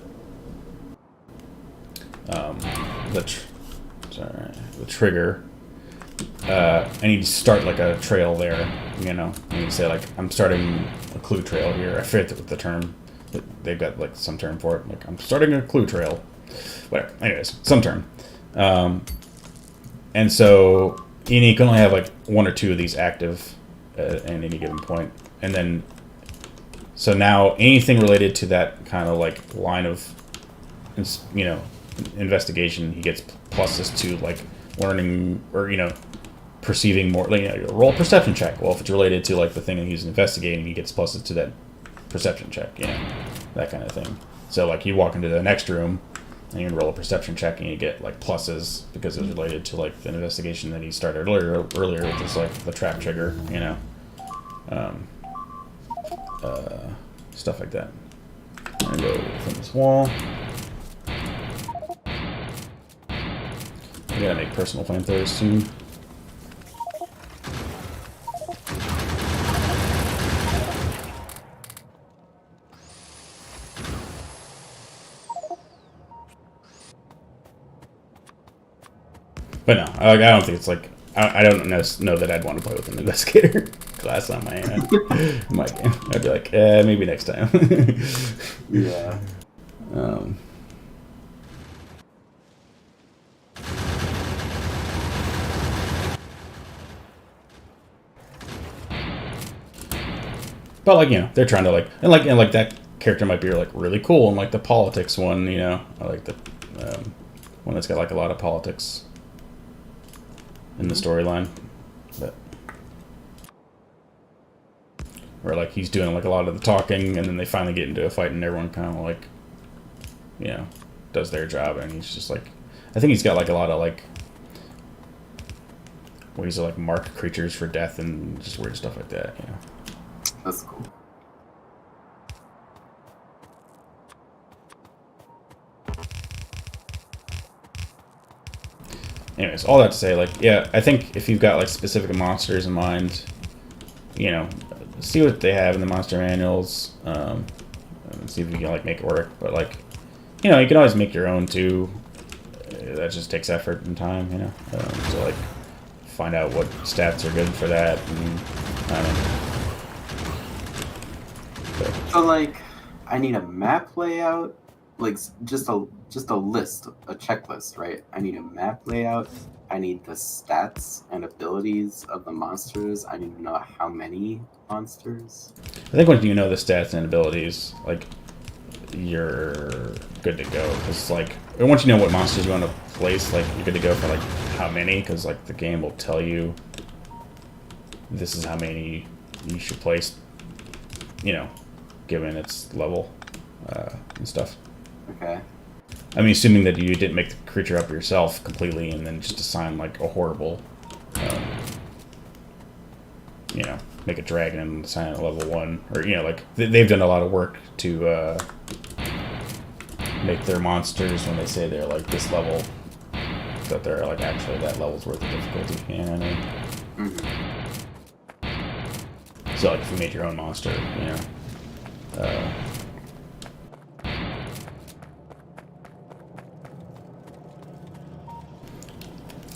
trigger, and you start like a trail there, you know. And you say like, I'm starting a clue trail here. I forget the term. They've got like some term for it. Like, I'm starting a clue trail. Whatever. Anyways, some term. And so you can only have like one or two of these active at any given point. And then, so now anything related to that kind of like line of, you know, investigation, he gets pluses to like learning, or, you know, perceiving more. Like, roll a perception check. Well, if it's related to like the thing that he's investigating, he gets pluses to that perception check. That kind of thing. So like you walk into the next room and you can roll a perception check and you get like pluses because it's related to like the investigation that he started earlier, which is like the trap trigger. Stuff like that. I'm gonna go from this wall. I gotta make personal flamethrowers soon. But no, I don't think it's like I don't know that I'd want to play with an investigator class on my hand. In my game, I'd be like, maybe next time. Yeah. But like they're trying to like and like that character might be like really cool and like the politics one. I like the one that's got like a lot of politics in the storyline, but where like he's doing like a lot of the talking and then they finally get into a fight and everyone kind of like does their job and he's just like I think he's got like a lot of like ways to like mark creatures for death and just weird stuff like that. That's cool. Anyways, all that to say, like, yeah, I think if you've got like specific monsters in mind, see what they have in the monster manuals, and see if you can like make it work. But like, you can always make your own too. That just takes effort and time, to like find out what stats are good for that. And I don't know. So like, I need a map layout, like just a list, a checklist, right? I need a map layout. I need the stats and abilities of the monsters. I need to know how many monsters. I think once you know the stats and abilities, like you're good to go. Because like once you know what monsters you want to place, like you're good to go for like how many. Because like the game will tell you this is how many you should place. Given its level and stuff. Okay. I mean, assuming that you didn't make the creature up yourself completely and then just assign like a horrible, make a dragon and assign it level 1, or like they've done a lot of work to make their monsters when they say they're like this level, that they're like actually that level's worth of difficulty. You know what I mean? Mm-hmm. So like if you made your own monster,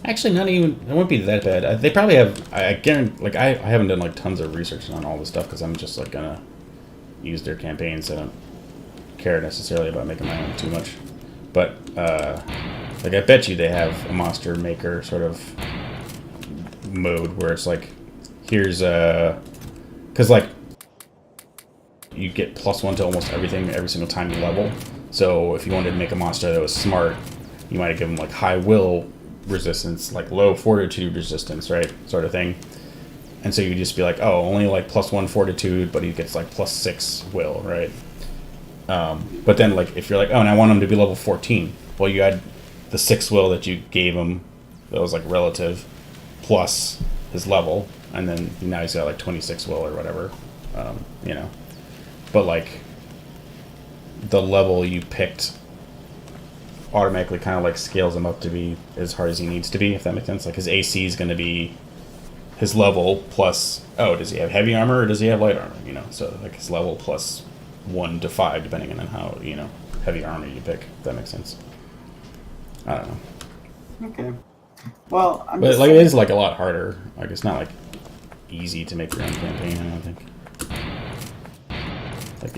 actually, not even. It won't be that bad. They probably have. I guarantee. Like I haven't done like tons of research on all this stuff because I'm just like gonna use their campaigns. I don't care necessarily about making my own too much. But like I bet you they have a monster maker sort of mode where it's like, here's because like you get +1 to almost everything every single time you level. So if you wanted to make a monster that was smart, you might give them like high will resistance, like low fortitude resistance, right? Sort of thing. And so you just be like, oh, only like +1 fortitude, but he gets like +6 will, right? But then like if you're like, oh, and I want him to be level 14, well, you add the 6 will that you gave him, that was like relative, plus his level, and then now he's got like 26 will or whatever, But like the level you picked automatically kind of like scales him up to be as hard as he needs to be, if that makes sense. Like his AC is going to be his level plus, oh, does he have heavy armor or does he have light armor? So like his level plus 1 to 5, depending on how heavy armor you pick. If that makes sense. I don't know. Okay. Well, but like it is like a lot harder. Like it's not like easy to make your own campaign. I don't think. Like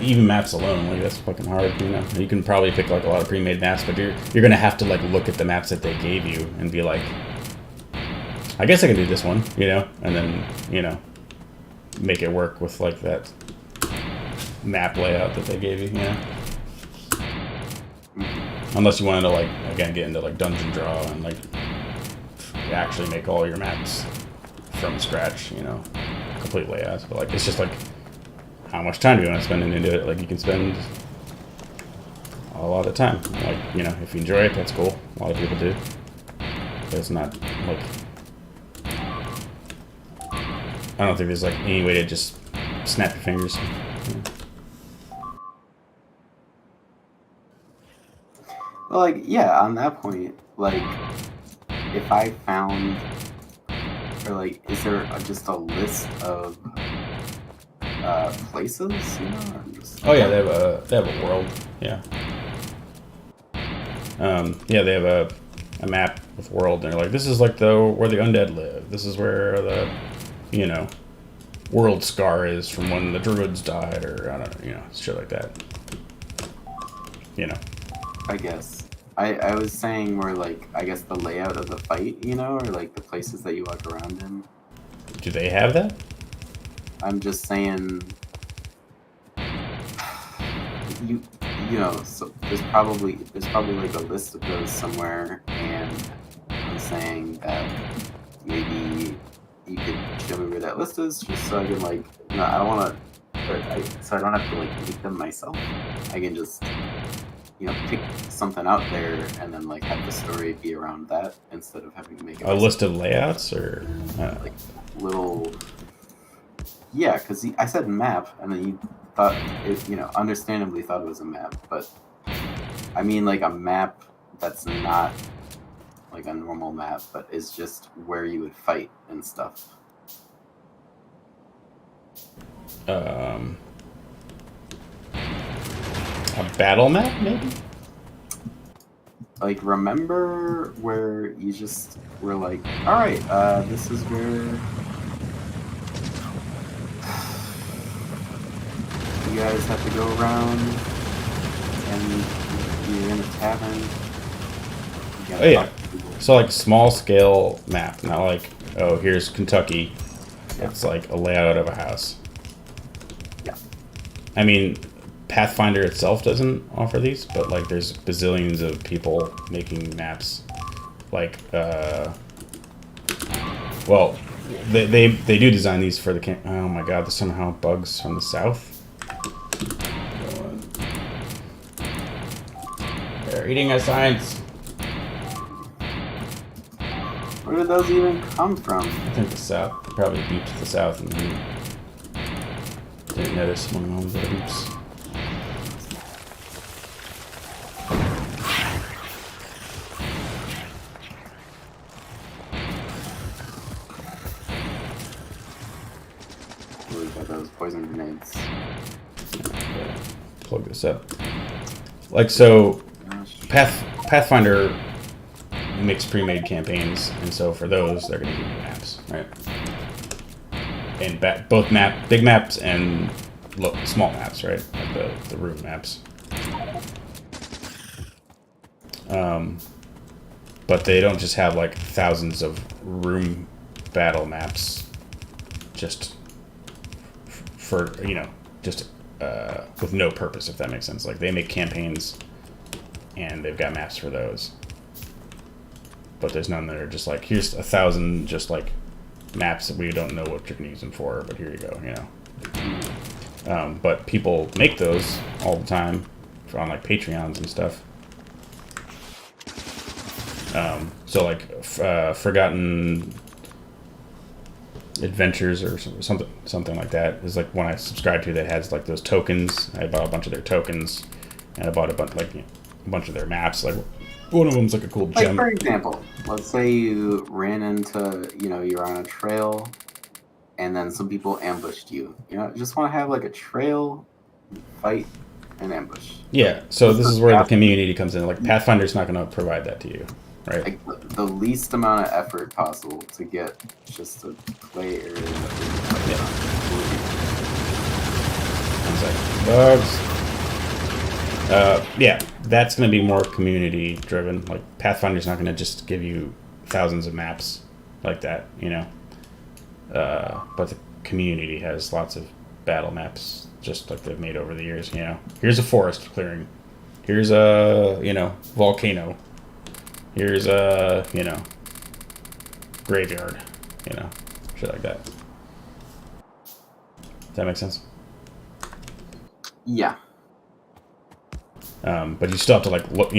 even maps alone, like that's fucking hard. You can probably pick like a lot of pre-made maps, but you're gonna have to like look at the maps that they gave you and be like, I guess I can do this one, and then make it work with like that map layout that they gave you, Unless you wanted to like again get into like dungeon draw and like actually make all your maps from scratch, complete layouts. But like, it's just like, how much time do you want to spend into it? Like, you can spend a lot of time. Like, if you enjoy it, that's cool. A lot of people do. But it's not like, I don't think there's like any way to just snap your fingers. Well, like, yeah, on that point, like, if I found, or like, is there just a list of places, or just... Oh yeah, they have a world. Yeah. Yeah, they have a map with world, and they're like, this is like where the undead live. This is where the, world scar is from when the druids died, or I don't know, shit like that. I guess. I was saying where, like, I guess the layout of the fight, or like the places that you walk around in. Do they have that? I'm just saying, so there's probably like a list of those somewhere, and I'm saying that maybe you could show me where that list is, just so I can, like, I don't want to, so I don't have to like make them myself. I can just pick something out there and then like have the story be around that instead of having to make it A list of layouts, or like little. Yeah, because I said map, and then you thought it, understandably thought it was a map, but I mean like a map that's not like a normal map, but is just where you would fight and stuff. a battle map, maybe? Like, remember where you just were like, all right, this is where you guys have to go around, and you're in a tavern. Oh yeah. So like small scale map, not like, oh, here's Kentucky. Yeah. It's like a layout of a house. Yeah. I mean, Pathfinder itself doesn't offer these, but like there's bazillions of people making maps. Like, well, they do design these for the oh my god, there's somehow bugs from the south. They're eating our science. Where did those even come from? I think the south. Probably beeped to the south and then didn't notice one of the beeps. Really got those poison grenades. Plug this up. Like, so Pathfinder makes pre-made campaigns, and so for those they're going to give you maps, right? And both big maps and small maps, right? Like the room maps. But they don't just have like thousands of room battle maps just for just with no purpose, if that makes sense. Like, they make campaigns and they've got maps for those, but there's none that are just like, here's 1,000 just like maps that we don't know what you're gonna use them for, but here you go, but people make those all the time on like Patreons and stuff. So like Forgotten Adventures or something like that is like one I subscribe to that has like those tokens. I bought a bunch of their tokens, and I bought a bunch of their maps. Like, one of them's like a cool gem. Like, for example, let's say you ran into, you're on a trail, and then some people ambushed you. Just want to have like a trail, fight, and ambush. Yeah, so this is where the community comes in. Like, Pathfinder's not going to provide that to you, right? Like, the least amount of effort possible to get just a play area. Yeah. One second. Bugs. Yeah, that's going to be more community driven. Like, Pathfinder's not going to just give you thousands of maps like that, but the community has lots of battle maps, just like they've made over the years. Here's a forest clearing, here's a volcano, here's a graveyard, shit like that. Does that make sense? Yeah. But you still have to like look.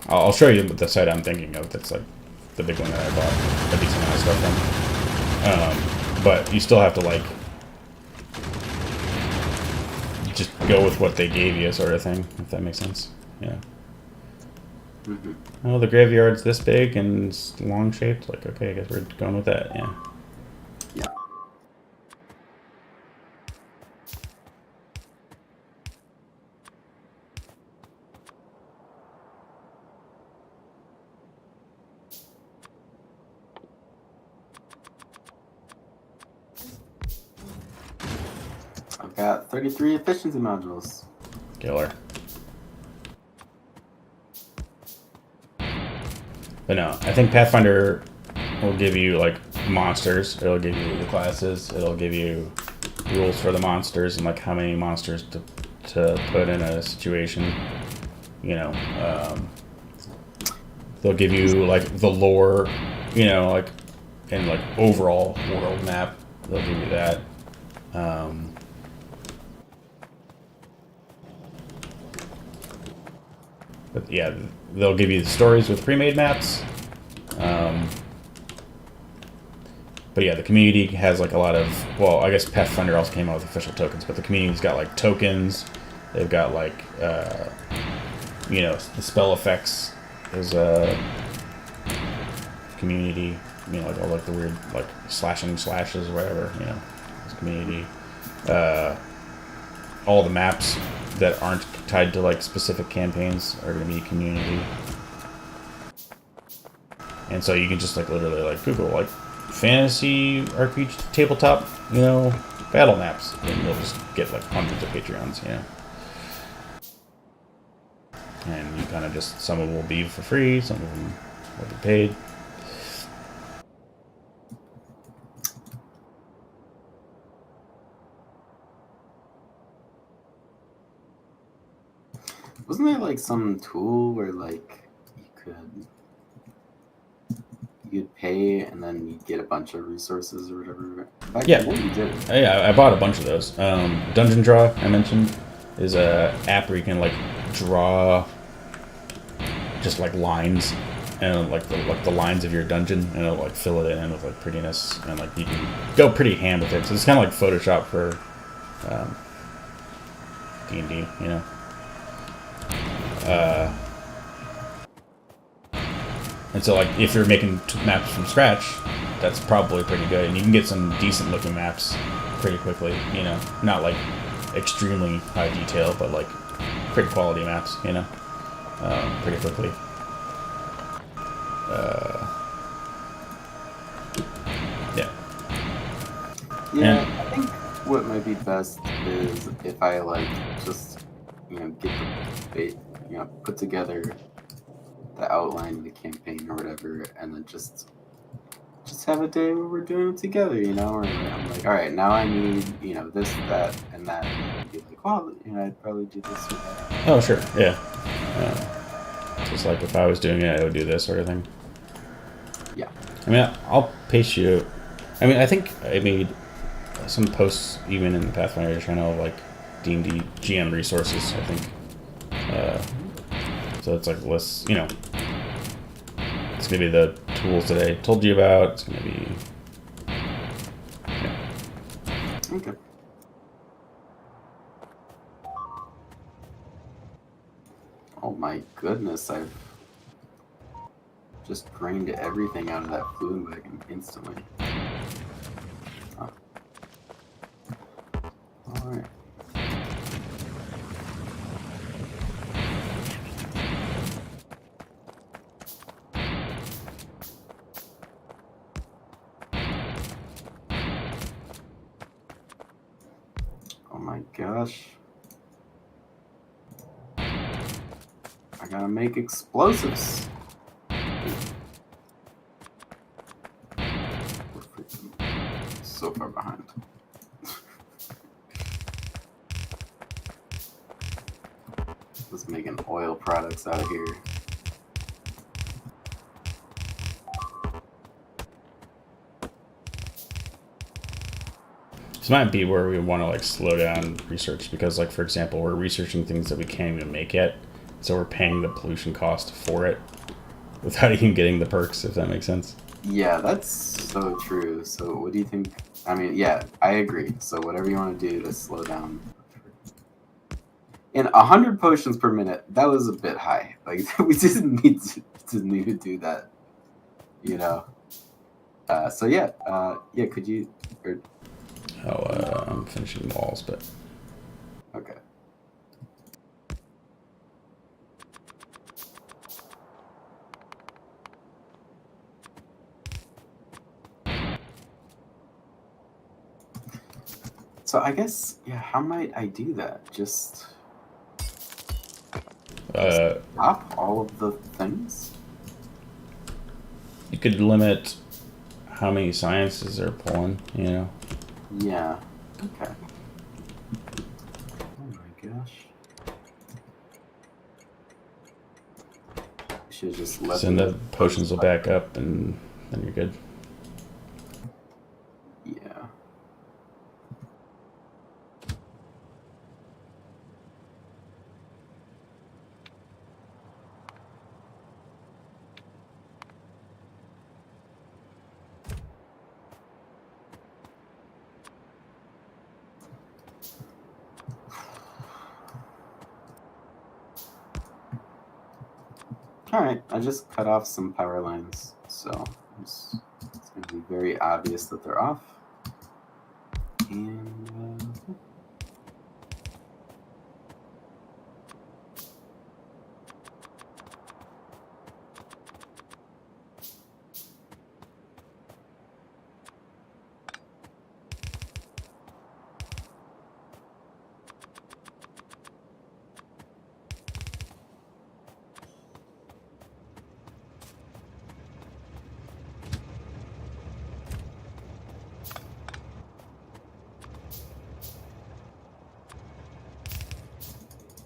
I'll show you the site I'm thinking of. That's like the big one that I bought a decent amount of stuff from. But you still have to like just go with what they gave you, sort of thing. If that makes sense. Yeah. Mm-hmm. Oh, the graveyard's this big and it's long shaped. Like, okay, I guess we're going with that. Yeah. Yeah. I've got 33 efficiency modules. Killer. But no, I think Pathfinder will give you like monsters. It'll give you the classes. It'll give you rules for the monsters and like how many monsters to put in a situation. They'll give you like the lore, like and like overall world map. They'll give you that. But yeah, they'll give you the stories with pre-made maps. But yeah, the community has like a lot of, well, I guess Pathfinder also came out with official tokens, but the community's got like tokens. They've got like, the spell effects is a community, like all like the weird like slashing slashes or whatever, it's community. All the maps that aren't tied to like specific campaigns are going to be community. And so you can just like literally like Google like fantasy RPG tabletop, battle maps, and you'll just get like hundreds of Patreons, And you kind of just, some of them will be for free, some of them will be paid. Wasn't there like some tool where like you'd pay and then you'd get a bunch of resources or whatever? Yeah, you did. Yeah, I bought a bunch of those. Dungeon Draw, I mentioned, is a app where you can like draw just like lines and like the lines of your dungeon, and it'll like fill it in with like prettiness, and like you can go pretty ham with it. So it's kind of like Photoshop for D&D, And so, like, if you're making maps from scratch, that's probably pretty good. And you can get some decent-looking maps pretty quickly, Not, like, extremely high detail, but, like, pretty quality maps, pretty quickly. Yeah. Yeah, I think what might be best is if I, like, just, get put together the outline of the campaign or whatever, and then just have a day where we're doing it together, or I'm like, all right, now I need, this, that, and that, and be like, well, I'd probably do this or that. Oh, sure, yeah. Just like if I was doing it, I would do this sort of thing. Yeah. I mean, I'll paste you. I mean, I think I made some posts even in the Pathfinder channel of like D&D GM resources, I think. So it's like lists, it's going to be the tools that I told you about. It's going to be... Yeah. Okay. Oh my goodness, I've just drained everything out of that fluid wagon instantly. Oh. Alright. Oh my gosh. I gotta make explosives. We're freaking so far behind. Just making oil products out here. This might be where we want to like slow down research because, like, for example, we're researching things that we can't even make yet, so we're paying the pollution cost for it without even getting the perks. If that makes sense. Yeah, that's so true. So what do you think? I mean, yeah, I agree. So whatever you want to do to slow down. And 100 potions per minute, that was a bit high. Like we didn't need to do that, you know. So yeah, yeah. Could you? Or, Oh, I'm finishing walls, but okay. So I guess, yeah. How might I do that? Just stop all of the things. you could limit how many sciences they're pulling. You know. Yeah. Okay. Oh my gosh. Should just let Send the potions will back up, and then you're good. Yeah. All right. I just cut off some power lines, so it's going to be very obvious that they're off. And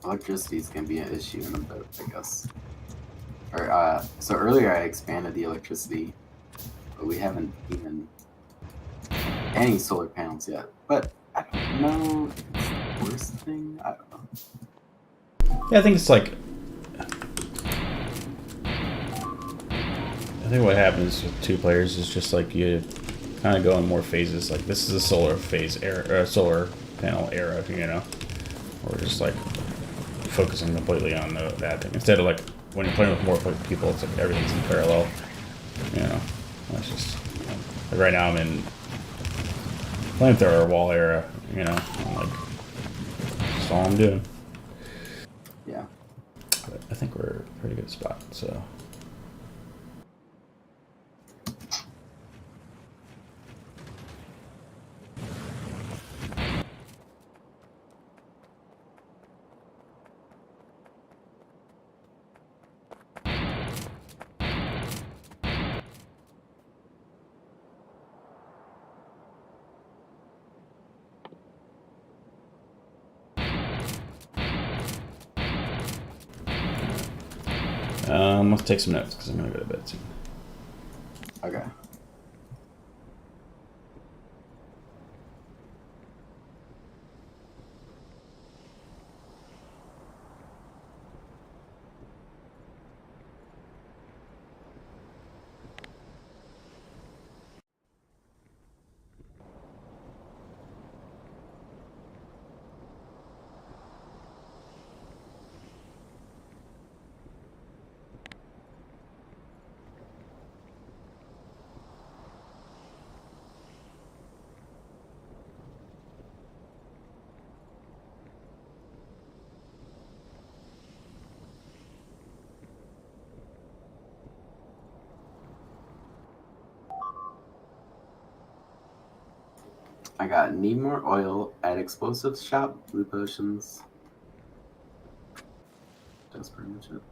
electricity is going to be an issue in a bit, I guess. Or so earlier I expanded the electricity, but we haven't even any solar panels yet. But I don't know if it's the worst thing. I don't know. Yeah, I think it's like. I think what happens with two players is just like you kind of go in more phases. Like this is a solar phase era, solar panel era, you know. We're just like focusing completely on that thing instead of like when you're playing with more people, it's like everything's in parallel. You know, that's just like right now I'm in flamethrower wall era. You know, I'm like that's all I'm doing. Yeah. But I think we're in a pretty good spot. So. Let's take some notes because I'm gonna go to bed soon. Okay. I got need more oil at explosives shop, blue potions. That's pretty much it.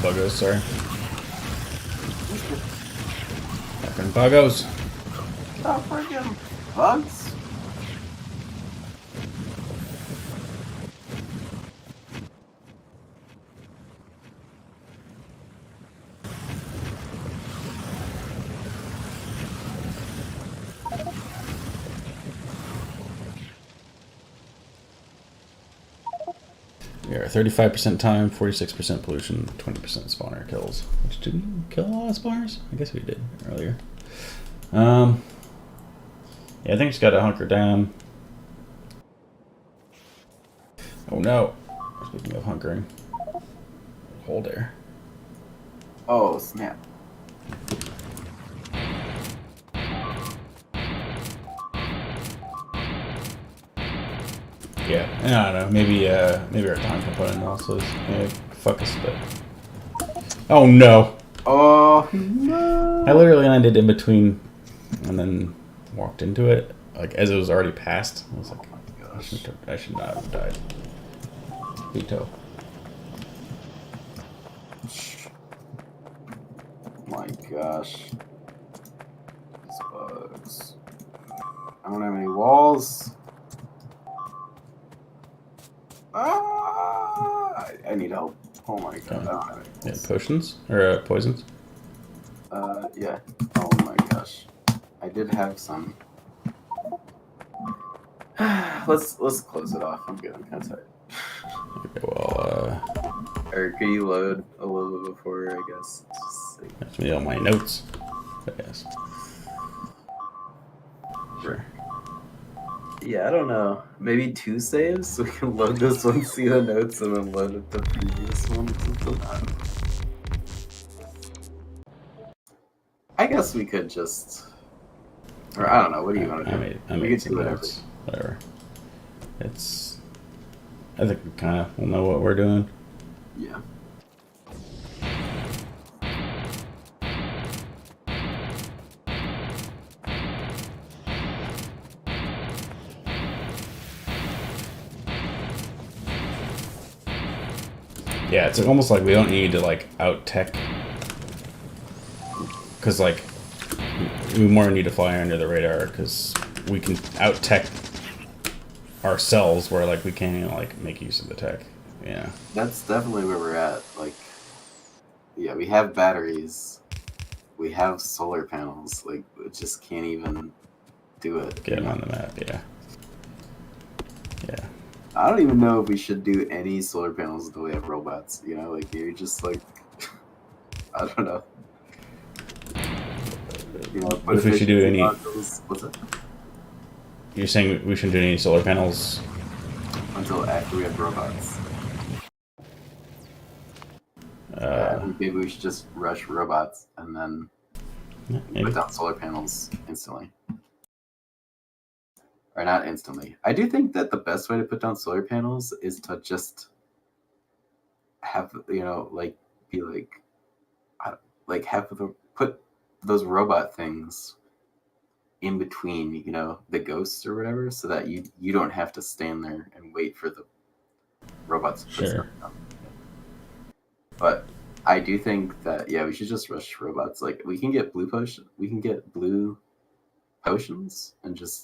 Buggos, sorry. Fucking buggos. Stop freaking bugs. Yeah, 35% time, 46% pollution, 20% spawner kills. Which didn't we kill a lot of spawners? I guess we did earlier. Yeah, I think just gotta hunker down. Oh no. Speaking of hunkering. Hold there. Oh snap. Yeah, and I don't know. Maybe our time component also is fuck us, but oh no! Oh no. I literally landed in between, and then walked into it like as it was already past. I was like, Oh my gosh. I should not have died. Veto. My gosh. These bugs. I don't have any walls. I need help. Oh my god. I don't have any Yeah, walls. potions or poisons. Yeah. Oh my gosh. I did have some. Let's close it off. I'm good. I'm kind of tired. Okay, well, Or could you load a little bit before? I guess. Just see. that's me on my notes. I guess. Sure. Yeah, I don't know. Maybe 2 saves so we can load this one, see the notes, and then load the previous one. I guess we could just, or I don't know. What do you want to do? I We made could some do whatever. notes. Whatever. It's. I think we kind of will know what we're doing. Yeah. Yeah, it's almost like we don't need to like out tech, because like we more need to fly under the radar because we can out tech ourselves where like we can't even like make use of the tech. Yeah. That's definitely where we're at. Like, yeah, we have batteries, we have solar panels. Like, we just can't even do it. Get them on the map. Yeah. Yeah. I don't even know if we should do any solar panels until we have robots. You know, like you're just like, I don't know. You know, If we should do any, modules, what's it? you're saying we shouldn't do any solar panels Until after we have robots. I think maybe we should just rush robots and then maybe. put down solar panels instantly. Or not instantly. I do think that the best way to put down solar panels is to just have, you know, like, be like have the put those robot things in between, you know, the ghosts or whatever, so that you don't have to stand there and wait for the robots to put Sure. stuff down. But I do think that we should just rush robots. Like we can get blue potions and just